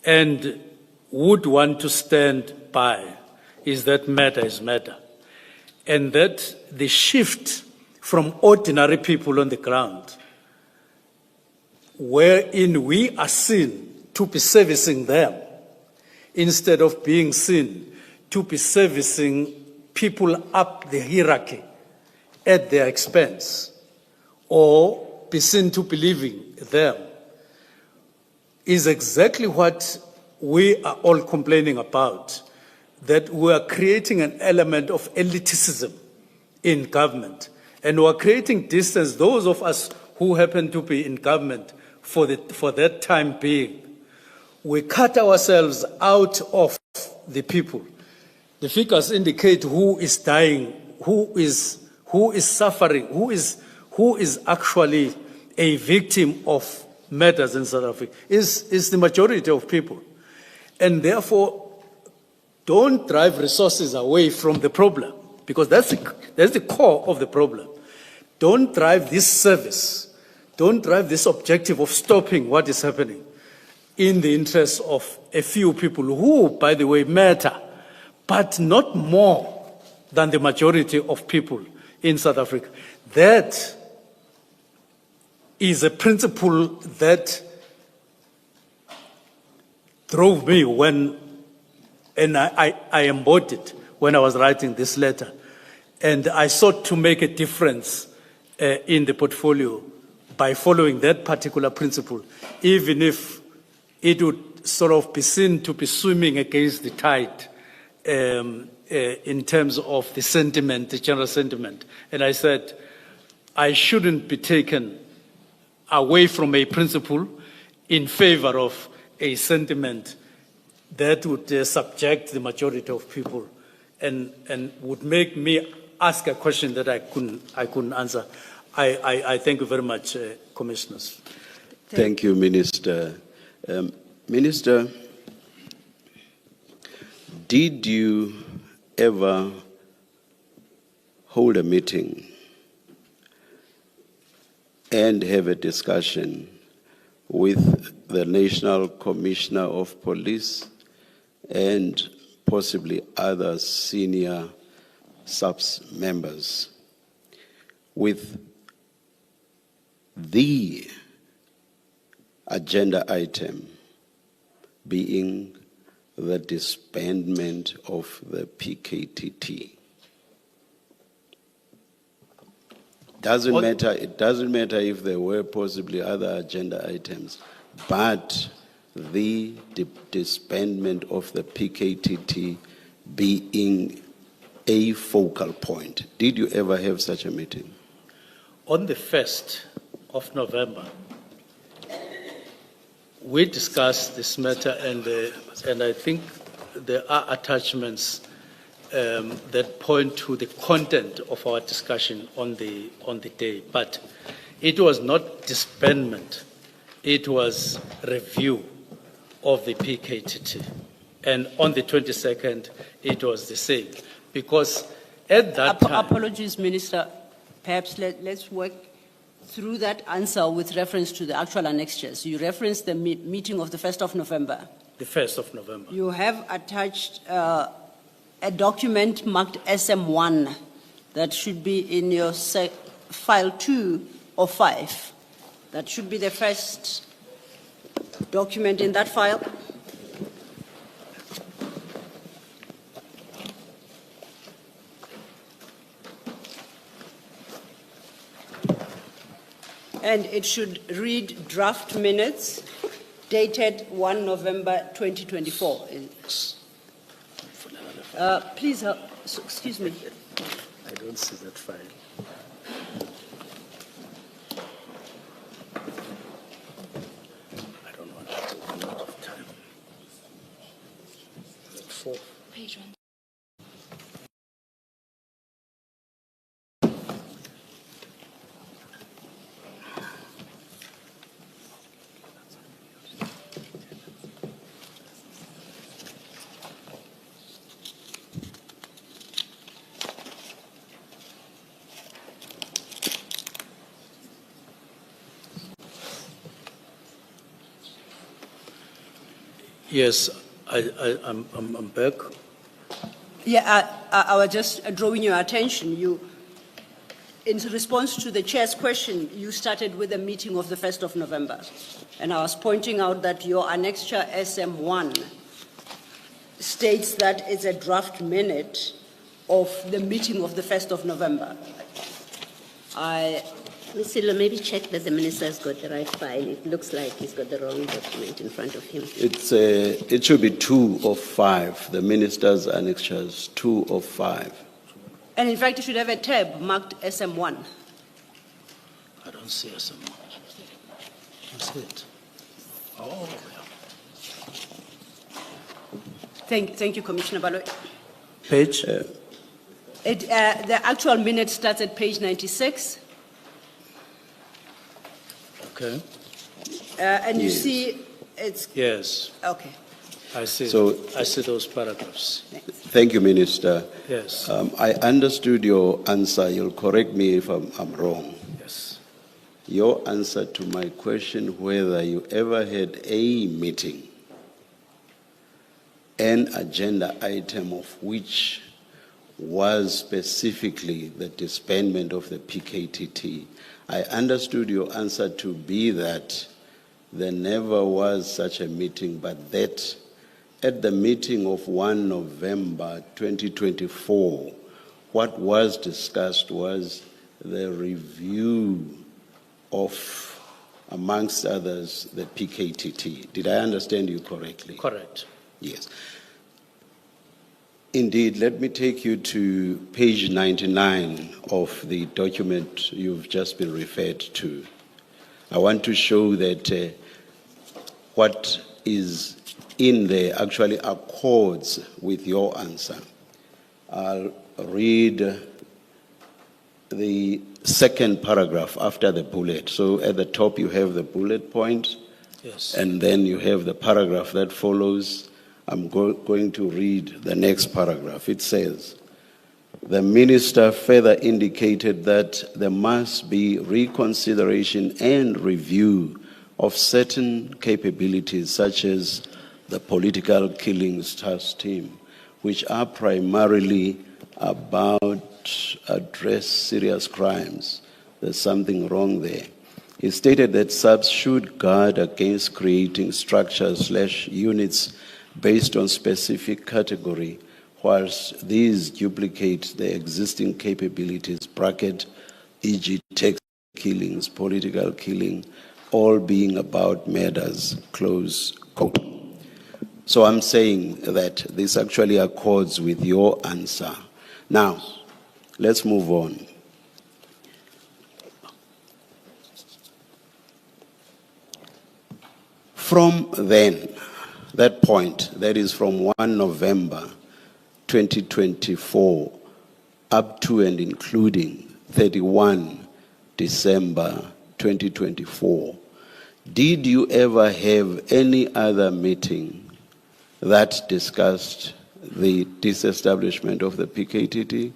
and would want to stand by is that matter is matter. And that the shift from ordinary people on the ground, wherein we are seen to be servicing them, instead of being seen to be servicing people up the hierarchy at their expense, or be seen to believing them, is exactly what we are all complaining about, that we are creating an element of elitism in government, and we are creating distance. Those of us who happen to be in government for that time being, we cut ourselves out of the people. The figures indicate who is dying, who is suffering, who is actually a victim of murders in South Africa is the majority of people. And therefore, don't drive resources away from the problem, because that's the core of the problem. Don't drive this service, don't drive this objective of stopping what is happening in the interest of a few people who, by the way, matter, but not more than the majority of people in South Africa. That is a principle that drove me and I embodied when I was writing this letter. And I sought to make a difference in the portfolio by following that particular principle, even if it would sort of be seen to be swimming against the tide in terms of the sentiment, the general sentiment. And I said, I shouldn't be taken away from a principle in favor of a sentiment that would subject the majority of people and would make me ask a question that I couldn't answer. I thank you very much, Commissioners. Thank you, Minister. Minister, did you ever hold a meeting and have a discussion with the National Commissioner of Police and possibly other senior SAPS members with the agenda item being the disbandment of the PKTT? It doesn't matter if there were possibly other agenda items, but the disbandment of the PKTT being a focal point. Did you ever have such a meeting? On the 1st of November, we discussed this matter, and I think there are attachments that point to the content of our discussion on the day. But it was not disbandment; it was review of the PKTT. And on the 22nd, it was the same, because at that time. Apologies, Minister. Perhaps let's work through that answer with reference to the actual annexures. You referenced the meeting of the 1st of November. The 1st of November. You have attached a document marked SM1 that should be in your file 2 of 5. That should be the first document in that file. And it should read draft minutes dated 1 November 2024. Please, excuse me. I don't see that file. I don't want to take a lot of time. Page 1. Yes, I'm back. Yeah, I was just drawing your attention. In response to the chair's question, you started with a meeting of the 1st of November. And I was pointing out that your annexure SM1 states that it's a draft minute of the meeting of the 1st of November. Ms. Silo, maybe check that the minister has got the right file. It looks like he's got the wrong document in front of him. It should be 2 of 5. The minister's annexures, 2 of 5. And in fact, you should have a tab marked SM1. I don't see SM1. That's it. Oh, yeah. Thank you, Commissioner Baloyi. Page? The actual minute starts at page 96. Okay. And you Yes. see, it's, Yes, okay. I see. So- I see those paragraphs. Thank you, Minister. Yes. I understood your answer. You'll correct me if I'm wrong. Yes. Your answer to my question whether you ever had a meeting, an agenda item of which was specifically the disbandment of the PKTT. I understood your answer to be that there never was such a meeting, but that at the meeting of 1 November 2024, what was discussed was the review of, amongst others, the PKTT. Did I understand you correctly? Correct. Yes. Indeed, let me take you to page 99 of the document you've just been referred to. I want to show that what is in there actually accords with your answer. I'll read the second paragraph after the bullet. So at the top you have the bullet point, Yes. and then you have the paragraph that follows. I'm going to read the next paragraph. It says, the minister further indicated that there must be reconsideration and review of certain capabilities, such as the political killings task team, which are primarily about address serious crimes. There's something wrong there. He stated that SAPS should guard against creating structures/units based on specific category, whilst these duplicate the existing capabilities, bracket, e.g. tax killings, political killing, all being about murders, close quote. So I'm saying that this actually accords with your answer. Now, let's move on. From then, that point, that is from 1 November 2024 up to and including 31 December 2024, did you ever have any other meeting that discussed the disestablishment of the PKTT?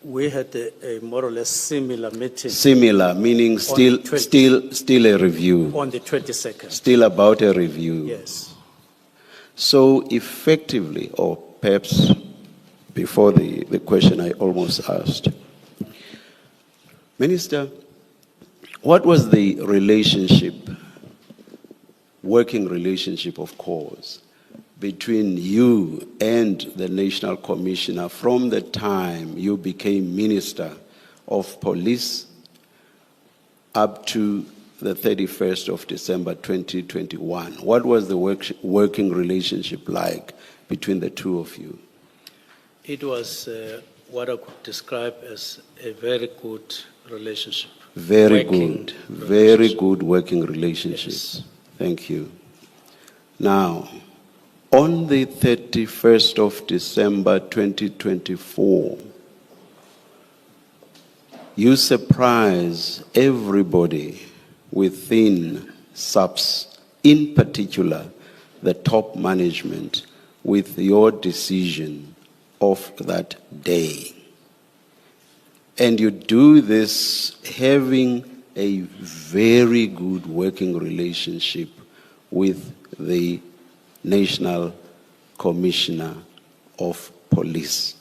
We had a more or less similar meeting Similar, meaning still a review, on the 22nd. still about a review. Yes. So effectively, or perhaps before the question I almost asked, Minister, what was the relationship, working relationship of course, between you and the National Commissioner from the time you became Minister of Police up to the 31st of December 2021? What was the working relationship like between the two of you? It was what I could describe as a very good relationship. Very Working good, very relationship. good working relationship. Yes. Thank you. Now, on the 31st of December 2024, you surprise everybody within SAPS, in particular the top management, with your decision of that day. And you do this having a very good working relationship with the National Commissioner of Police.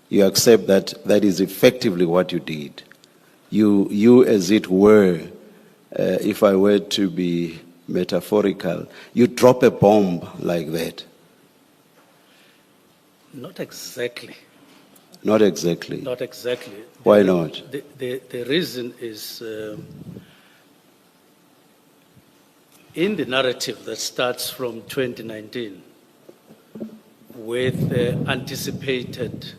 You accept that that is effectively what you did. You as it were, if I were to be metaphorical, you drop a bomb like that. Not exactly. Not exactly. Not exactly. Why not? The reason is in the narrative that starts from 2019 with the anticipated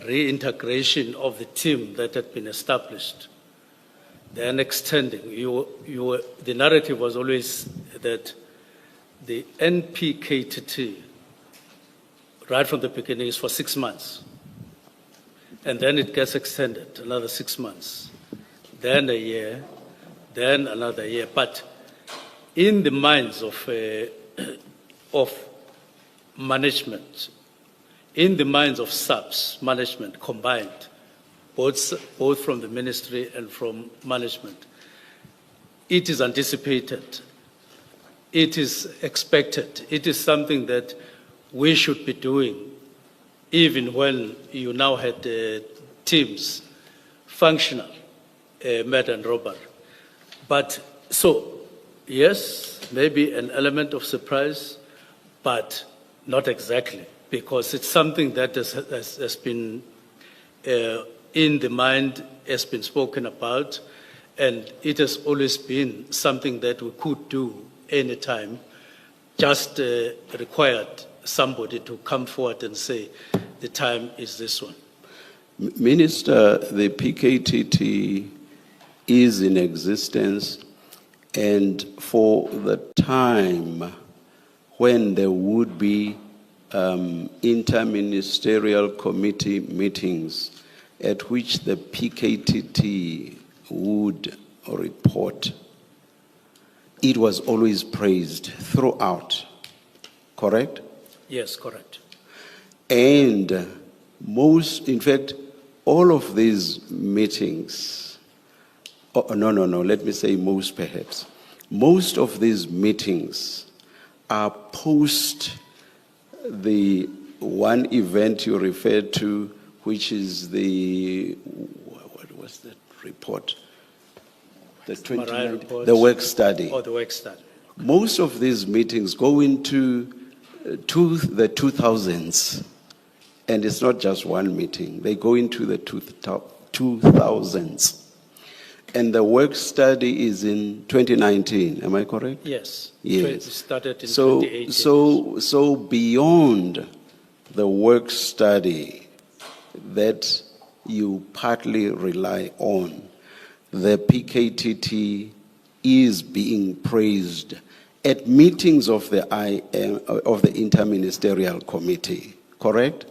reintegration of the team that had been established, then extending. The narrative was always that the NPKTT, right from the beginning, is for 6 months. and then it gets extended another 6 months, then a year, then another year. But in the minds of management, in the minds of SAPS management combined, both from the ministry and from management, it is anticipated, it is expected, it is something that we should be doing, even when you now had teams functional, murder and robbery. But so, yes, maybe an element of surprise, but not exactly, because it's something that has been in the mind, has been spoken about, and it has always been something that we could do anytime, just required somebody to come forward and say, the time is this one. Minister, the PKTT is in existence, and for the time when there would be interministerial committee meetings at which the PKTT would report, it was always praised throughout, correct? Yes, correct. And in fact, all of these meetings, let me say most perhaps, most of these meetings are post the one event you referred to, which is what was that report? The the work study. Oh, the work study. Most of these meetings go into the 2000s, and it's not just one meeting. They go into the 2000s. And the work study is in 2019, am I correct? Yes. Yes. It started in 2018. So beyond the work study that you partly rely on, the PKTT is being praised at meetings of the Interministerial Committee, correct?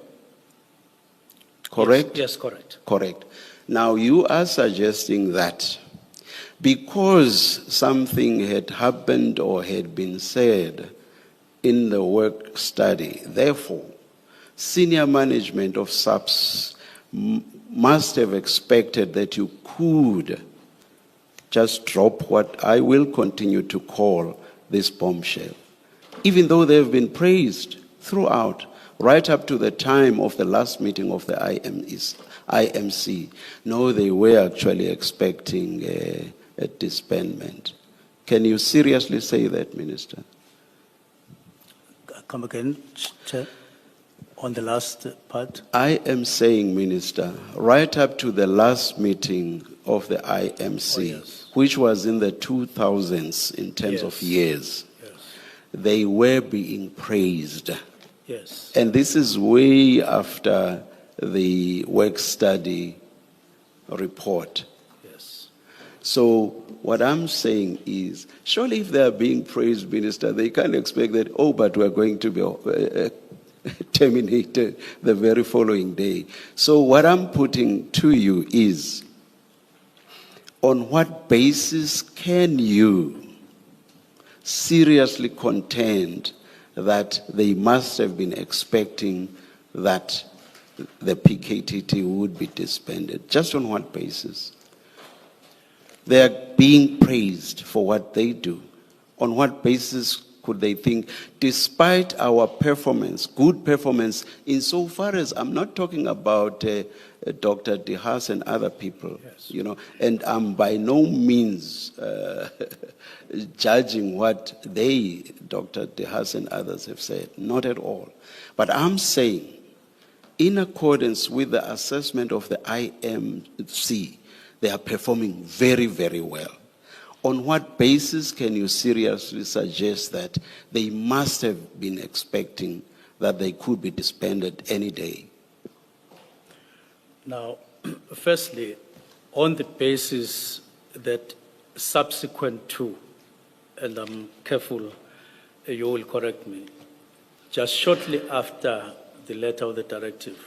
Correct? Yes, correct. Correct. Now you are suggesting that because something had happened or had been said in the work study, therefore, senior management of SAPS must have expected that you could just drop what I will continue to call this bombshell, even though they have been praised throughout, right up to the time of the last meeting of the IMC. No, they were actually expecting a disbandment. Can you seriously say that, Minister? Come again, Chair, on the last part. I am saying, Minister, right up to the last meeting of the IMC, yes, which was in the 2000s in terms of years, they were being praised. Yes. And this is way after the work study report. Yes. So what I'm saying is, surely if they are being praised, Minister, they can't expect that, but we're going to be terminated the very following day. So what I'm putting to you is, on what basis can you seriously contend that they must have been expecting that the PKTT would be disbanded? Just on what basis? They are being praised for what they do. On what basis could they think, despite our performance, good performance, insofar as I'm not talking about Dr. DeHaas and other people, and I'm by no means judging what Dr. DeHaas and others have said, not at all. But I'm saying, in accordance with the assessment of the IMC, they are performing very, very well. On what basis can you seriously suggest that they must have been expecting that they could be disbanded any day? Now, firstly, on the basis that subsequent to, and I'm careful, you will correct me, just shortly after the letter of the directive,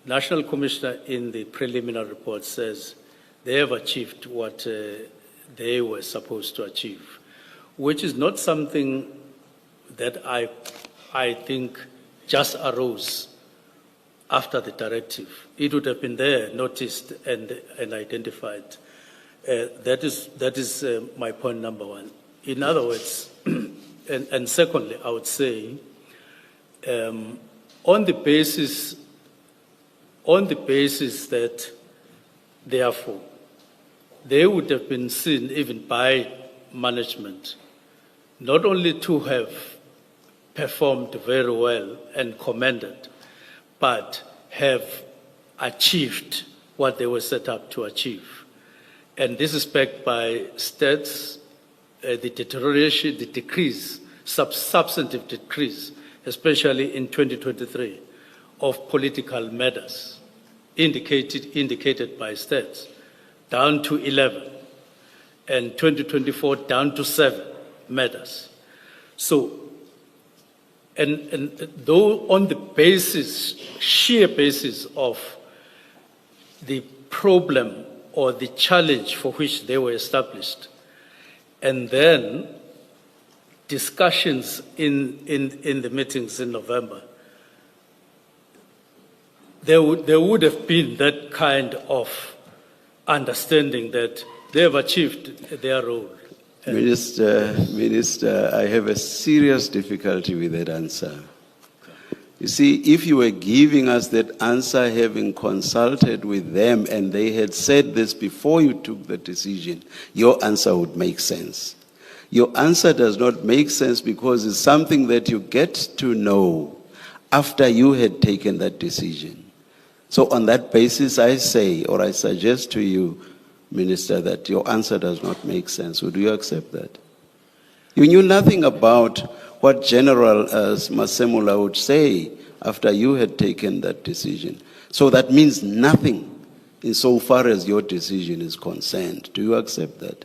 National Commissioner in the preliminary report says they have achieved what they were supposed to achieve, which is not something that I think just arose after the directive. It would have been there, noticed and identified. That is my point number one. In other words, and secondly, I would say, on the basis that, therefore, they would have been seen even by management not only to have performed very well and commended, but have achieved what they were set up to achieve. And this is backed by stats, the deterioration, the decrease, substantive decrease, especially in 2023, of political matters, indicated by stats, down to 11, and 2024 down to 7 matters. So, and though on the basis, sheer basis of the problem or the challenge for which they were established, and then discussions in the meetings in November, there would have been that kind of understanding that they have achieved their role. Minister, I have a serious difficulty with that answer. You see, if you were giving us that answer having consulted with them and they had said this before you took the decision, your answer would make sense. Your answer does not make sense because it's something that you get to know after you had taken that decision. So on that basis, I say, or I suggest to you, Minister, that your answer does not make sense. Would you accept that? You knew nothing about what General Masemula would say after you had taken that decision. So that means nothing insofar as your decision is concerned. Do you accept that?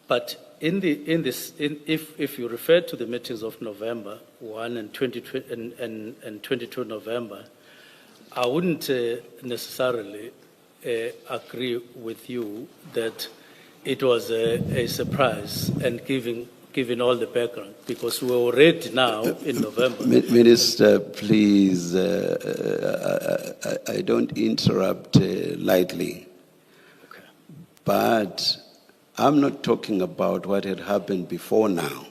But if you refer to the meetings of November 1 and 22 November, I wouldn't necessarily agree with you that it was a surprise and given all the background, because we're already now in November. Minister, please, I don't interrupt lightly. Okay. But I'm not talking about what had happened before now.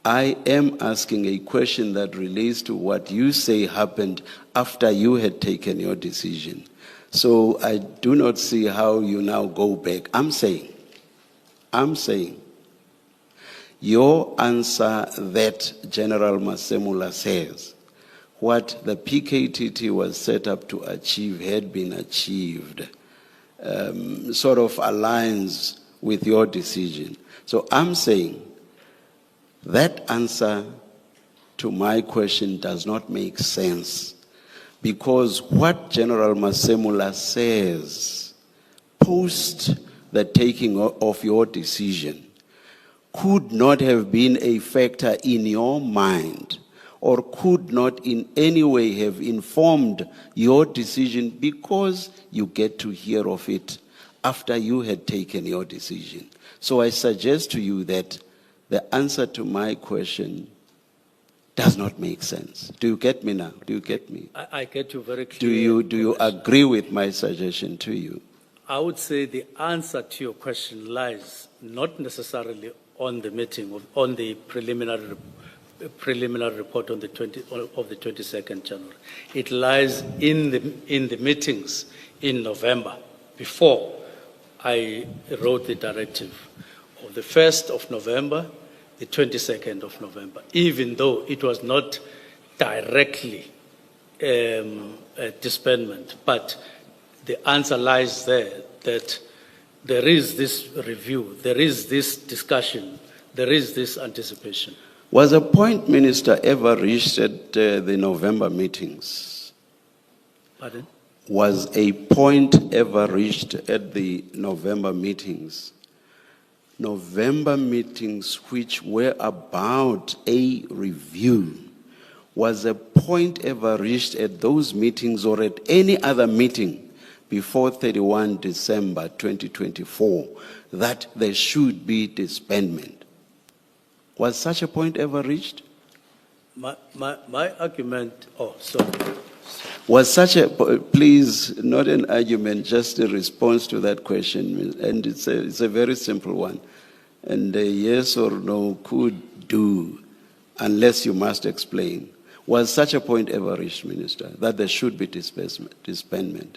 I am asking a question that relates to what you say happened after you had taken your decision. So I do not see how you now go back. I'm saying, your answer that General Masemula says, what the PKTT was set up to achieve had been achieved, sort of aligns with your decision. So I'm saying that answer to my question does not make sense, because what General Masemula says post the taking of your decision could not have been a factor in your mind or could not in any way have informed your decision, because you get to hear of it after you had taken your decision. So I suggest to you that the answer to my question does not make sense. Do you get me now? Do you get me? I get you very clearly. Do you agree with my suggestion to you? I would say the answer to your question lies not necessarily on the meeting, on the preliminary report on the 22nd January. It lies in the meetings in November, before I wrote the directive, of the 1st of November, the 22nd of November, even though it was not directly a disbandment, but the answer lies there, that there is this review, there is this discussion, there is this anticipation. Was a point, Minister, ever reached at the November meetings? Pardon? Was a point ever reached at the November meetings? November meetings which were about a review, Was a point ever reached at those meetings or at any other meeting before 31 December 2024 that there should be disbandment? Was such a point ever reached? My argument, oh, sorry. Was such a, please, not an argument, just a response to that question. And it's a very simple one. And a yes or no could do, unless you must explain. Was such a point ever reached, Minister, that there should be disbandment?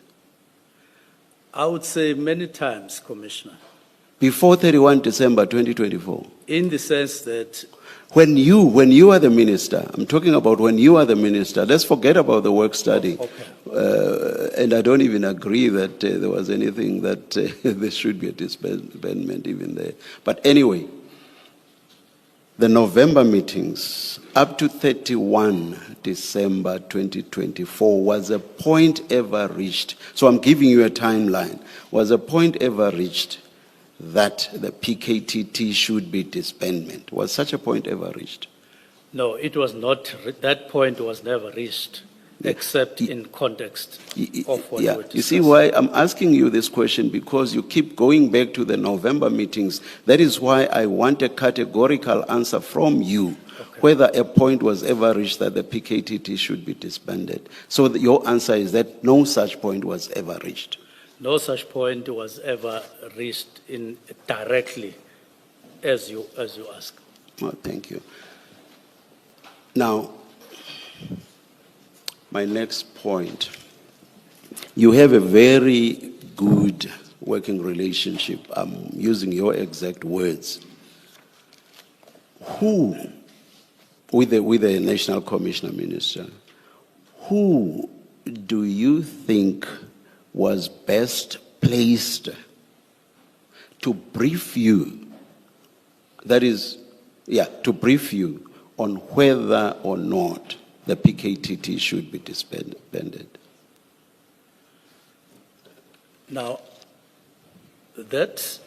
I would say many times, Commissioner, Before 31 December 2024? in the sense that When you are the minister, I'm talking about when you are the minister, let's forget about the work study. Okay. And I don't even agree that there was anything that there should be a disbandment even there. But anyway, the November meetings up to 31 December 2024, was a point ever reached? So I'm giving you a timeline. Was a point ever reached that the PKTT should be disbandment? Was such a point ever reached? no, it was not, that point was never reached, except in context of what Yeah, we're you see discussing. why I'm asking you this question, because you keep going back to the November meetings. That is why I want a categorical answer from you, whether a point was ever reached that the PKTT should be disbanded. So your answer is that no such point was ever reached. No such point was ever reached in directly, as you ask. Well, thank you. Now, my next point. You have a very good working relationship. I'm using your exact words. Who, with the National Commissioner, Minister, who do you think was best placed to brief you, that is, to brief you on whether or not the PKTT should be disbanded? Now, that,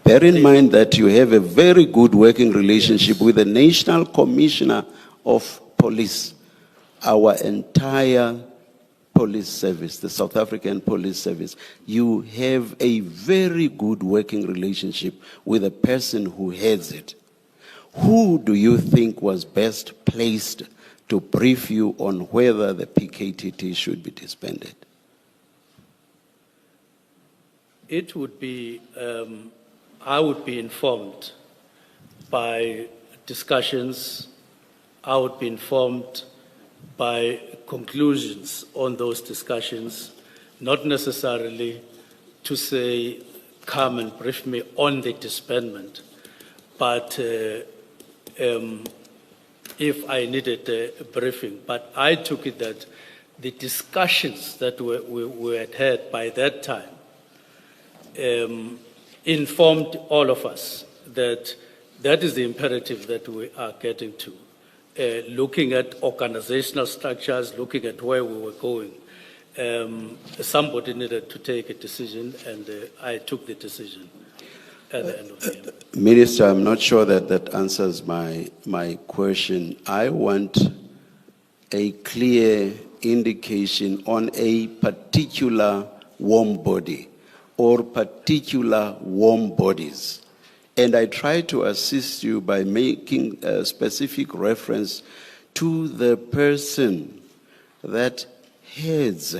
Bear in mind that you have a very good working relationship with the National Commissioner of Police, our entire police service, the South African Police Service. You have a very good working relationship with the person who heads it. Who do you think was best placed to brief you on whether the PKTT should be disbanded? it would be, I would be informed by discussions, I would be informed by conclusions on those discussions, not necessarily to say, come and brief me on the disbandment, but if I needed a briefing. But I took it that the discussions that we had by that time informed all of us that that is the imperative that we are getting to. Looking at organizational structures, looking at where we were going, somebody needed to take a decision, and I took the decision at the end of the year. Minister, I'm not sure that that answers my question. I want a clear indication on a particular warm body or particular warm bodies. And I try to assist you by making a specific reference to the person that heads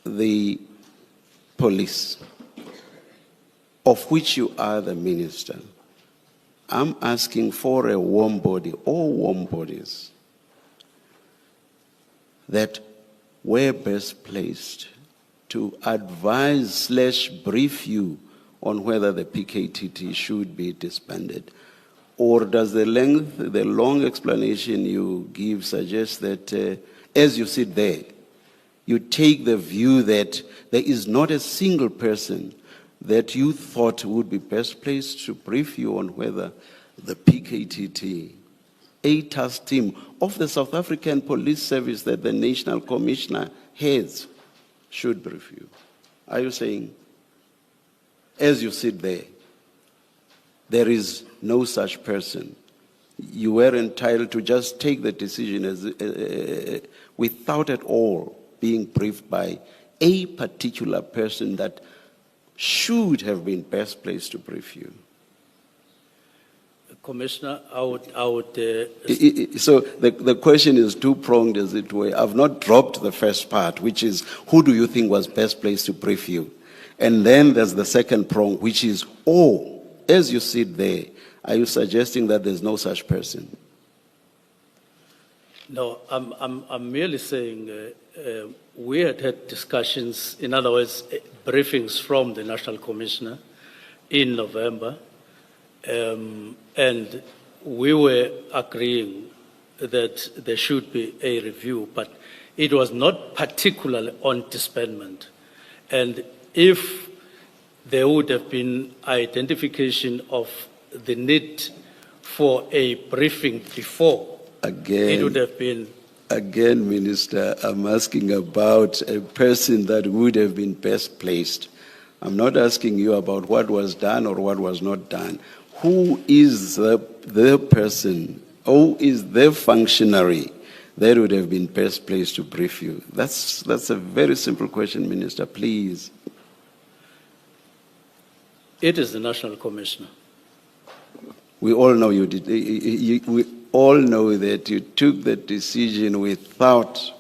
the police, of which you are the minister. I'm asking for a warm body, or warm bodies, that were best placed to advise / brief you on whether the PKTT should be disbanded. Or does the long explanation you give suggest that as you sit there, you take the view that there is not a single person that you thought would be best placed to brief you on whether the PKTT, a task team of the South African Police Service that the National Commissioner heads, should brief you? Are you saying, as you sit there, there is no such person you were entitled to just take the decision as, without at all being briefed by a particular person that should have been best placed to brief you. Commissioner, I would So the question is two-pronged, as it were. I've not dropped the first part, which is, who do you think was best placed to brief you? And then there's the second prong, which is, as you sit there, are you suggesting that there's no such person? No, I'm merely saying we had discussions, in other words, briefings from the National Commissioner in November, and we were agreeing that there should be a review, but it was not particularly on disbandment. And if there would have been identification of the need for a briefing before, it would have been. Again, Minister, I'm asking about a person that would have been best placed. I'm not asking you about what was done or what was not done. Who is the person, who is the functionary that would have been best placed to brief you? That's a very simple question, Minister, please. It is the National Commissioner. We all know you did. We all know that you took the decision without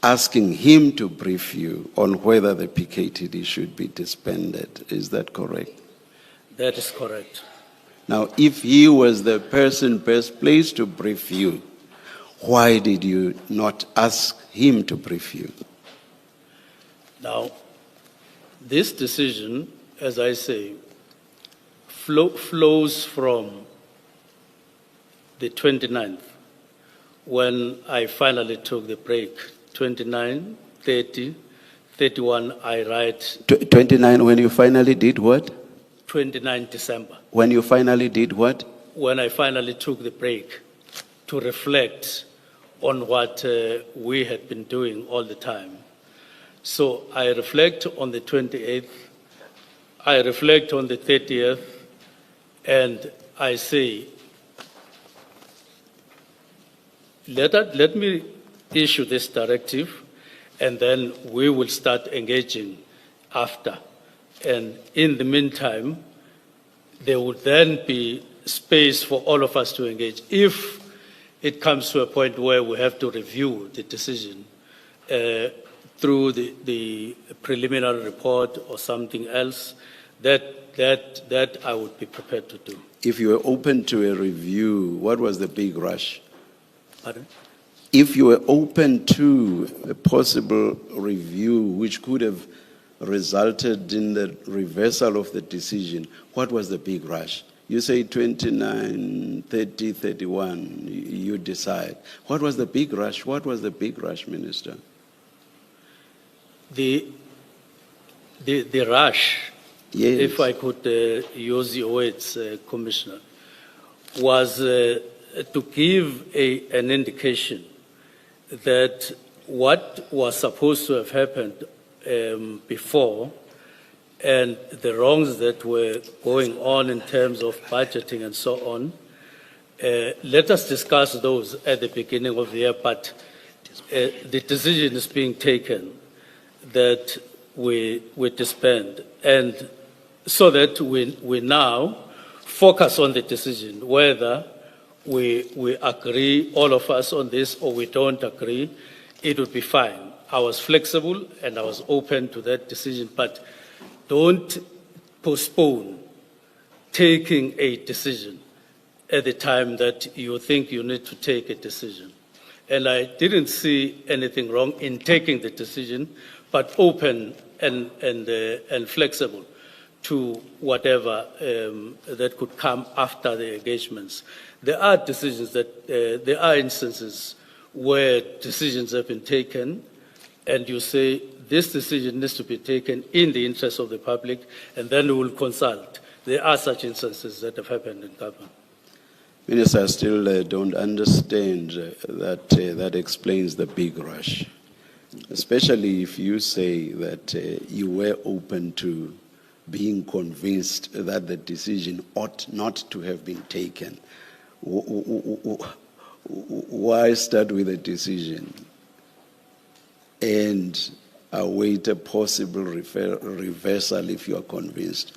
asking him to brief you on whether the PKTD should be disbanded. Is that correct? That is correct. Now, if he was the person best placed to brief you, why did you not ask him to brief you? Now, this decision, as I say, flows from the 29th, when I finally took the break. 29, 30, 31, I write. 29, when you finally did what? 29 December. When you finally did what? When I finally took the break to reflect on what we had been doing all the time. So I reflect on the 28th, I reflect on the 30th, and I say, let me issue this directive, and then we will start engaging after. And in the meantime, there would then be space for all of us to engage. If it comes to a point where we have to review the decision through the preliminary report or something else, that I would be prepared to do. If you were open to a review, what was the big rush? Pardon? If you were open to a possible review which could have resulted in the reversal of the decision, what was the big rush? You say 29, 30, 31, you decide. What was the big rush? What was the big rush, Minister? The rush, yes, if I could use your words, Commissioner, was to give an indication that what was supposed to have happened before and the wrongs that were going on in terms of budgeting and so on, let us discuss those at the beginning of the year, but the decision is being taken that we disband, and so that we now focus on the decision, whether we agree, all of us, on this, or we don't agree, it would be fine. I was flexible and I was open to that decision, but don't postpone taking a decision at the time that you think you need to take a decision. And I didn't see anything wrong in taking the decision, but open and flexible to whatever that could come after the engagements. There are decisions there are instances where decisions have been taken, and you say this decision needs to be taken in the interest of the public, and then we will consult. There are such instances that have happened in government. Minister, I still don't understand that explains the big rush, especially if you say that you were open to being convinced that the decision ought not to have been taken. why start with a decision and await a possible reversal if you are convinced?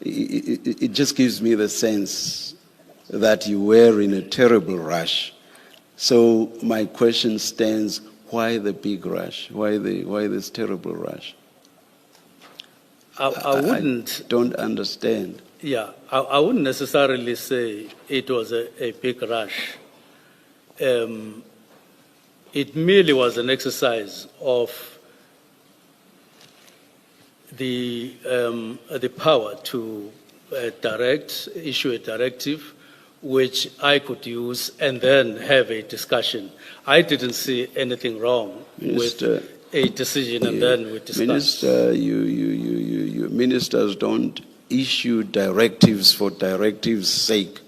It just gives me the sense that you were in a terrible rush. So my question stands, why the big rush? Why this terrible rush? I wouldn't. I don't understand. Yeah, I wouldn't necessarily say it was a big rush. It merely was an exercise of the power to issue a directive, which I could use and then have a discussion. I didn't see anything wrong with a decision and then we discuss. Minister, ministers don't issue directives for directives' sake.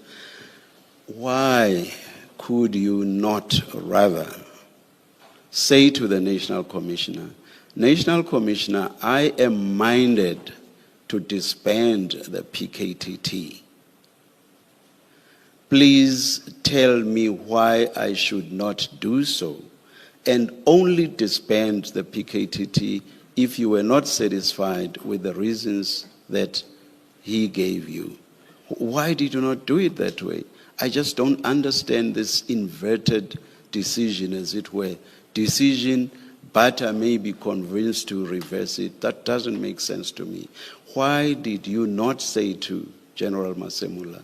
Why could you not rather say to the National Commissioner, National Commissioner, I am minded to disband the PKTT. Please tell me why I should not do so, and only disband the PKTT if you were not satisfied with the reasons that he gave you. Why did you not do it that way? I just don't understand this inverted decision, as it were. Decision, but I may be convinced to reverse it. That doesn't make sense to me. Why did you not say to General Masemula,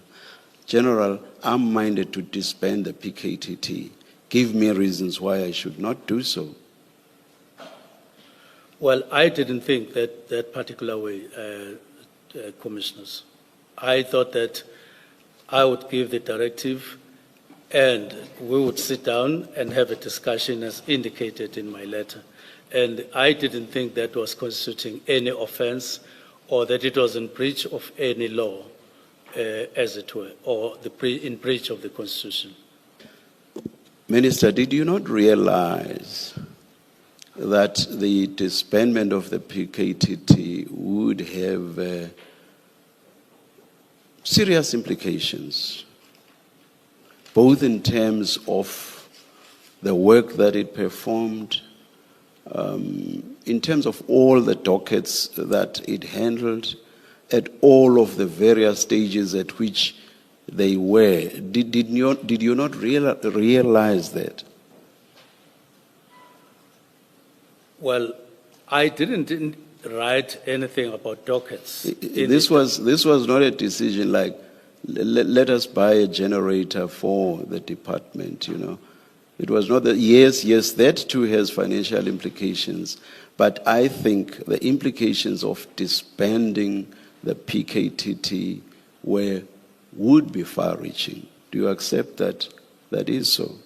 General, I'm minded to disband the PKTT. Give me reasons why I should not do so. Well, I didn't think that particular way, commissioners. I thought that I would give the directive and we would sit down and have a discussion as indicated in my letter. And I didn't think that was constituting any offense or that it was in breach of any law, as it were, or in breach of the Constitution. Minister, did you not realize that the disbandment of the PKTT would have serious implications, both in terms of the work that it performed, in terms of all the dockets that it handled, at all of the various stages at which they were? Did you not realize that? Well, I didn't write anything about dockets. This was not a decision like, let us buy a generator for the department, you know. It was not that, yes, that too has financial implications, but I think the implications of disbanding the PKTT would be far-reaching. Do you accept that that is so?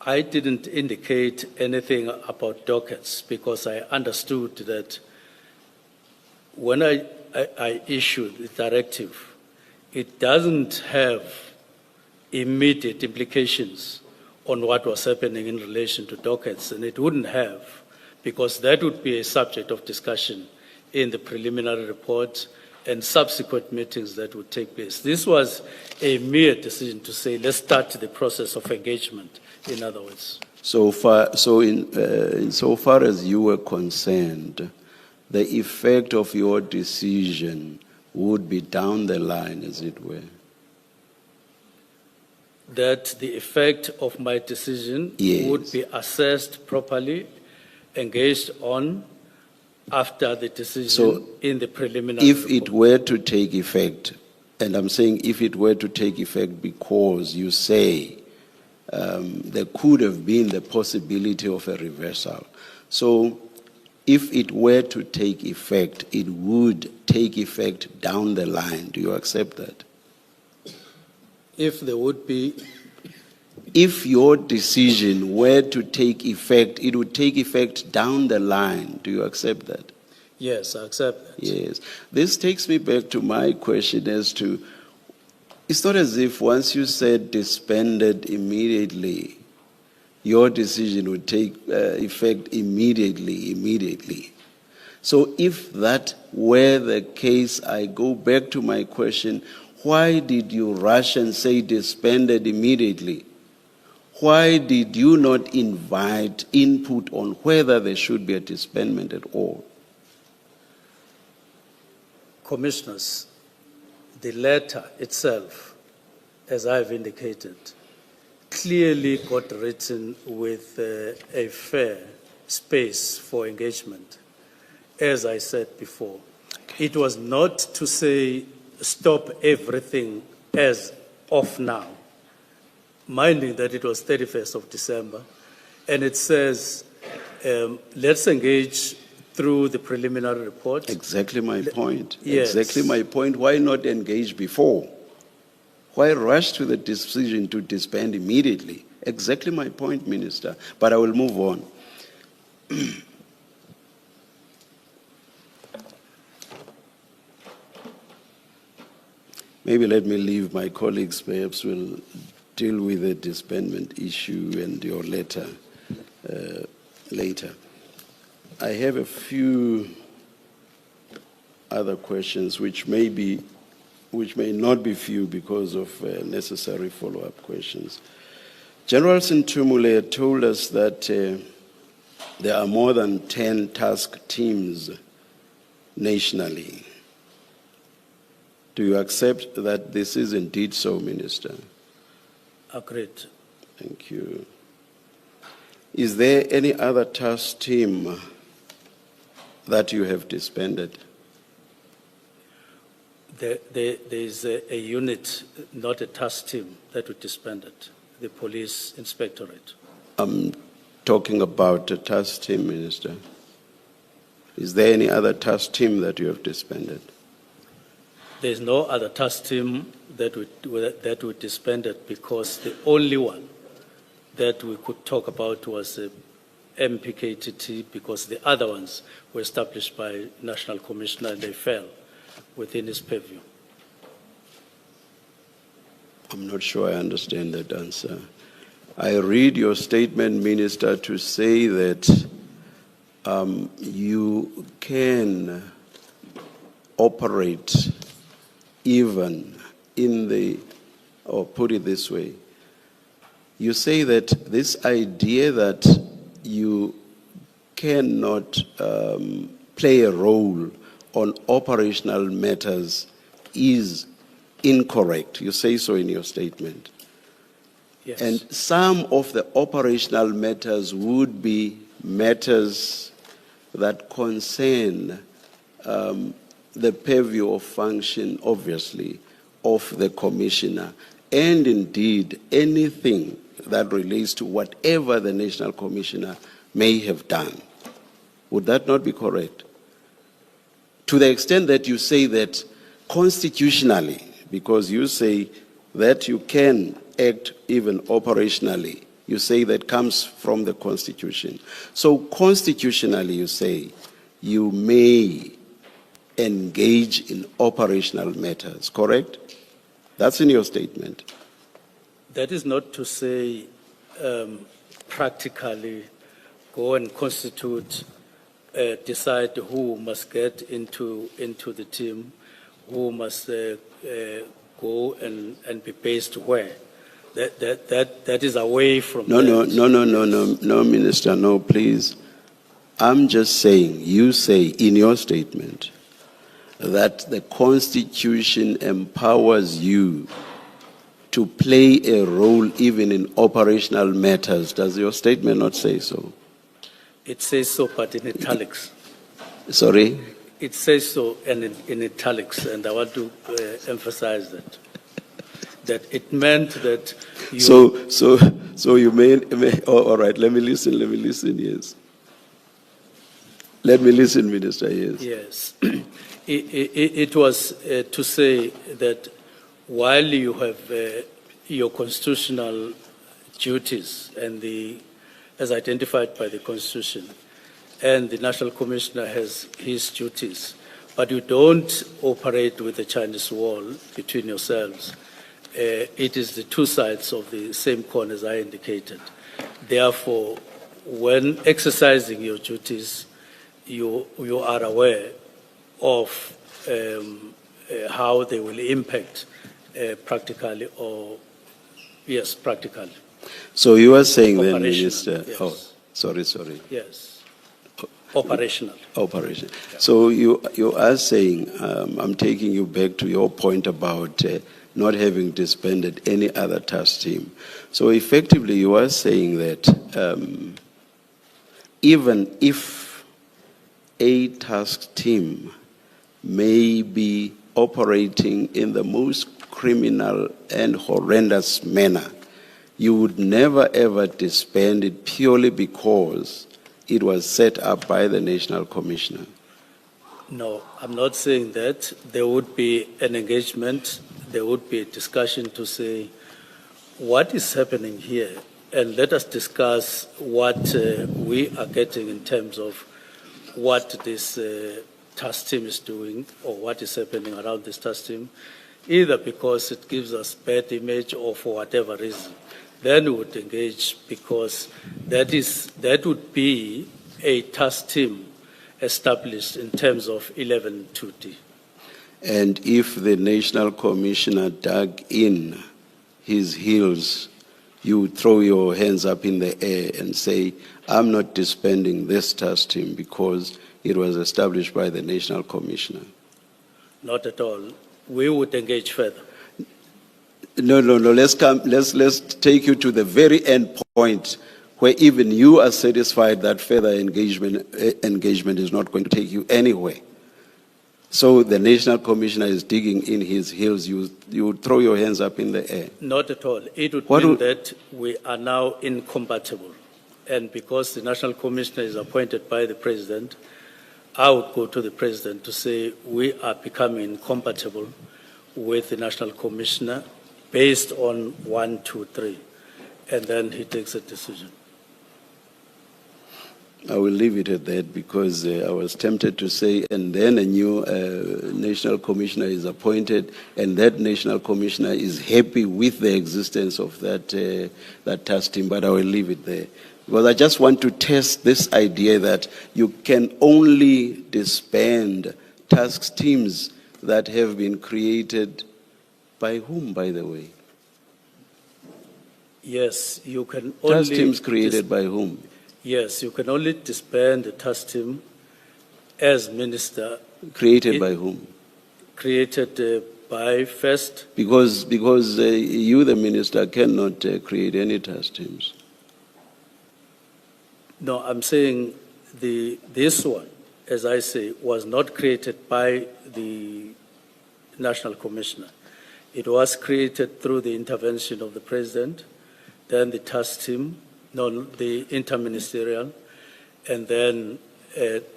I didn't indicate anything about dockets because I understood that when I issued the directive, it doesn't have immediate implications on what was happening in relation to dockets, and it wouldn't have, because that would be a subject of discussion in the preliminary report and subsequent meetings that would take place. This was a mere decision to say, let's start the process of engagement, in other words. Insofar as you were concerned, the effect of your decision would be down the line, as it were. That the effect of my decision would be assessed properly, engaged on after the decision in the preliminary if report. It were to take effect, and I'm saying if it were to take effect because you say there could have been the possibility of a reversal. So if it were to take effect, it would take effect down the line. Do you accept that? If there would be... If your decision were to take effect, it would take effect down the line. Do you accept that? Yes, I accept that. Yes. This takes me back to my question as to, it's not as if once you said disbanded immediately, your decision would take effect immediately. So if that were the case, I go back to my question, Why did you rush and say disbanded immediately? Why did you not invite input on whether there should be a disbandment at all? Commissioners, the letter itself, as I've indicated, clearly got written with a fair space for engagement. As I said before, it was not to say stop everything as of now, minding that it was 31st of December, and it says, let's engage through the preliminary report. Exactly my point. Yes. Exactly my point. Why not engage before? Why rush to the decision to disband immediately? Exactly my point, Minister. But I will move on. Maybe let me leave my colleagues, perhaps will deal with the disbandment issue and your letter later. I have a few other questions which may not be few because of necessary follow-up questions. General Sintumule told us that there are more than 10 task teams nationally. Do you accept that this is indeed so, Minister? Agreed. Thank you. Is there any other task team that you have disbanded? There is a unit, not a task team, that we disbanded, the Police Inspectorate. I'm talking about a task team, Minister. Is there any other task team that you have disbanded? There is no other task team that we disbanded because the only one that we could talk about was MPKTT, because the other ones were established by National Commissioner and they fell within his purview. I'm not sure I understand that answer. I read your statement, Minister, to say that you can operate even in the, or put it this way, you say that this idea that you cannot play a role on operational matters is incorrect. You say so in your statement. Yes. And some of the operational matters would be matters that concern the purview of function, obviously, of the commissioner, and indeed anything that relates to whatever the national commissioner may have done. Would that not be correct? To the extent that you say that constitutionally, because you say that you can act even operationally, you say that comes from the Constitution. So constitutionally you say you may engage in operational matters, correct? That's in your statement. That is not to say practically go and constitute, decide who must get into the team, who must go and be based where. That is away from No, Minister, no, please. I'm just saying, you say in your statement that the Constitution empowers you to play a role even in operational matters. Does your statement not say so? It says so, but in italics. Sorry? It says so in italics, and I want to emphasize that it meant that you... So you may all right, let me listen, yes. Let me listen, Minister, yes. Yes. It was to say that while you have your constitutional duties and as identified by the Constitution, and the National Commissioner has his duties, but you don't operate with the Chinese wall between yourselves. It is the two sides of the same coin, as I indicated. Therefore, when exercising your duties, you are aware of how they will impact practically, or yes, practically. So you are saying then, Operational, Minister, yes. oh, sorry. Yes, operational. Operation. So you are saying, I'm taking you back to your point about not having disbanded any other task team. So effectively, you are saying that even if a task team may be operating in the most criminal and horrendous manner, you would never ever disband it purely because it was set up by the National Commissioner. No, I'm not saying that. There would be an engagement, there would be a discussion to say what is happening here, and let us discuss what we are getting in terms of what this task team is doing or what is happening around this task team, either because it gives us bad image or for whatever reason. Then we would engage, because that would be a task team established in terms of 11(2)D. And if the National Commissioner dug in his heels, you would throw your hands up in the air and say, I'm not disbanding this task team because it was established by the National Commissioner. Not at all. We would engage further. No. Let's take you to the very end point where even you are satisfied that further engagement is not going to take you anywhere. So the National Commissioner is digging in his heels. You would throw your hands up in the air. Not at all. It would mean that we are now incompatible. And because the National Commissioner is appointed by the President, I would go to the President to say we are becoming incompatible with the National Commissioner based on 1, 2, 3. And then he takes a decision. I will leave it at that because I was tempted to say, and then a new National Commissioner is appointed, and that National Commissioner is happy with the existence of that task team, but I will leave it there. Because I just want to test this idea that you can only disband task teams that have been created by whom, by the way? Yes, you can only... Task teams created by whom? Yes, you can only disband the task team as minister. Created by whom? Created by first. Because you, the minister, cannot create any task teams. No, I'm saying this one, as I say, was not created by the National Commissioner. It was created through the intervention of the President, then the task team, the interministerial, and then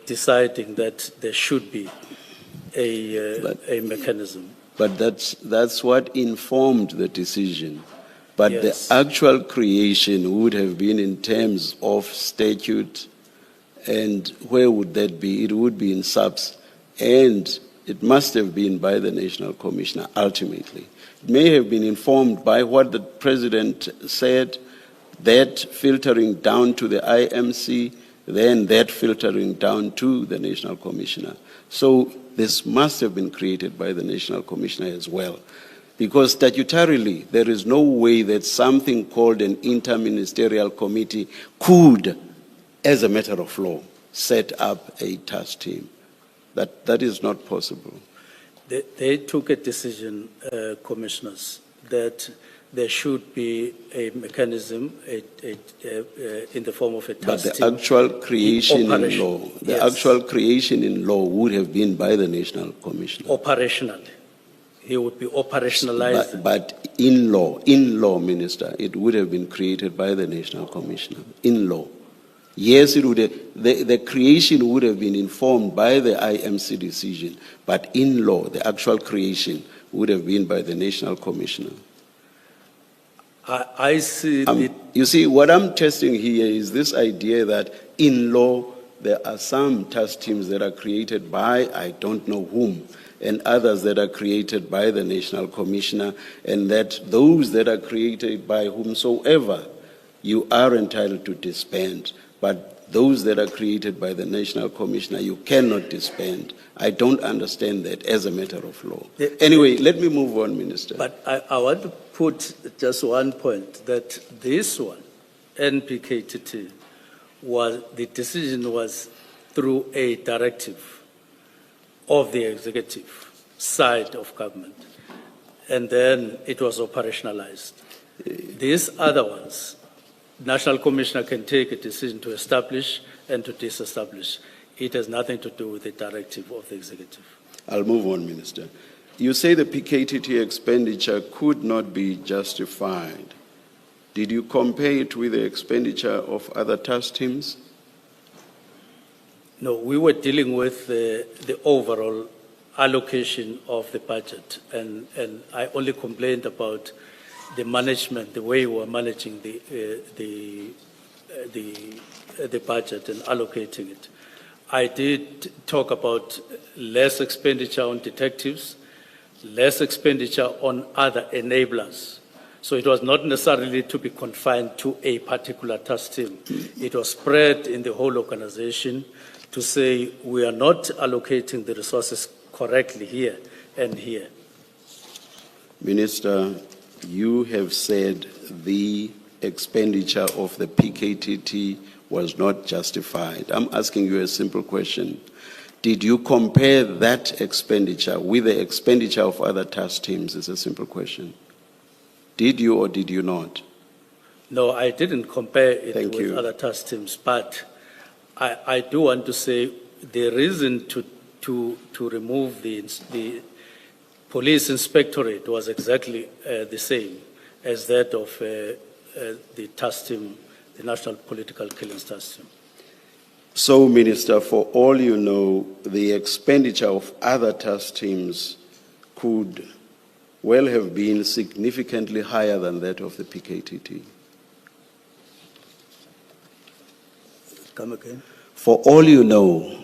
deciding that there should be a mechanism. But that's what informed the decision. But Yes. the actual creation would have been in terms of statute, and where would that be? It would be in SAPS, and it must have been by the National Commissioner ultimately. It may have been informed by what the President said, that filtering down to the IMC, then that filtering down to the National Commissioner. So this must have been created by the National Commissioner as well. Because statutorily, there is no way that something called an interministerial committee could, as a matter of law, set up a task team. That is not possible. They took a decision, commissioners, that there should be a mechanism in the form of a task team. But the actual creation in law, the Yes. actual creation in law would have been by the National Commissioner. Operationally. He would be operationalized. But in law, Minister, it would have been created by the National Commissioner, in law. Yes, it would have, the creation would have been informed by the IMC decision, but in law, the actual creation would have been by the National Commissioner. I see You see, what I'm testing here is this idea that in law, there are some task teams that are created by I don't know whom, and others that are created by the National Commissioner, and that those that are created by whomsoever, you are entitled to disband. But those that are created by the National Commissioner, you cannot disband. I don't understand that as a matter of law. Anyway, let me move on, Minister. But I want to put just one point, that this one, NPKTT, the decision was through a directive of the executive side of government, and then it was operationalized. These other ones, National Commissioner can take a decision to establish and to disestablish. It has nothing to do with the directive of the executive. I'll move on, Minister. You say the PKTT expenditure could not be justified. Did you compare it with the expenditure of other task teams? No, we were dealing with the overall allocation of the budget, and I only complained about the management, the way we were managing the budget and allocating it. I did talk about less expenditure on detectives, less expenditure on other enablers. So it was not necessarily to be confined to a particular task team. It was spread in the whole organization to say we are not allocating the resources correctly here and here. Minister, you have said the expenditure of the PKTT was not justified. I'm asking you a simple question. Did you compare that expenditure with the expenditure of other task teams? It's a simple question. Did you or did you not? No, I didn't compare it with other task teams, but I do want to say the reason to remove the police inspectorate was exactly the same as that of the task team, the National Political Killings Task Team. So, Minister, for all you know, the expenditure of other task teams could well have been significantly higher than that of the PKTT. Come again? For all you know,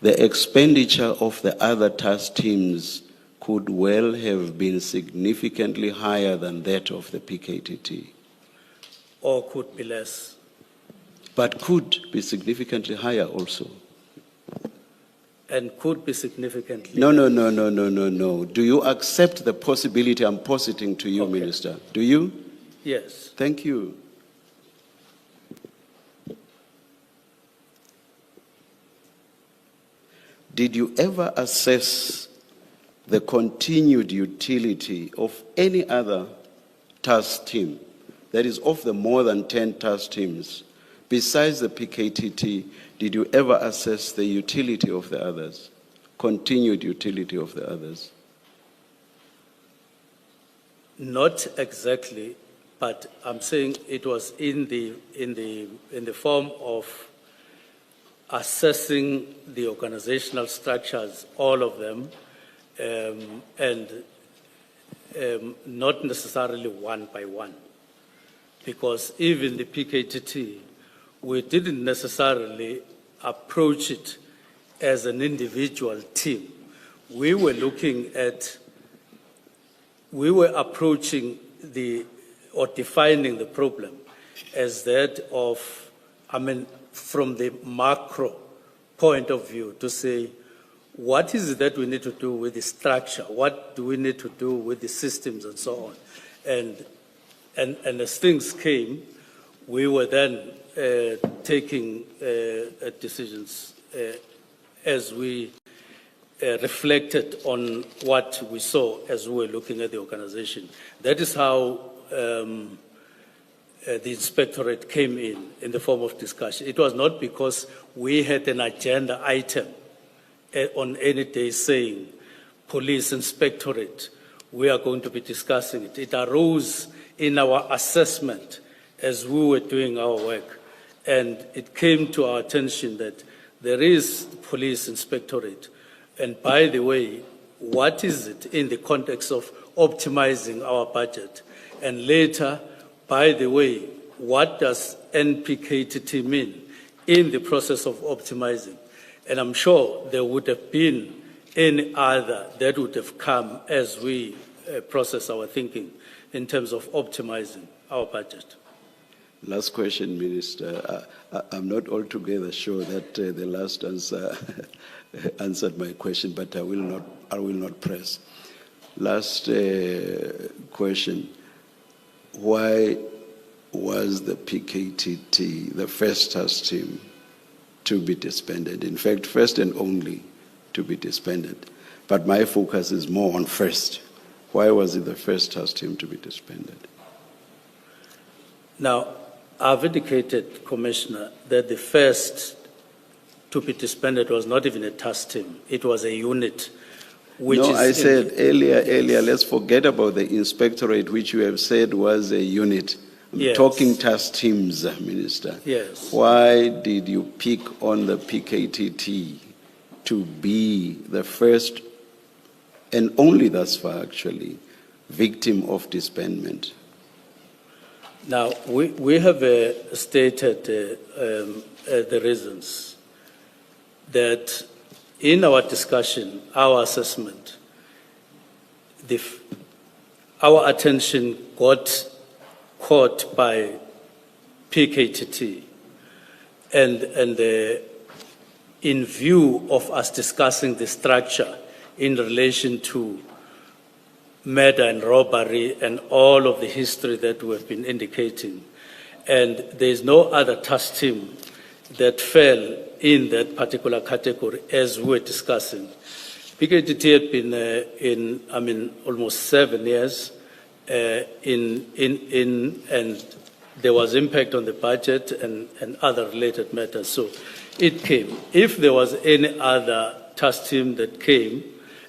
the expenditure of the other task teams could well have been significantly higher than that of the PKTT. Or could be less. But could be significantly higher also. And could be significantly No. Do you accept the possibility I'm positing to you, Okay. Minister? Do you? Yes. Thank you. Did you ever assess the continued utility of any other task team, that is of the more than 10 task teams, besides the PKTT? Did you ever assess the utility of the others, continued utility of the others? Not exactly, but I'm saying it was in the form of assessing the organizational structures, all of them, and not necessarily one by one. Because even the PKTT, we didn't necessarily approach it as an individual team. We were approaching or defining the problem as that of, from the macro point of view, to say, what is it that we need to do with the structure? What do we need to do with the systems and so on? And as things came, we were then taking decisions as we reflected on what we saw as we were looking at the organization. That is how the inspectorate came in the form of discussion. It was not because we had an agenda item on any day saying, police inspectorate, we are going to be discussing it. It arose in our assessment as we were doing our work. And it came to our attention that there is police inspectorate. And by the way, what is it in the context of optimizing our budget? And later, by the way, what does NPKTT mean in the process of optimizing? And I'm sure there would have been any other that would have come as we process our thinking in terms of optimizing our budget. Last question, Minister. I'm not altogether sure that the last answer answered my question, but I will not press. Last question. Why was the PKTT the first task team to be disbanded? In fact, first and only to be disbanded. But my focus is more on first. Why was it the first task team to be disbanded? Now, I've indicated, Commissioner, that the first to be disbanded was not even a task team. It was a unit. No, I said earlier, let's forget about the inspectorate, which you have said was a unit. I'm Yes. talking task teams, Minister. Yes. Why did you pick on the PKTT to be the first and only thus far, actually, victim of disbandment? Now, we have stated the reasons that in our discussion, our assessment, our attention got caught by PKTT, and in view of us discussing the structure in relation to murder and robbery and all of the history that we have been indicating, and there is no other task team that fell in that particular category as we were discussing. PKTT had been almost 7 years and there was impact on the budget and other related matters. So it came. If there was any other task team that came,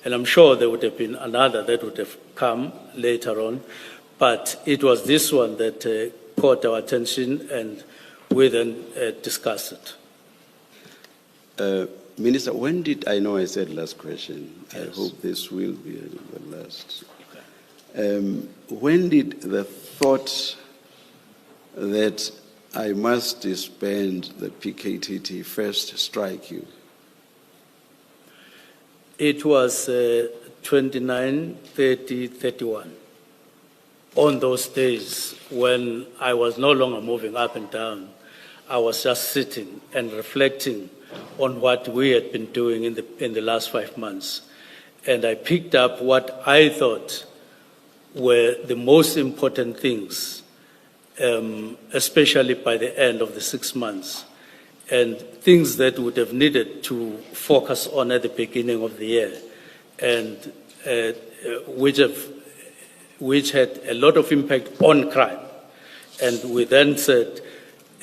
and I'm sure there would have been another that would have come later on, but it was this one that caught our attention, and we then discussed it. Minister, when did, I know I said last question, Yes. I hope this will be the last. When did the thought that I must disband the PKTT first strike you? It was 29, 30, 31. On those days when I was no longer moving up and down, I was just sitting and reflecting on what we had been doing in the last 5 months. And I picked up what I thought were the most important things, especially by the end of the 6 months, and things that would have needed to focus on at the beginning of the year, and which had a lot of impact on crime. And we then said,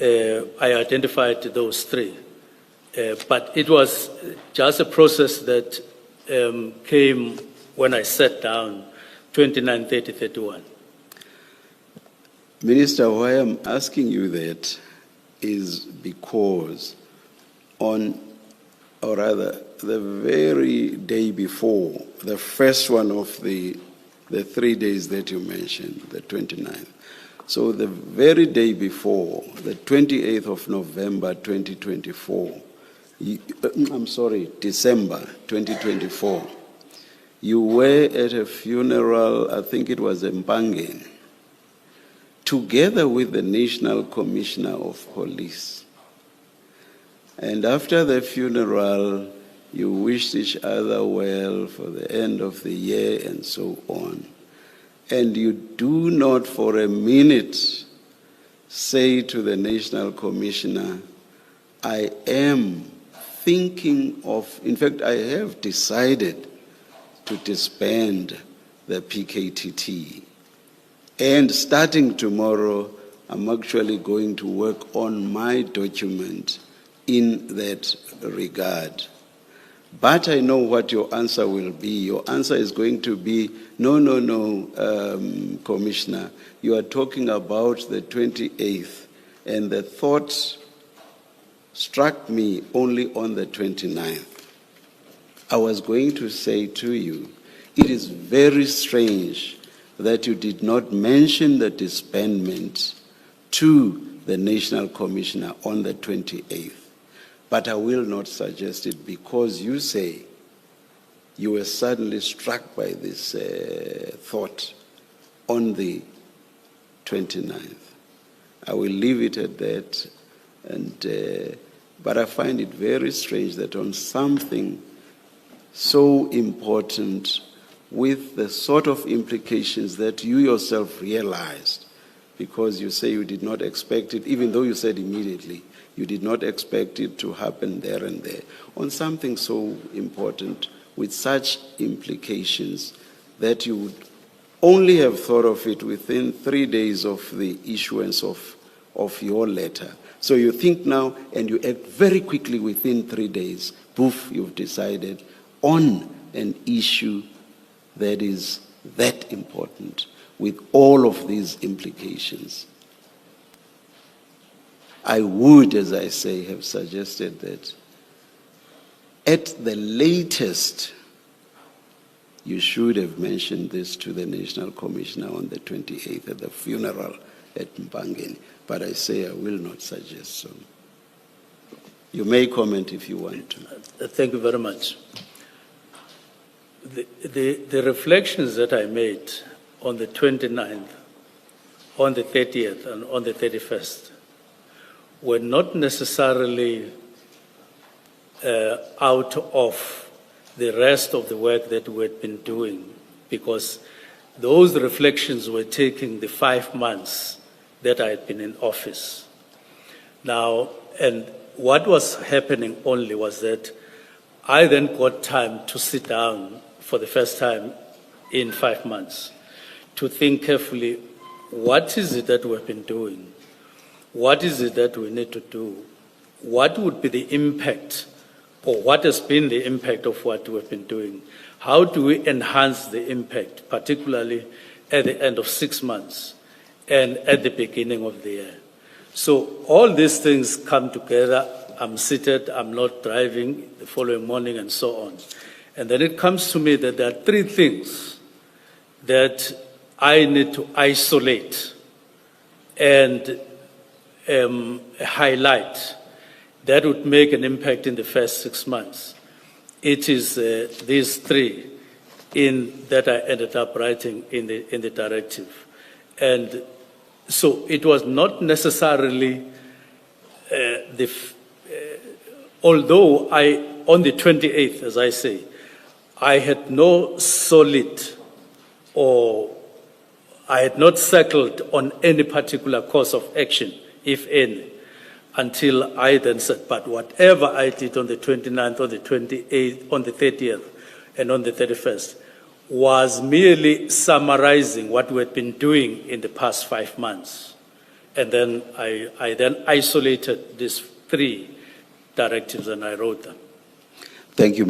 I identified those three. But it was just a process that came when I sat down, 29, 30, 31. Minister, why I'm asking you that is because the very day before, the first one of the 3 days that you mentioned, the 29th. So the very day before, the 28th of November 2024, December 2024, you were at a funeral, I think it was in Mpangen, together with the National Commissioner of Police. And after the funeral, you wished each other well for the end of the year and so on. And you do not for a minute say to the National Commissioner, I am thinking of, in fact, I have decided to disband the PKTT. And starting tomorrow, I'm actually going to work on my document in that regard. But I know what your answer will be. Your answer is going to be, no, Commissioner. You are talking about the 28th, and the thought struck me only on the 29th. I was going to say to you, it is very strange that you did not mention the disbandment to the National Commissioner on the 28th. But I will not suggest it because you say you were suddenly struck by this thought on the 29th. I will leave it at that. But I find it very strange that on something so important, with the sort of implications that you yourself realized, because you say you did not expect it, even though you said immediately, you did not expect it to happen there and there, on something so important with such implications that you would only have thought of it within 3 days of the issuance of your letter. So you think now and you act very quickly within 3 days. Poof, you've decided on an issue that is that important with all of these implications. I would, as I say, have suggested that at the latest, you should have mentioned this to the National Commissioner on the 28th at the funeral at Mpangeni. But I say I will not suggest so. You may comment if you want to. Thank you very much. The reflections that I made on the 29th, on the 30th, and on the 31st were not necessarily out of the rest of the work that we had been doing, because those reflections were taking the 5 months that I had been in office. Now, and what was happening only was that I then got time to sit down for the first time in 5 months to think carefully, what is it that we've been doing? What is it that we need to do? What would be the impact, or what has been the impact of what we've been doing? How do we enhance the impact, particularly at the end of 6 months and at the beginning of the year? So all these things come together. I'm seated, I'm not driving the following morning and so on. And then it comes to me that there are 3 things that I need to isolate and highlight that would make an impact in the first 6 months. It is these 3 that I ended up writing in the directive. And so it was not necessarily although on the 28th, as I say, I had no solid, or I had not settled on any particular course of action, if any, until I then said, but whatever I did on the 29th, on the 28th, on the 30th, and on the 31st was merely summarizing what we had been doing in the past 5 months. And then I then isolated these 3 directives and I wrote them. Thank you,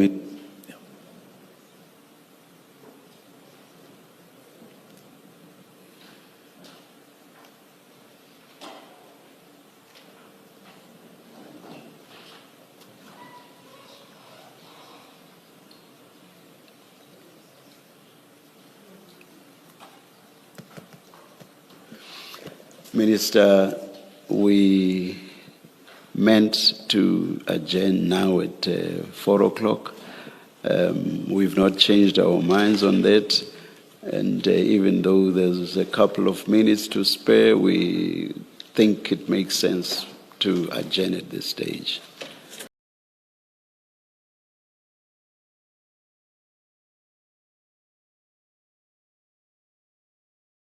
Minister. We meant to adjourn now at 4 o'clock. We've not changed our minds on that. And even though there's a couple of minutes to spare, we think it makes sense to adjourn at this stage.